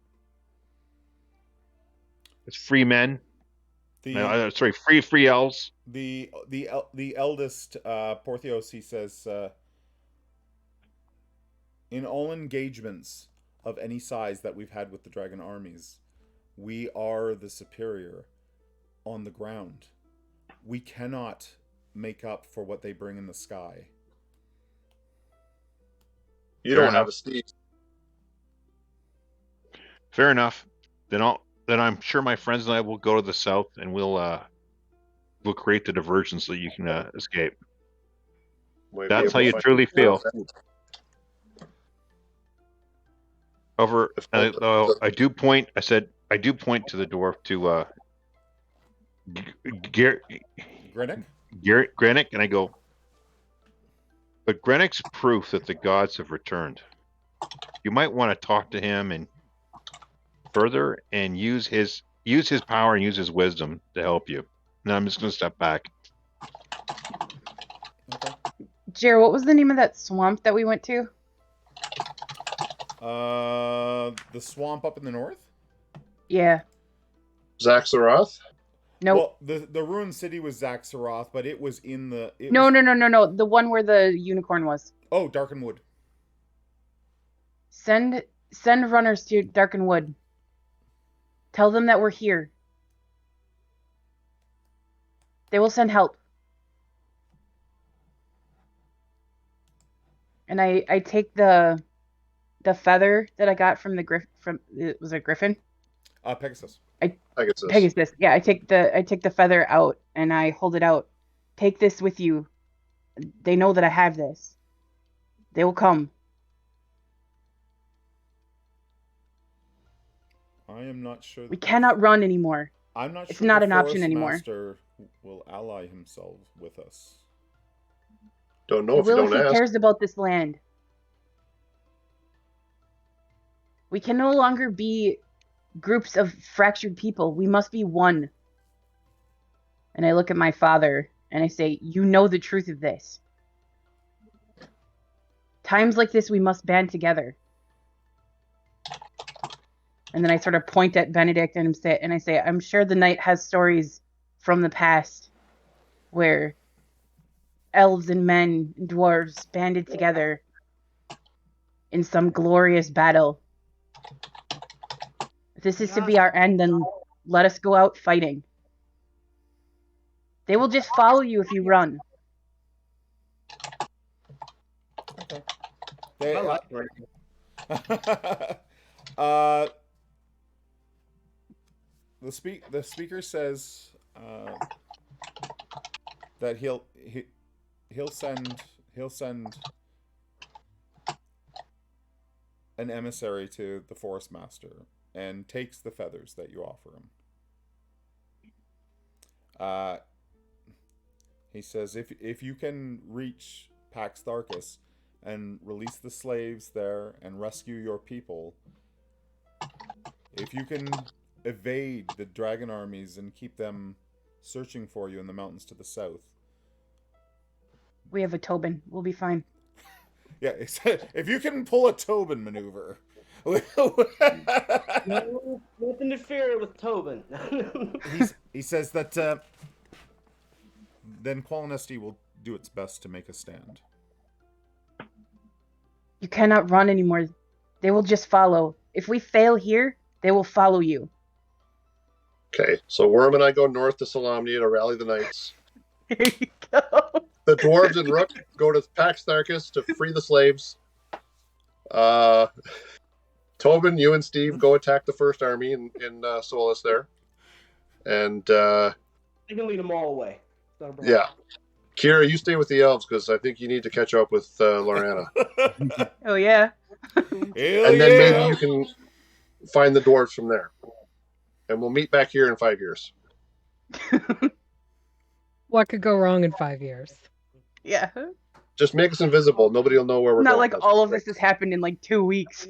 It's free men. Free elves. The eldest Porthios, he says, in all engagements of any size that we've had with the dragon armies, we are the superior on the ground. We cannot make up for what they bring in the sky. You don't have a steed. Fair enough. Then I'm sure my friends and I will go to the south and we'll create the diversion so you can escape. That's how you truly feel. I do point to the dwarf to Grennick, and I go, but Grennick's proof that the gods have returned. You might want to talk to him and further and use his power and use his wisdom to help you. Now I'm just going to step back. Okay. Jer, what was the name of that swamp that we went to? The swamp up in the north? Yeah. Zaxaroth? No. Well, the ruined city was Zaxaroth, but it was in the... No. The one where the unicorn was. Oh, Darkenwood. Send runners to Darkenwood. Tell them that we're here. They will send help. And I take the feather that I got from was it Griffin? Pegasus. Pegasus. Yeah, I take the feather out and I hold it out. Take this with you. They know that I have this. They will come. I am not sure. We cannot run anymore. I'm not sure. It's not an option anymore. Master will ally himself with us. Don't know if you don't ask. He cares about this land. We can no longer be groups of fractured people. We must be one. And I look at my father and I say, you know the truth of this. Times like this, we must band together. And then I sort of point at Benedict and I say, I'm sure the knight has stories from the past where elves and men and dwarves banded together in some glorious battle. If this is to be our end, then let us go out fighting. They will just follow you if you run. Okay. The speaker says that he'll send an emissary to the Forest Master and takes the feathers that you offer him. He says, if you can reach Pax Tharkus and release the slaves there and rescue your people, if you can evade the dragon armies and keep them searching for you in the mountains to the south. We have a Tobin. We'll be fine. Yeah, if you can pull a Tobin maneuver. No, nothing to fear with Tobin. He says that then Qualinesti will do its best to make a stand. You cannot run anymore. They will just follow. If we fail here, they will follow you. Okay, so Worm and I go north to Solamnia to rally the knights. Here you go. The dwarves and Rook go to Pax Tharkus to free the slaves. Tobin, you and Steve go attack the first army in Solus there. And You can lead them all away. yeah. Kira, you stay with the elves because I think you need to catch up with Lorana. Oh, yeah. And then maybe you can find the dwarves from there. And we'll meet back here in 5 years. What could go wrong in 5 years? Yeah. Just make us invisible. Nobody will know where we're Not going. like all of this has happened in like 2 weeks.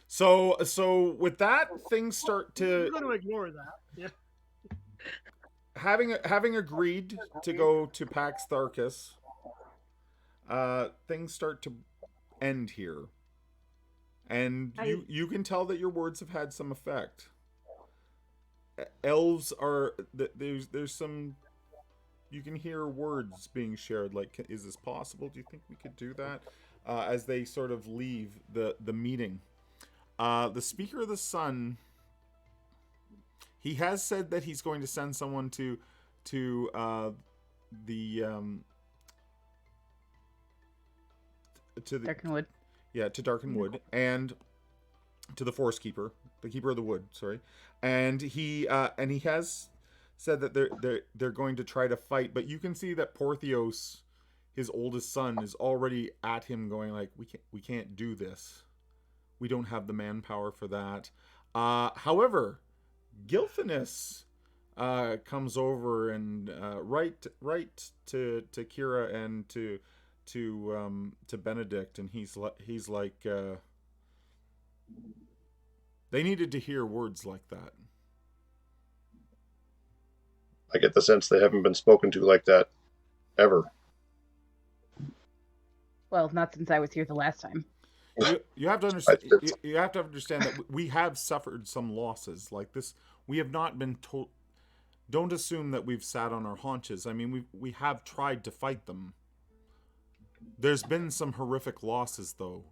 So with that, things start We're to going to ignore that. Yeah. having agreed to go to Pax Tharkus. Things start to end here, and you can tell that your words have had some effect. Elves are there's some. You can hear words being shared. Like, is this possible? Do you think we could do that? As they sort of leave the meeting, the Speaker of the Sun. He has said that he's going to send someone to Darkenwood. Yeah, to Darkenwood and to the Forest Keeper, the Keeper of the Wood. Sorry, and he has said that they're going to try to fight, but you can see that Porthios, his oldest son, is already at him, going like, we can't do this. We don't have the manpower for that. However, Gilthanas comes over and right to Kira and to Benedict, and he's like they needed to hear words like that. I get the sense they haven't been spoken to like that ever. Well, not since I was here the last time. You have to understand. You have to understand that we have suffered some losses like this. We have not been told. Don't assume that we've sat on our haunches. I mean, we have tried to fight them. There's been some horrific losses, though.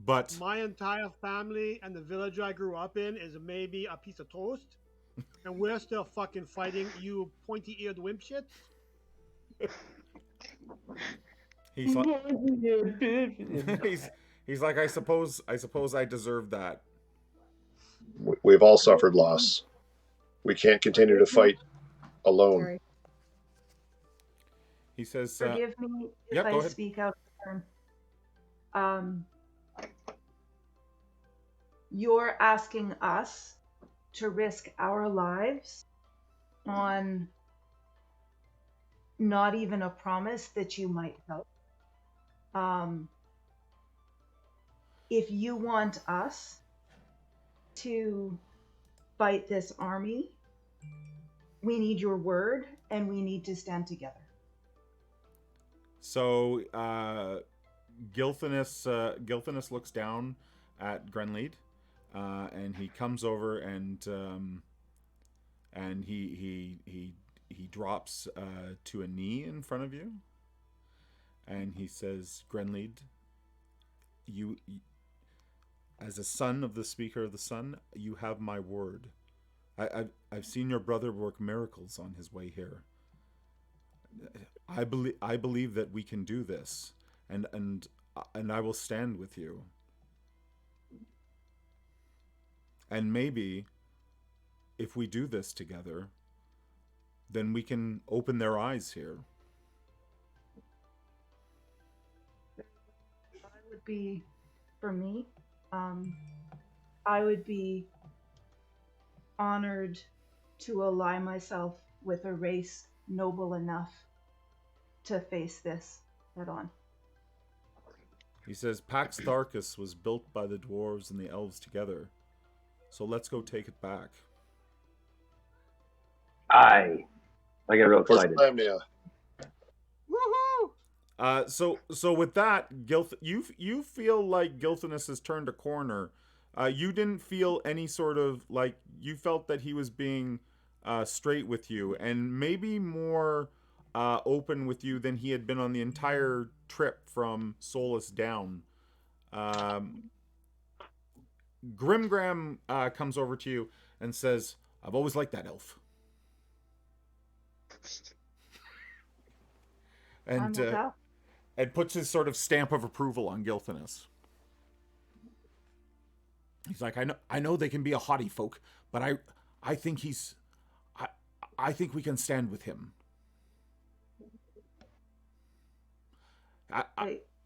But my entire family and the village I grew up in is maybe a piece of toast, and we're still fucking fighting you pointy-eared wimp shit. He's like, I suppose I deserve that. We've all suffered loss. We can't continue to fight alone. Sorry. He says, forgive me if I speak out of turn. You're asking us to risk our lives on not even a promise that you might help. If you want us to fight this army, we need your word, and we need to stand together. So Gilthanas looks down at Grenlead, and he comes over and he drops to a knee in front of you, and he says, Grenlead, you as a son of the Speaker of the Sun, you have my word. I've seen your brother work miracles on his way here. I believe that we can do this, and I will stand with you. And maybe if we do this together, then we can open their eyes here. would be, for me, I would be honored to ally myself with a race noble enough to face this head on. He says, Pax Tharkus was built by the dwarves and the elves together. So let's go take it back. I get real For excited. Slamnia. Woohoo! So with that, you feel like Gilthanus has turned a corner. You didn't feel any sort of, like, you felt that he was being straight with you and maybe more open with you than he had been on the entire trip from Solus down. Grimgram comes over to you and says, I've always liked that elf. And puts his sort of stamp of approval on Gilthanus. He's like, I know they can be a haughty folk, but I think I think we can stand with him.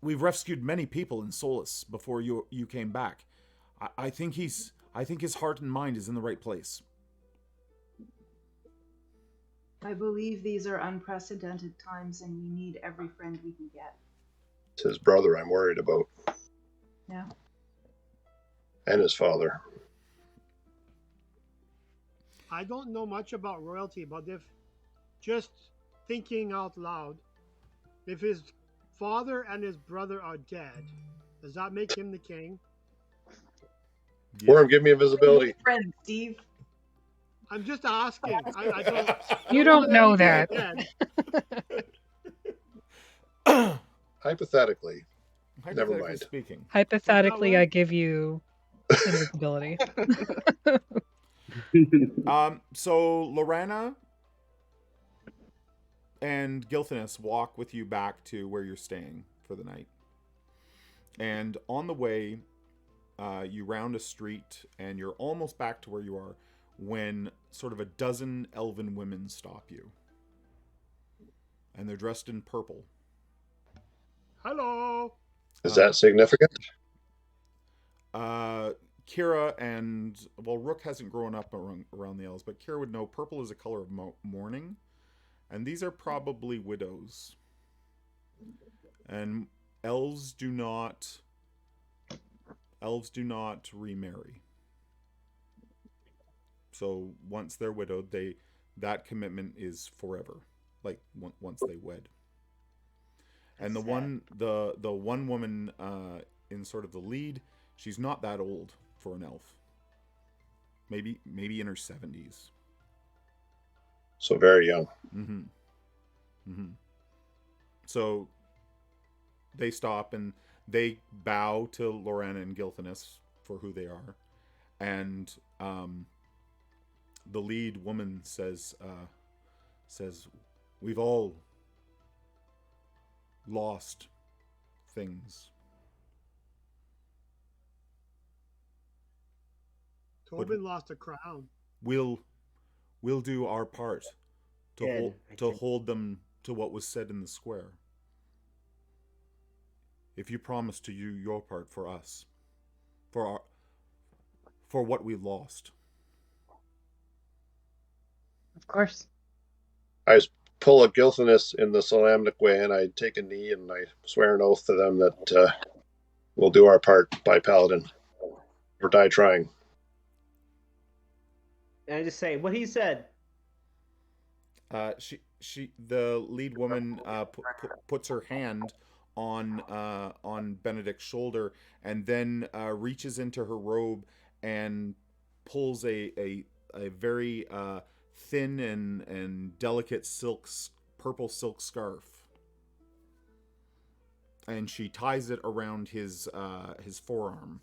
We've rescued many people in Solus before you came back. I think his heart and mind is in the right place. I believe these are unprecedented times and we need every friend we can get. It's his brother I'm worried about. Yeah. And his father. I don't know much about royalty, but if, just thinking out loud, if his father and his brother are dead, does that make him the king? Yeah. Worm, give me invisibility. Friend, Steve. I'm just asking. I don't. You don't know that. Hypothetically. Never mind. Speaking. Hypothetically, I give you invisibility. So Lorana and Gilthanus walk with you back to where you're staying for the night. And on the way, you round a street and you're almost back to where you are when sort of a dozen elven women stop you. And they're dressed in purple. Hello. Is that significant? Kira and, well, Rook hasn't grown up around the elves, but Kira would know purple is a color of mourning. And these are probably widows. And elves do not remarry. So once they're widowed, that commitment is forever. Like once they wed. And the one woman in sort of the lead, she's not that old for an elf. Maybe in her 70s. So very young. Mm-hmm. Mm-hmm. So they stop and they bow to Lorana and Gilthanus for who they are. And the lead woman says, we've all lost things. Tobin lost a crown. We'll do our part to hold them to what was said in the square. If you promise to do your part for us, for what we lost. Of course. I pull a Gilthanus in the Salamnic way, and I take a knee and I swear an oath to them that we'll do our part by Paladin, or die trying. And I just say what he said. The lead woman puts her hand on Benedict's shoulder and then reaches into her robe and pulls a very thin and delicate purple silk scarf, and she ties it around his forearm.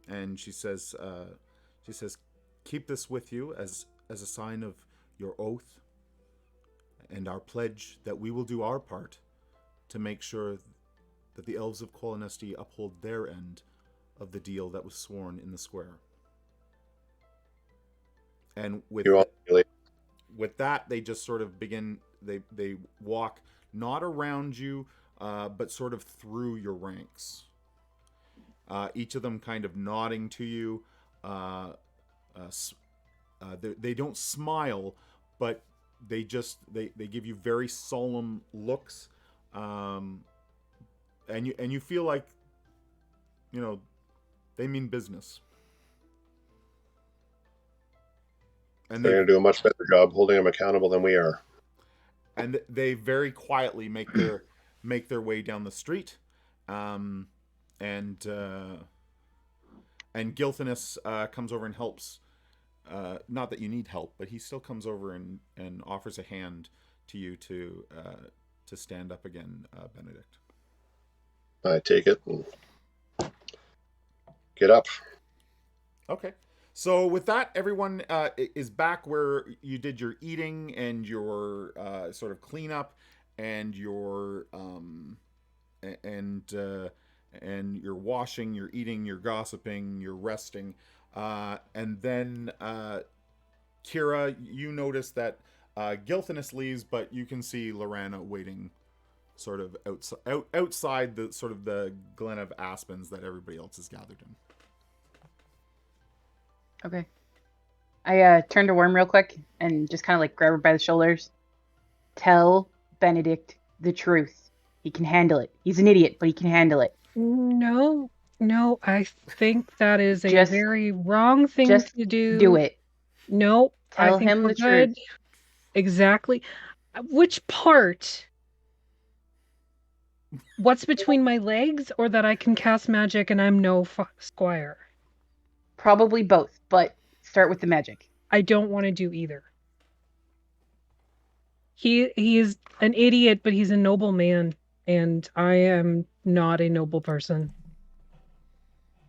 And she says, keep this with you as a sign of your oath and our pledge that we will do our part to make sure that the elves of Qualinesti uphold their end of the deal that was sworn in the square. And with that, they just sort of begin, they walk not around you, but sort of through your ranks. Each of them kind of nodding to you. They don't smile, but they give you very solemn looks, and you feel like, you know, they mean business. And they're going to do a much better job holding them accountable than we are. And they very quietly make their way down the street, and Gilthinus comes over and helps. Not that you need help, but he still comes over and offers a hand to you to stand up again, Benedict. I take it and get up. Okay. So with that, everyone is back where you did your eating and your sort of cleanup and your and your washing, your eating, your gossiping, your resting, and then Kira, you notice that Gilthinus leaves, but you can see Lorana waiting, sort of outside the sort of the Glen of Aspens that everybody else is gathered in. Okay. I turn to Worm real quick and just kind of like grab her by the shoulders. Tell Benedict the truth. He can handle it. He's an idiot, but he can handle it. No, I think that is a very wrong thing to do. Do it. No, Tell I think him we're the good. truth. Exactly. Which part? What's between my legs, or that I can cast magic and I'm no squire? Probably both, but start with the magic. I don't want to do either. He is an idiot, but he's a noble man, and I am not a noble person.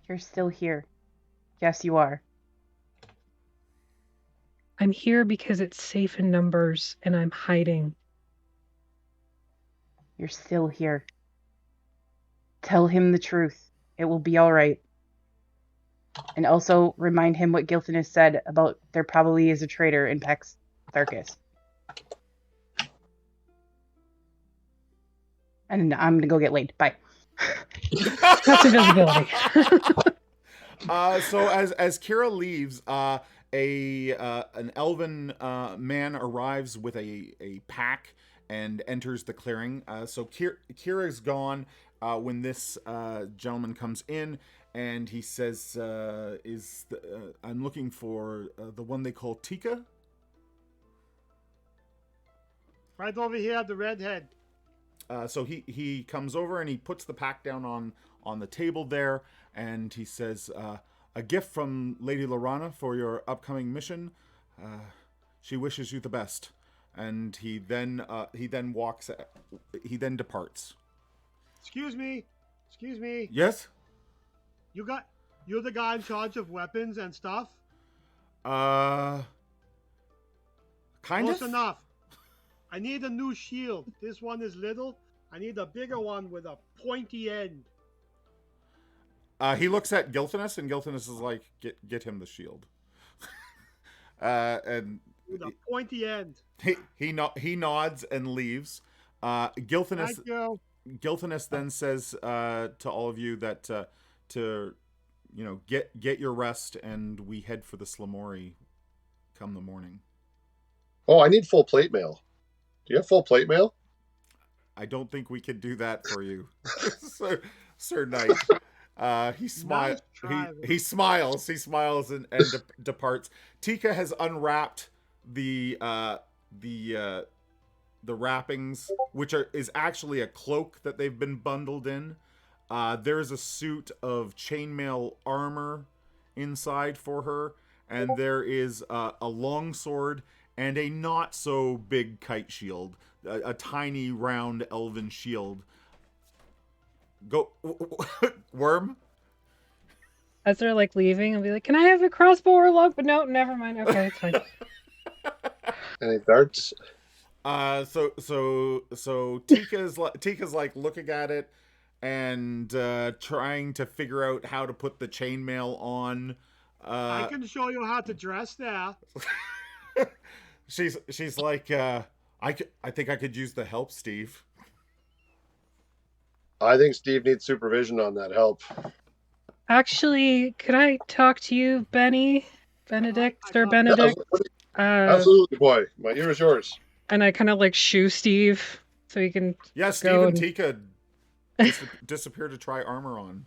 You're still here. Yes, you are. I'm here because it's safe in numbers, and I'm hiding. You're still here. Tell him the truth. It will be all right. And also remind him what Gilthinus said about there probably is a traitor in Pax Tharkus. And I'm going to go get laid. Bye. That's invisibility. So as Kira leaves, an elven man arrives with a pack and enters the clearing. So Kira's gone when this gentleman comes in, and he says, I'm looking for the one they call Tika. Right over here, the redhead. So he comes over and he puts the pack down on the table there, and he says, a gift from Lady Lorana for your upcoming mission. She wishes you the best. And he then departs. Excuse me. Yes? You're the guy in charge of weapons and stuff? Kind Close of? enough. I need a new shield. This one is little. I need a bigger one with a pointy end. He looks at Gilthinus, and Gilthinus is like, get him the shield. And With a pointy end. he nods and leaves. Gilthinus Thank you. Gilthinus then says to all of you that to get your rest, and we head for the Slamori come the morning. Oh, I need full plate mail. Do you have full plate mail? I don't think we can do that for you, Sir Knight. He smiles. He smiles and departs. Tika has unwrapped the wrappings, which is actually a cloak that they've been bundled in. There's a suit of chainmail armor inside for her, and there is a longsword and a not so big kite shield, a tiny round elven shield. Go, Worm. As they're like leaving, I'll be like, "Can I have a crossbow or a log?" But no, never mind. Okay, it's fine. Any darts? So Tika's like looking at it and trying to figure out how to put the chainmail on. I can show you how to dress there. She's like, I think I could use the help, Steve. I think Steve needs supervision on that help. Actually, could I talk to you, Benedict, Sir Benedict? Absolutely, boy. My ear is yours. And I kind of like shoo Steve so he can. Yeah, Steve and Tika disappear to try armor on.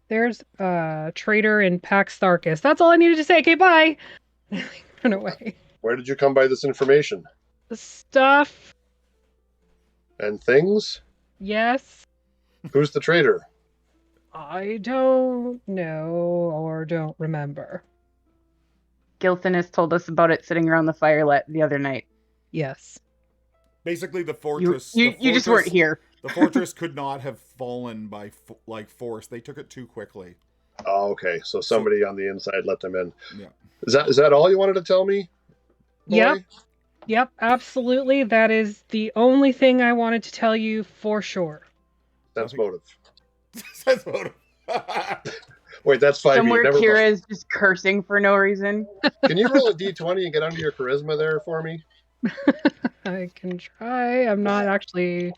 There's a traitor in Pax Tharkus. That's all I needed to say. Okay, bye. Run away. Where did you come by this information? The stuff. And things? Yes. Who's the traitor? I don't know or don't remember. Gilthanis told us about it sitting around the fire the other night. Yes. Basically, the fortress. You just weren't here. The fortress could not have fallen by force. They took it too quickly. Oh, okay. So somebody on the inside let them in. Yeah. Is that all you wanted to tell me? Boy? Yep, absolutely. That is the only thing I wanted to tell you for sure. Sense motive. Sense motive. Wait, that's 5e. Somewhere Kira is just cursing for no reason. Can you roll a d20 and get under your charisma there for me? I can try. I'm not actually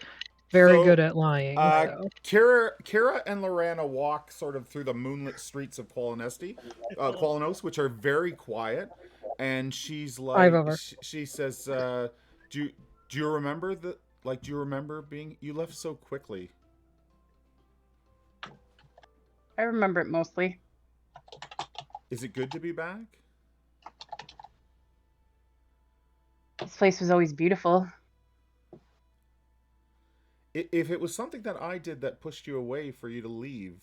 very good at lying. So. Kira and Lorana walk sort of through the moonlit streets of Qualanos, which are very quiet. And she's like, she says, "Do you remember do you remember being? You left so quickly." I remember it mostly. Is it good to be back? This place was always beautiful. If it was something that I did that pushed you away for you to leave,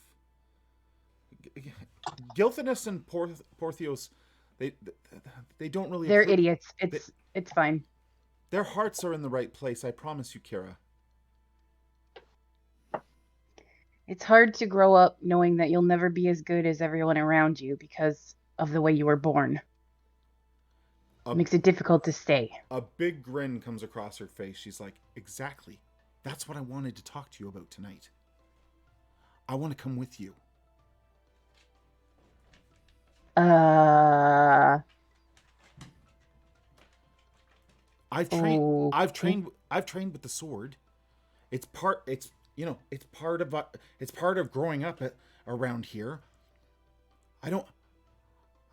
Gilthanis and Porthios, they don't really. They're idiots. It's fine. Their hearts are in the right place. I promise you, Kira. It's hard to grow up knowing that you'll never be as good as everyone around you because of the way you were born. It makes it difficult to stay. A big grin comes across her face. She's like, exactly. That's what I wanted to talk to you about tonight. I want to come with you. I've trained with the sword. It's part of growing up around here. I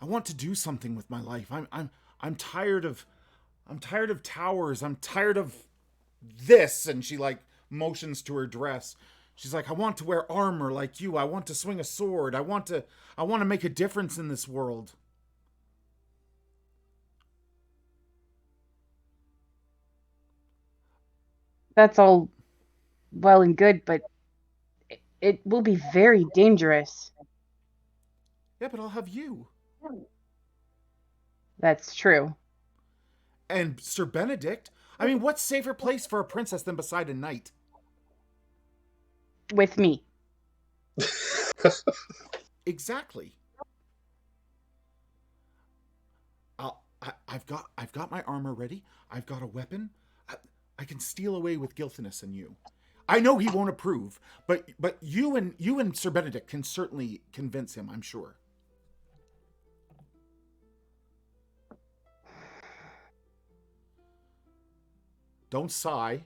want to do something with my life. I'm tired of towers. I'm tired of this. And she like motions to her dress. She's like, I want to wear armor like you. I want to swing a sword. I want to make a difference in this world. That's all well and good, but it will be very dangerous. Yeah, but I'll have you. That's true. And Sir Benedict, I mean, what safer place for a princess than beside a knight? With me. Exactly. I've got my armor ready. I've got a weapon. I can steal away with Gilthanis and you. I know he won't approve, but you and Sir Benedict can certainly convince him, I'm sure. Don't sigh.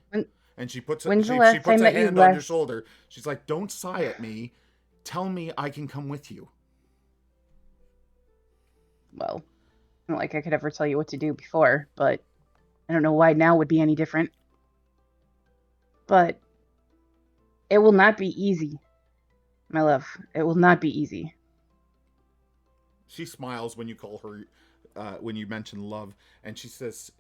And she puts a hand on your shoulder. She's like, don't sigh at me. Tell me I can come with you. Well, not like I could ever tell you what to do before, but I don't know why now would be any different. But it will not be easy, my love. It will not be easy. She smiles when you call her, when you mention love, and she says,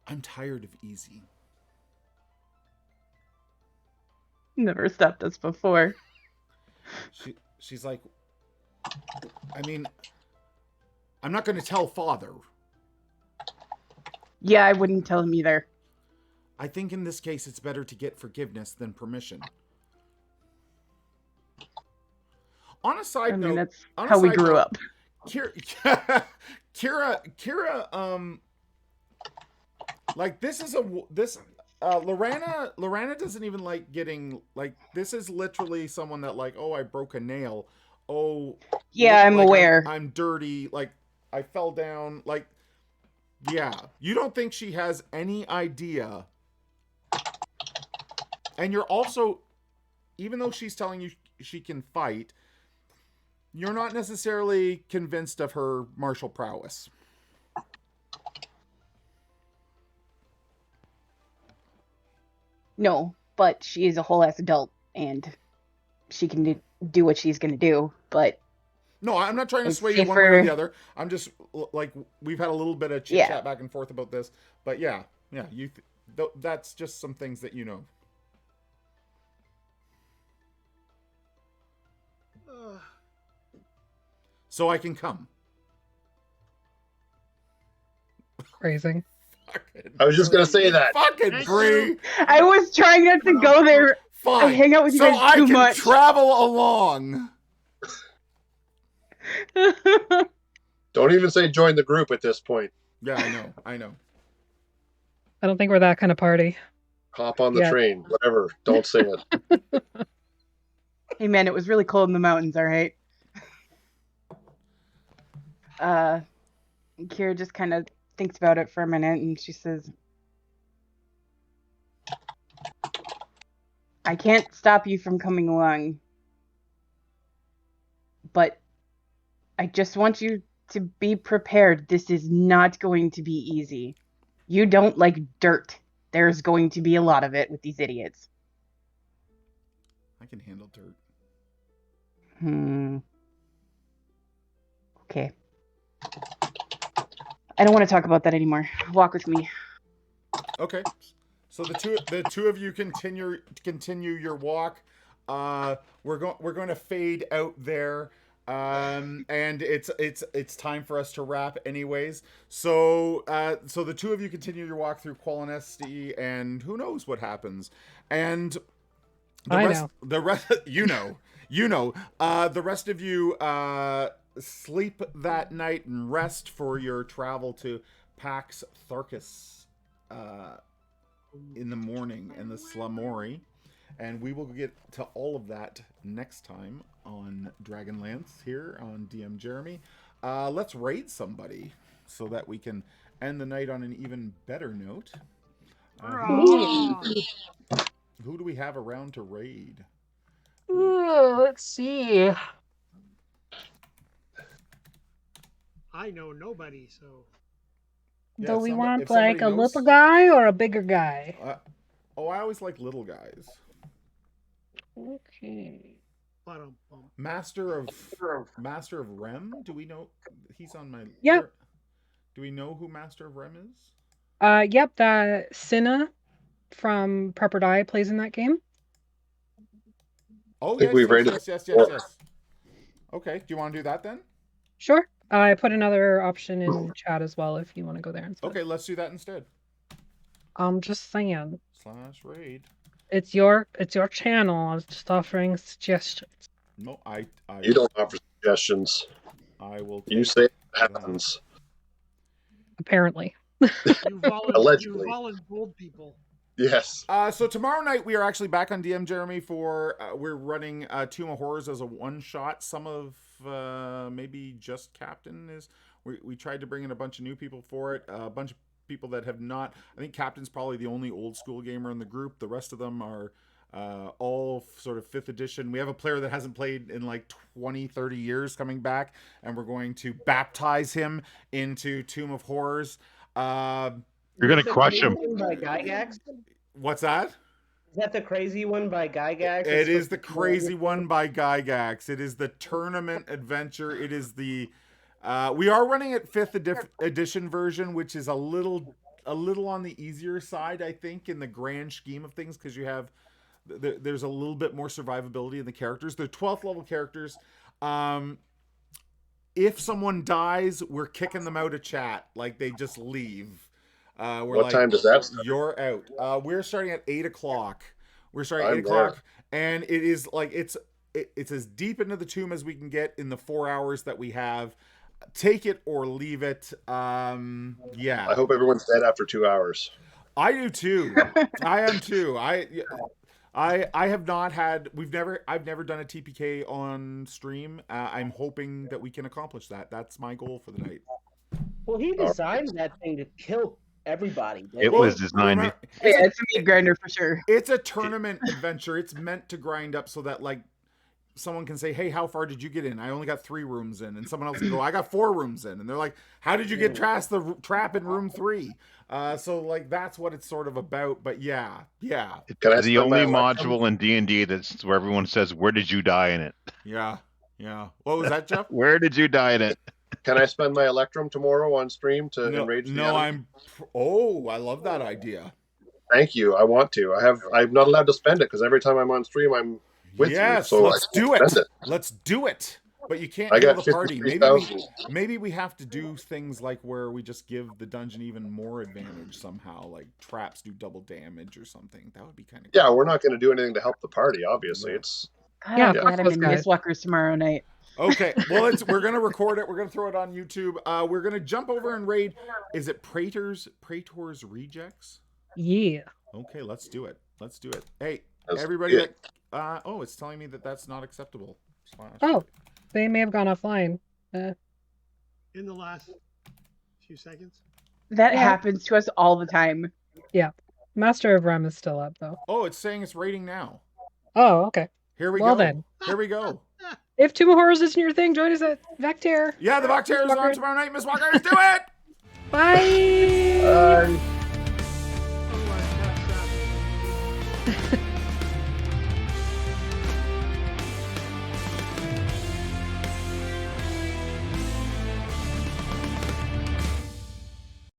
I'm tired of easy. Never stopped us before. She's like, I mean, I'm not going to tell Father. Yeah, I wouldn't tell him either. I think in this case it's better to get forgiveness than permission. On a side note, that's how we grew up. Kira, like Lorana doesn't even like getting like, this is literally someone that like, oh, I broke a nail. Oh, yeah, I'm like, aware. I'm dirty. Like I fell down. Like Yeah. You don't think she has any idea. And you're also, even though she's telling you she can fight, you're not necessarily convinced of her martial prowess. No, but she is a whole ass adult, and she can do what she's gonna do. But no, I'm not trying to it's sway you one way or safer- the other. I'm just like, we've had a little bit of chit Yeah. chat back and forth about this, but yeah, that's just some things that you know. So I can come. Crazy. I was just gonna say that. Fucking Thank Bree. I was trying not to go there. Fine. I hang out with you so guys I too can much. travel along. Don't even say join the group at this point. Yeah, I know. I don't think we're that kind of party. Hop on the Yeah. train, whatever. Don't say it. Hey man, it was really cold in the mountains, all right? Kira just kind of thinks about it for a minute and she says, I can't stop you from coming along, but I just want you to be prepared. This is not going to be easy. You don't like dirt. There's going to be a lot of it with these idiots. I can handle dirt. Okay. I don't want to talk about that anymore. Walk with me. Okay. So the two of you continue your walk. We're going to fade out there. And it's time for us to wrap anyways. So the two of you continue your walk through Qualinesti, and who knows what happens. And the rest of you sleep that night and rest for your travel to Pax Tharkus in the morning and the Slamori. And we will get to all of that next time on Dragonlance here on DM Jeremy. Let's raid somebody so that we can end the night on an even better note. Who do we have around to raid? Let's see. I know nobody, so. Do we if want somebody like a knows- little guy or a bigger guy? I always like little guys. Okay. Ba-dum-bum. Master of Rem. Do we know? He's on my. Yep. Do we know who Master of Rem is? Yep, that Cinna from Prep or Die plays in that game. Oh, think we've rated yes. Okay, do you want to do that then? Sure. I put another option in chat as well if you want to go there instead. Okay, let's do that instead. I'm just saying. /raid. It's your channel. I was just offering suggestions. No, You don't offer suggestions. I will. You say it happens. Apparently. Allegedly. You volunteered people. Yes. So tomorrow night we are actually back on DM Jeremy for we're running Tomb of Horrors as a one shot. Some of maybe just Captain is. We tried to bring in a bunch of new people for it. A bunch of people that have not. I think Captain's probably the only old school gamer in the group. The rest of them are all sort of 5th edition. We have a player that hasn't played in like 20-30 years coming back, and we're going to baptize him into Tomb of Horrors. You're gonna crush him. By Gygax? What's that? Is that the crazy one by Gygax? It is the crazy one by Gygax. It is the tournament adventure. It is the we are running at 5th edition version, which is a little on the easier side, I think, in the grand scheme of things, because you have there's a little bit more survivability in the characters. They're 12th level characters. If someone dies, we're kicking them out of chat. Like, they just leave. What time does that start? You're out. We're starting at 8 o'clock. We're starting at 8 I'm o'clock, and it is like it's as deep into the tomb as we can get in the 4 hours that we have. Take it or leave it. Yeah. I hope everyone's dead after 2 hours. I do too. I am too. I have not had. I've never done a TPK on stream. I'm hoping that we can accomplish that. That's my goal for the night. Well, he designed that thing to kill everybody. It was designed. remember- Yeah, it's a meat grinder for sure. It's a tournament adventure. It's meant to grind up so that like someone can say, "Hey, how far did you get in? I only got 3 rooms in," and someone else can go, "I got 4 rooms in," and they're like, "How did you get past the trap in room 3?" So like that's what it's sort of about. But yeah. Can I The spend only my module in D&D that's where everyone says, "Where did you die in it?" Yeah. What was that, Jeff? Where did you die in it? Can I spend my Electrum tomorrow on stream to enrage the enemy? I love that idea. Thank you. I want to. I'm not allowed to spend it because every time I'm on stream, I'm with you. So let's do it. spend Let's do it. But you can't I kill got the party. 53,000. Maybe we have to do things like where we just give the dungeon even more advantage somehow, like traps do double damage or something. That would be kind of Yeah, we're not going to do anything to help the party. Obviously, it's God, Yeah, I'm glad I'm those in guys. Mistwalkers tomorrow night. Okay, well, we're gonna record it. We're gonna throw it on YouTube. We're gonna jump over and raid. Is it Praetor's Rejects? Yeah. Okay, let's do it. Hey, That's everybody! it. It's telling me that that's not acceptable. Oh, they may have gone offline. In the last few seconds. That Yeah. happens to us all the time. Master of Rem is still up, though. Oh, it's saying it's raiding now. Oh, okay. Here we Well go. then. Here we go. If Tomb of Horrors isn't your thing, join us at Vectair. Yeah, the Vectair is on tomorrow night. Miss Walkers, do it!